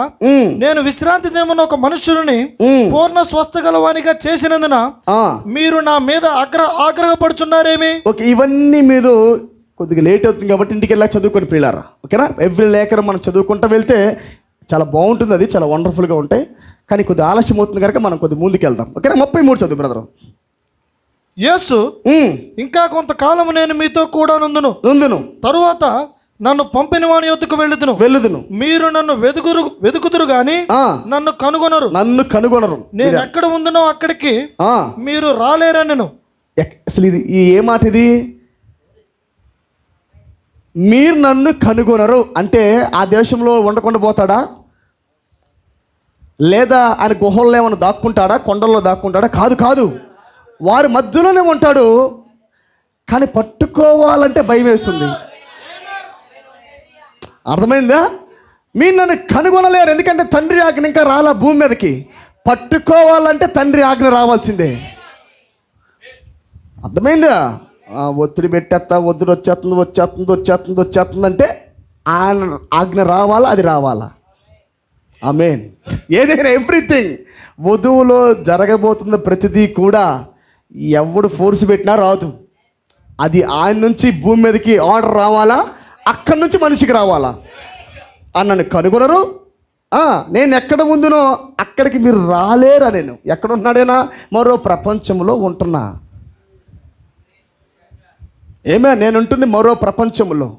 నేను విశ్రాంతి దినమున ఒక మనుషుడిని పూర్ణ స్వస్థ గలవానిగా చేసినందున మీరు నా మీద ఆగ్రహపడుచున్నారేమి? ఓకే, ఇవన్నీ మీరు కొద్దిగా లేట్ అవుతుంది కాబట్టి ఇంటికి వెళ్ళా చదువుకొని పిల్లారా. ఓకేనా? ఎవ్రీ లేఖనం మనం చదువుకుంటూ వెళ్తే చాలా బాగుంటుంది, అది చాలా వండర్ఫుల్గా ఉంటాయి. కానీ కొద్దిగా ఆలస్యం అవుతుంది కనుక మనం కొద్దిగా ముందుకు వెళ్దాం. ఓకేనా? 33 చదువు బ్రదర్. యేసు ఇంకా కొంతకాలం నేను మీతో కూడా నుందును, తరువాత నన్ను పంపిన వాని యొద్దకు వెళ్ళుదును. మీరు నన్ను వెతుకుదురు గాని నన్ను కనుగొనరు. నేను ఎక్కడ ఉందునో అక్కడికి మీరు రాలేరనెను. అసలు ఇది ఏ మాట ఇది? మీరు నన్ను కనుగొనరు అంటే ఆ దేశంలో ఉండకుండా పోతాడా? లేదా ఆయన గుహల్లో ఏమైనా దాక్కుంటాడా? కొండల్లో దాక్కుంటాడా? కాదు, వారి మధ్యలోనే ఉంటాడు. కానీ పట్టుకోవాలంటే భయం వేస్తుంది. అర్థమైందా? మీరు నన్ను కనుగొనలేరు, ఎందుకంటే తండ్రి ఆజ్ఞ ఇంకా రాలా భూమి మీదకి. పట్టుకోవాలంటే తండ్రి ఆజ్ఞ రావాల్సిందే. అర్థమైందా? ఒత్తిడి పెట్టేస్తా, ఒత్తిడి వచ్చేస్తుంది అంటే ఆయన ఆజ్ఞ రావాలా, అది రావాలా. ఆమేన్. ఏదైనా ఎవ్రీథింగ్ వధువులో జరగబోతున్న ప్రతిదీ కూడా ఎవడు ఫోర్స్ పెట్టినా రాదు. అది ఆయన నుంచి భూమి మీదకి ఆర్డర్ రావాలా, అక్కడి నుంచి మనిషికి రావాలా. నన్ను కనుగొనరు, నేను ఎక్కడ ఉందునో అక్కడికి మీరు రాలేరా. నేను ఎక్కడున్నాడేనా? మరో ప్రపంచంలో ఉంటున్నా. నేనుంటుంది మరో ప్రపంచంలో,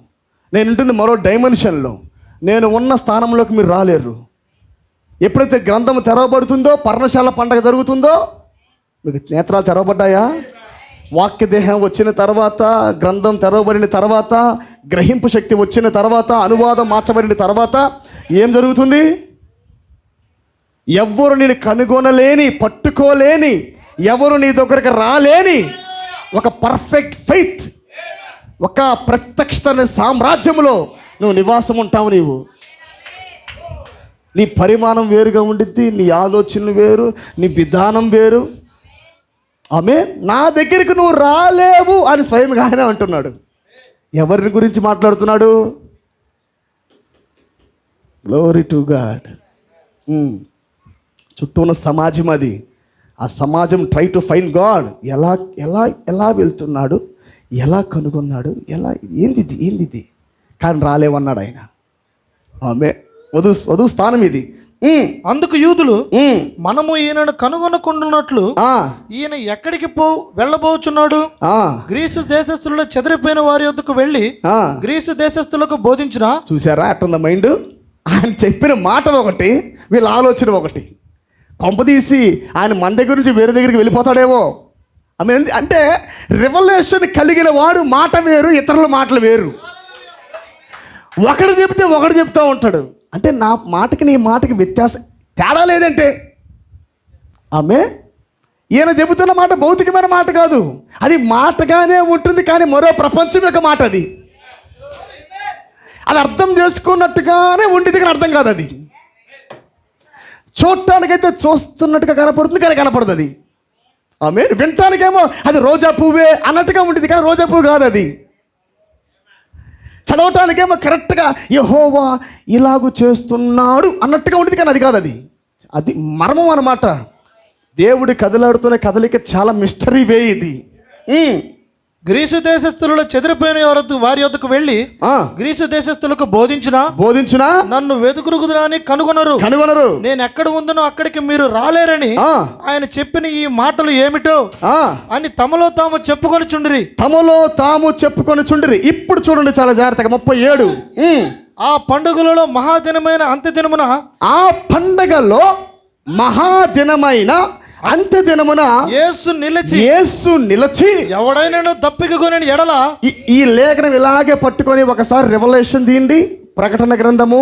నేనుంటుంది మరో డైమెన్షన్లో. నేను ఉన్న స్థానంలోకి మీరు రాలేరు. ఎప్పుడైతే గ్రంథం తెరవబడుతుందో, పర్ణశాల పండగ జరుగుతుందో, మీకు నేత్రాలు తెరవబడ్డాయా? వాక్య దేహం వచ్చిన తర్వాత, గ్రంథం తెరవబడిన తర్వాత, గ్రహింపు శక్తి వచ్చిన తర్వాత, అనువాదం మార్చబడిన తర్వాత ఏం జరుగుతుంది? ఎవరు నేను కనుగొనలేని, పట్టుకోలేని, ఎవరు నీ దగ్గరికి రాలేని ఒక పర్ఫెక్ట్ ఫెయిత్, ఒక ప్రత్యక్షత సామ్రాజ్యంలో నువ్వు నివాసం ఉంటావు. నీ పరిమాణం వేరుగా ఉండిద్ది, నీ ఆలోచనలు వేరు, నీ విధానం వేరు. నా దగ్గరికి నువ్వు రాలేవు అని స్వయంగా ఆయన అంటున్నాడు. ఎవరిని గురించి మాట్లాడుతున్నాడు? Glory to God. చుట్టూ ఉన్న సమాజం అది. ఆ సమాజం ట్రై టు ఫైండ్ గాడ్. ఎలా ఎలా ఎలా వెళ్తున్నాడు, ఎలా కనుగొన్నాడు, ఏంది కానీ రాలేవన్నాడు ఆయన. వధువు స్థానం ఇది. అందుకు యూదులు మనము ఈయనను కనుగొనకుండానట్లు ఈయన ఎక్కడికి వెళ్ళబోచున్నాడు? గ్రీసు దేశస్థులలో చెదిరిపోయిన వారి యొద్దకు వెళ్ళి గ్రీసు దేశస్థులకు బోధించిన. చూసారా అట్టుందా మైండ్? ఆయన చెప్పిన మాట ఒకటి, వీళ్ళ ఆలోచన ఒకటి. కొంపదీసి ఆయన మన దగ్గర నుంచి వేరే దగ్గరికి వెళ్ళిపోతాడేమో. అంటే రెవల్యూషన్ కలిగిన వాడు మాట వేరు, ఇతరుల మాటలు వేరు. ఒకడు చెప్తే ఒకడు చెప్తూ ఉంటాడు. అంటే నా మాటకి నీ మాటకి వ్యత్యాసం, తేడా లేదంటే ఈయన చెబుతున్న మాట భౌతికమైన మాట కాదు, అది మాటగానే ఉంటుంది. కానీ మరో ప్రపంచం యొక్క మాట అది. అది అర్థం చేసుకున్నట్టుగానే ఉండిది, కానీ అర్థం కాదు అది. చూడటానికైతే చూస్తున్నట్టుగా కనపడుతుంది, కానీ కనపడదు అది. ఆమేన్. వినటానికేమో అది రోజా పువ్వే అన్నట్టుగా ఉంటుంది, కానీ రోజా పువ్వు కాదు అది. చదవటానికేమో కరెక్ట్గా యెహోవా ఇలాగూ చేస్తున్నాడు అన్నట్టుగా ఉంటుంది, కానీ అది కాదు. అది మర్మం అన్నమాట. దేవుడి కదలాడుతున్న కదలిక చాలా మిస్టరీ వే ఇది. గ్రీసు దేశస్థులలో చెదిరిపోయిన వారి యొద్దకు వెళ్ళి గ్రీసు దేశస్థులకు బోధించిన నన్ను వెతుకురుకుదురని కనుగొనరు. నేను ఎక్కడ ఉందనో అక్కడికి మీరు రాలేరని ఆయన చెప్పిన ఈ మాటలు ఏమిటో అని తమలో తాము చెప్పుకొనుచుండిరి. ఇప్పుడు చూడండి చాలా జాగ్రత్తగా 37. ఆ పండుగలలో మహాదినమైన అంత్యదినమున యేసు నిలిచి ఎవడైనా దప్పికగొని ఎడల. ఈ లేఖనం ఇలాగే పట్టుకొని ఒకసారి రెవల్యూషన్ తీయండి. ప్రకటన గ్రంథము.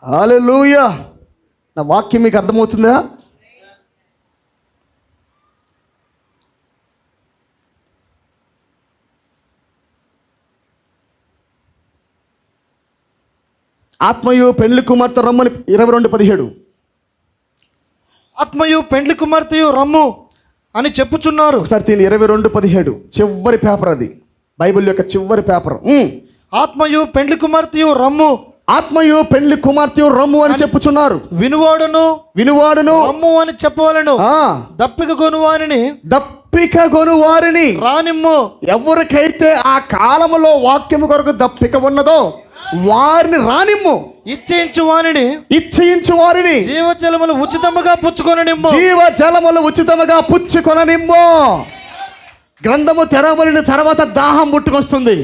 హల్లెలూయా. నా వాక్యం మీకు అర్థమవుతుందా? ఆత్మయు పెండ్లి కుమార్తె రమ్మని 22:17. ఆత్మయు పెండ్లి కుమార్తెయు రమ్ము అని చెప్పుచున్నారు. ఒకసారి దీని 22:17 చివరి పేపర్, అది బైబిల్ యొక్క చివరి పేపర్. ఆత్మయు పెండ్లి కుమార్తెయు రమ్ము అని చెప్పుచున్నారు. వినువాడును రమ్ము అని చెప్పవలను. దప్పిక కొను వారిని రానిమ్ము. ఎవరికైతే ఆ కాలములో వాక్యము కొరకు దప్పిక ఉన్నదో వారిని రానిమ్ము. ఇచ్చేయించు వారిని జీవజలములు ఉచితముగా పుచ్చుకొననిమ్ము. గ్రంథము తెరవబడిన తర్వాత దాహం పుట్టుకొస్తుంది.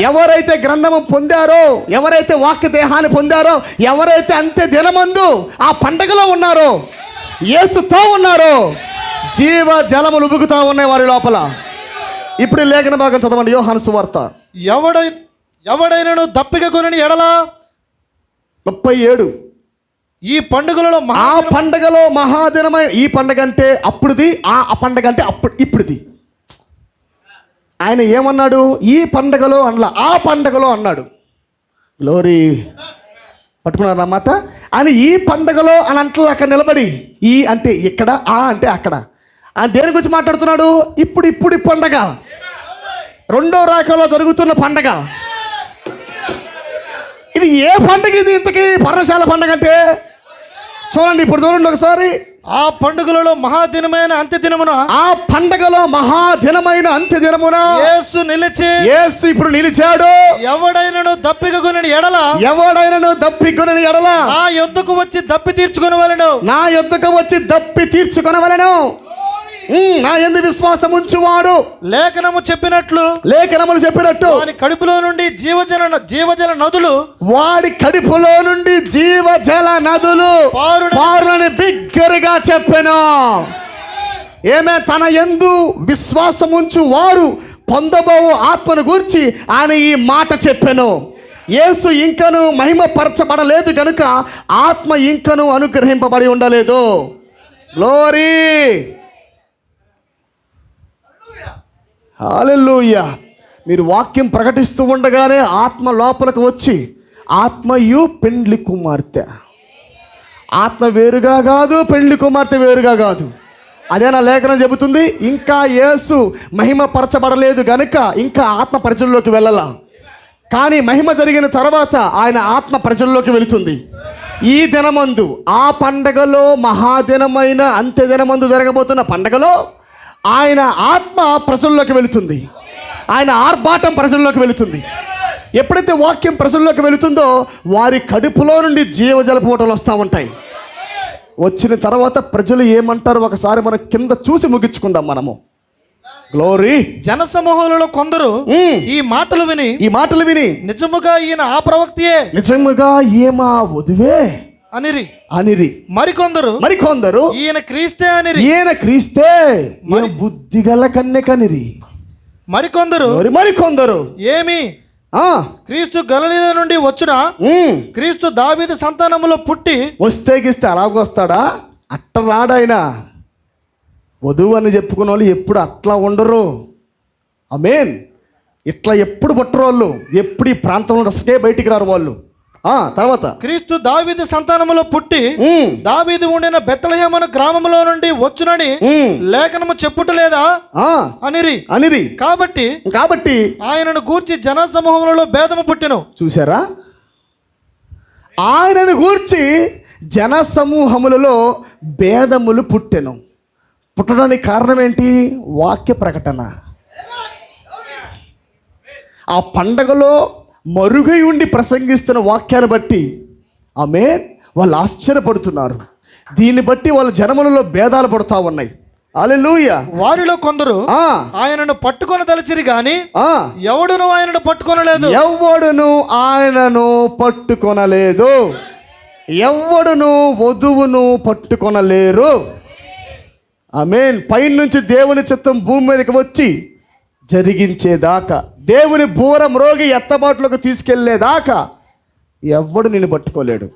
ఎవరైతే గ్రంథము పొందారో, ఎవరైతే వాక్య దేహాన్ని పొందారో, ఎవరైతే అంత్య దినమందు ఆ పండగలో ఉన్నారో, యేసుతో ఉన్నారో, జీవ జలములు ఉబుకుతా ఉన్నాయి వారి లోపల. ఇప్పుడు లేఖన భాగం చదవండి, యోహాను సువార్త. ఎవడైనాను దప్పిక కొనని ఎడల. 37. ఈ పండుగలలో మహాదినమైన ఈ పండగ అంటే అప్పుడుది, ఆ పండగ అంటే ఇప్పుడుది. ఆయన ఏమన్నాడు? ఈ పండగలో అనలా, ఆ పండగలో అన్నాడు. గ్లోరీ. పట్టుకున్నారన్నమాట. ఆయన ఈ పండగలో అని అంటూ అక్కడ నిలబడి, ఈ అంటే ఇక్కడ, ఆ అంటే అక్కడ. ఆయన దేని గురించి మాట్లాడుతున్నాడు? ఇప్పుడు పండగ, రెండో రాకలో జరుగుతున్న పండగ. ఇది ఏ పండుగ? ఇది ఇంతకీ పర్ణశాల పండగ అంటే చూడండి. ఇప్పుడు చూడండి ఒకసారి. ఆ పండుగలలో మహాదినమైన అంత్యదినమున యేసు ఇప్పుడు నిలిచాడు. ఎవడైనాను దప్పిక కొనని ఎడల నా యొద్దకు వచ్చి దప్పి తీర్చుకొనవలెను. నా యందు విశ్వాసం ఉంచువాడు లేఖనములు చెప్పినట్లు వాడి కడుపులో నుండి జీవజల నదులు పారునని బిగ్గరగా చెప్పెను. ఏమే? తన యందు విశ్వాసం ఉంచు వారు పొందబోవు ఆత్మను గూర్చి ఆయన ఈ మాట చెప్పెను. యేసు ఇంకను మహిమపరచబడలేదు గనుక ఆత్మ ఇంకను అనుగ్రహింపబడి ఉండలేదు. గ్లోరీ. హల్లెలూయా. మీరు వాక్యం ప్రకటిస్తూ ఉండగానే ఆత్మ లోపలికి వచ్చి, ఆత్మయు పెండ్లి కుమార్తె. ఆత్మ వేరుగా కాదు, పెండ్లి కుమార్తె వేరుగా కాదు. అదే నా లేఖనం చెబుతుంది. ఇంకా యేసు మహిమపరచబడలేదు గనుక ఇంకా ఆత్మ ప్రజల్లోకి వెళ్ళాల. కానీ మహిమ జరిగిన తర్వాత ఆయన ఆత్మ ప్రజల్లోకి వెళుతుంది. ఈ దినమందు, ఆ పండగలో, మహాదినమైన అంత్యదినమందు జరగబోతున్న పండగలో ఆయన ఆత్మ ప్రజల్లోకి వెళుతుంది. ఆయన ఆర్భాటం ప్రజల్లోకి వెళుతుంది. ఎప్పుడైతే వాక్యం ప్రజల్లోకి వెళుతుందో వారి కడుపులో నుండి జీవజలపు ఊటలు వస్తూ ఉంటాయి. వచ్చిన తర్వాత ప్రజలు ఏమంటారు ఒకసారి మనం కింద చూసి ముగించుకుందాం మనము. గ్లోరీ. జనసమూహంలో కొందరు ఈ మాటలు విని నిజముగా ఈయన ఆ ప్రవక్తయే, నిజముగా ఏమా వధువే అనిరి. మరికొందరు ఈయన క్రీస్తే బుద్ధిగల కన్యకనిరి. మరికొందరు ఏమి క్రీస్తు గలిలయ నుండి వచ్చునా, క్రీస్తు దావీదు సంతానములో పుట్టి వస్తే అలాగొస్తాడా? అట్ట రాడాయన. వధువు అని చెప్పుకున్న వాళ్ళు ఎప్పుడు అట్లా ఉండరు. ఆమేన్. ఇట్లా ఎప్పుడు పట్టరు వాళ్ళు. ఎప్పుడు ఈ ప్రాంతంలో అసలే బయటికి రారు వాళ్ళు. తర్వాత క్రీస్తు దావీదు సంతానములో పుట్టి దావీదు ఉండిన బెత్లెహేము గ్రామములో నుండి వచ్చునని లేఖనము చెప్పుటలేదా అనిరి కాబట్టి ఆయనను గూర్చి జన సమూహములలో భేదము పుట్టెను. చూసారా, ఆయనను గూర్చి జన సమూహములలో భేదములు పుట్టెను. పుట్టడానికి కారణం ఏంటి? వాక్య ప్రకటన. ఆ పండగలో మరుగై ఉండి ప్రసంగిస్తున్న వాక్యాన్ని బట్టి వాళ్ళు ఆశ్చర్యపడుతున్నారు. దీన్ని బట్టి వాళ్ళ జనములలో భేదాలు పడుతూ ఉన్నాయి. హల్లెలూయా. వారిలో కొందరు ఆయనను పట్టుకొని తలచిరి గాని ఎవడును ఆయనను పట్టుకొనలేదు. ఎవడును వధువును పట్టుకొనలేరు. పైనుంచి దేవుని చిత్తం భూమి మీదకి వచ్చి జరిగించేదాకా, దేవుని బూర మ్రోగి ఎత్తబాటులోకి తీసుకెళ్లేదాకా ఎవడు నిన్ను పట్టుకోలేడు.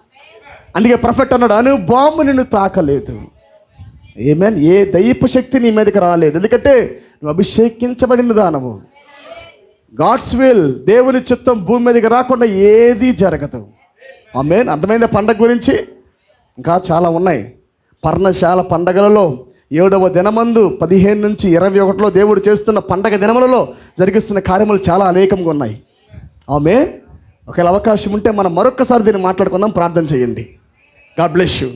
అందుకే ప్రొఫెట్ అన్నాడు, అనుబాంబు నిన్ను తాకలేదు. ఏ దైవపు శక్తి నీ మీదకి రాలేదు, ఎందుకంటే నువ్వు అభిషేకించబడిన దానవు. గాడ్స్ విల్, దేవుని చిత్తం భూమి మీదకి రాకుండా ఏది జరగదు. అర్థమైందా? పండగ గురించి ఇంకా చాలా ఉన్నాయి. పర్ణశాల పండగలలో 7వ దినమందు 15 నుంచి 21లో దేవుడు చేస్తున్న పండగ దినములలో జరిగిస్తున్న కార్యములు చాలా అనేకంగా ఉన్నాయి. ఒకవేళ అవకాశం ఉంటే మనం మరొకసారి దీన్ని మాట్లాడుకుందాం. ప్రార్థన చేయండి. God bless you.